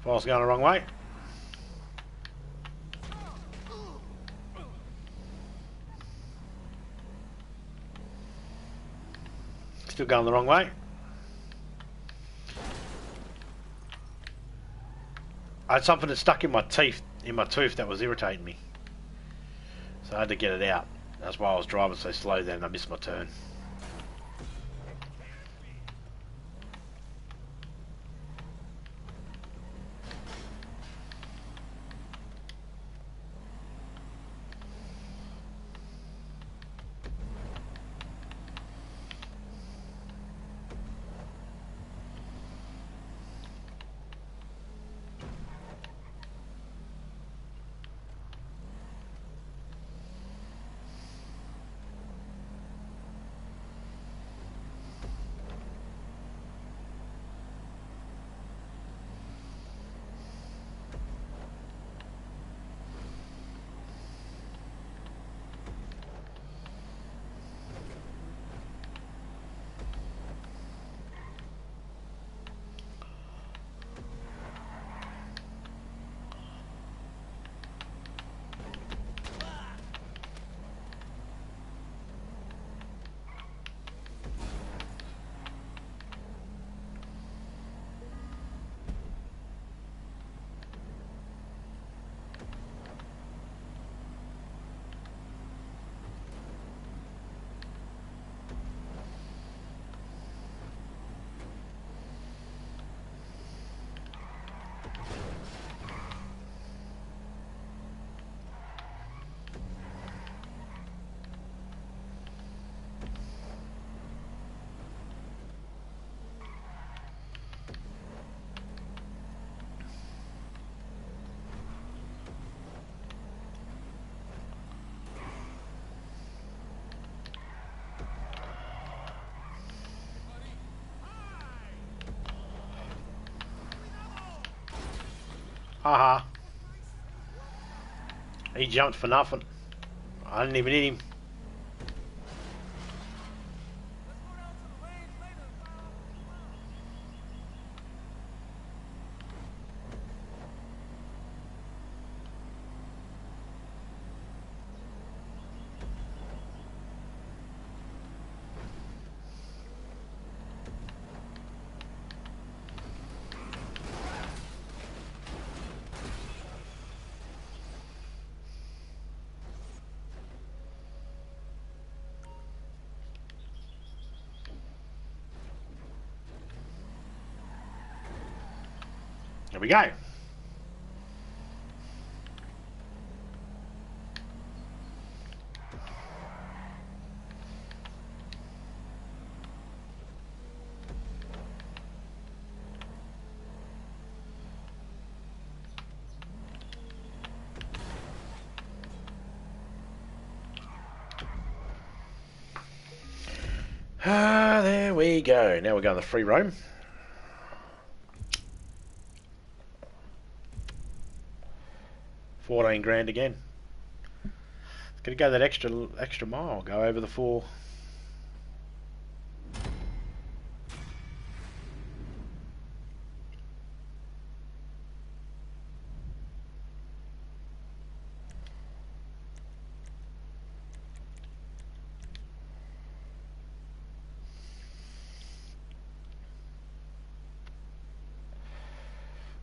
File's going the wrong way. Still going the wrong way. I had something that stuck in my teeth, that was irritating me. So I had to get it out. That's why I was driving so slow then, I missed my turn. Haha. He jumped for nothing. I didn't even hit him. Here we go. Ah, there we go. Now we're going to free roam. $14,000 again. Gonna go that extra mile. Go over the 4.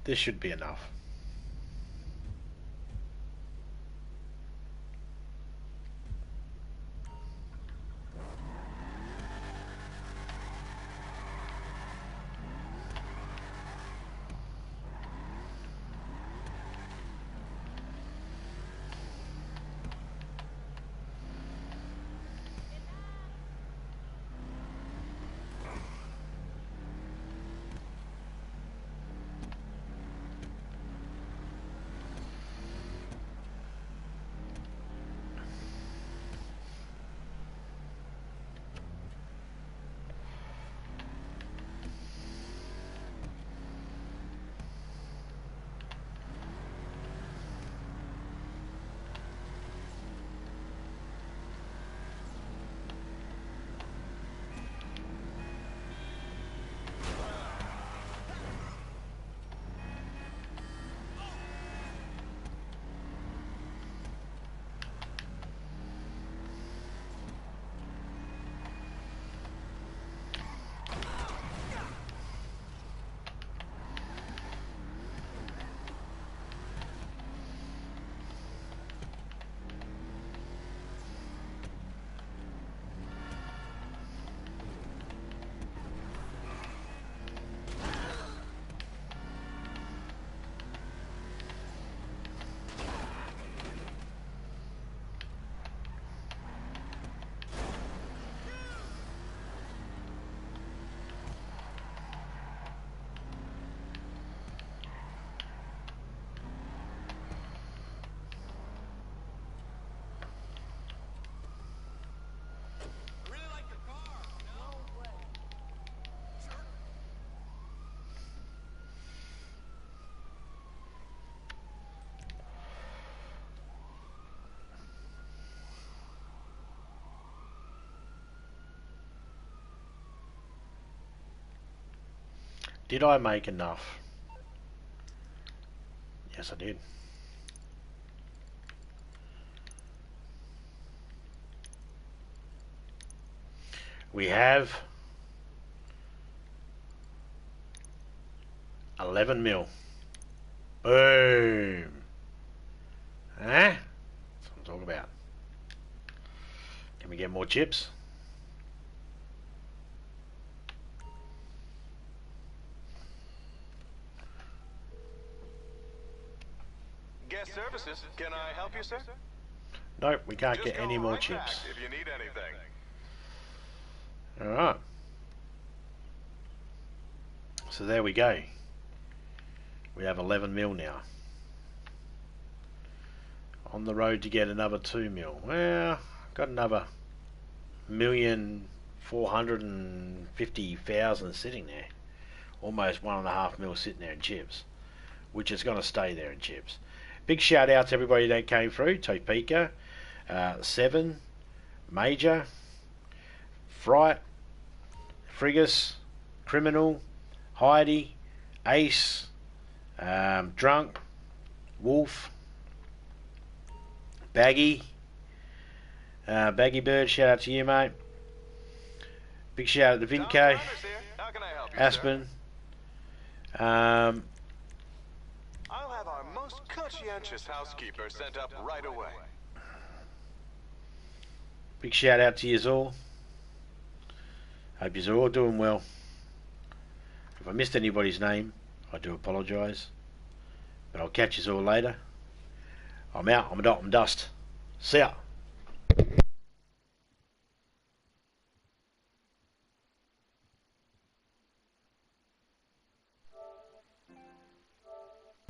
This should be enough. Did I make enough? Yes, I did. We have 11 mil. Boom. Huh? That's what I'm talking about. Can we get more chips? Guest services. Can I help you, sir? Nope, we can't Just get any call more right chips. back if you need anything. Alright. So there we go. We have 11 mil now. On the road to get another 2 mil. Well, got another 1,450,000 sitting there. Almost 1.5 mil sitting there in chips. Which is going to stay there in chips. Big shout out to everybody that came through. Topeka, Seven, Major, Fright, Frigus, Criminal, Heidi, Ace, Drunk, Wolf, Baggy, Baggy Bird, shout out to you, mate. Big shout out to Vinco, How can I help you, Aspen. I'll have our most conscientious housekeeper sent up right away. Big shout out to yous all. Hope yous are all doing well. If I missed anybody's name, I do apologise. But I'll catch yous all later. I'm out. I'm a dot and dust. See ya.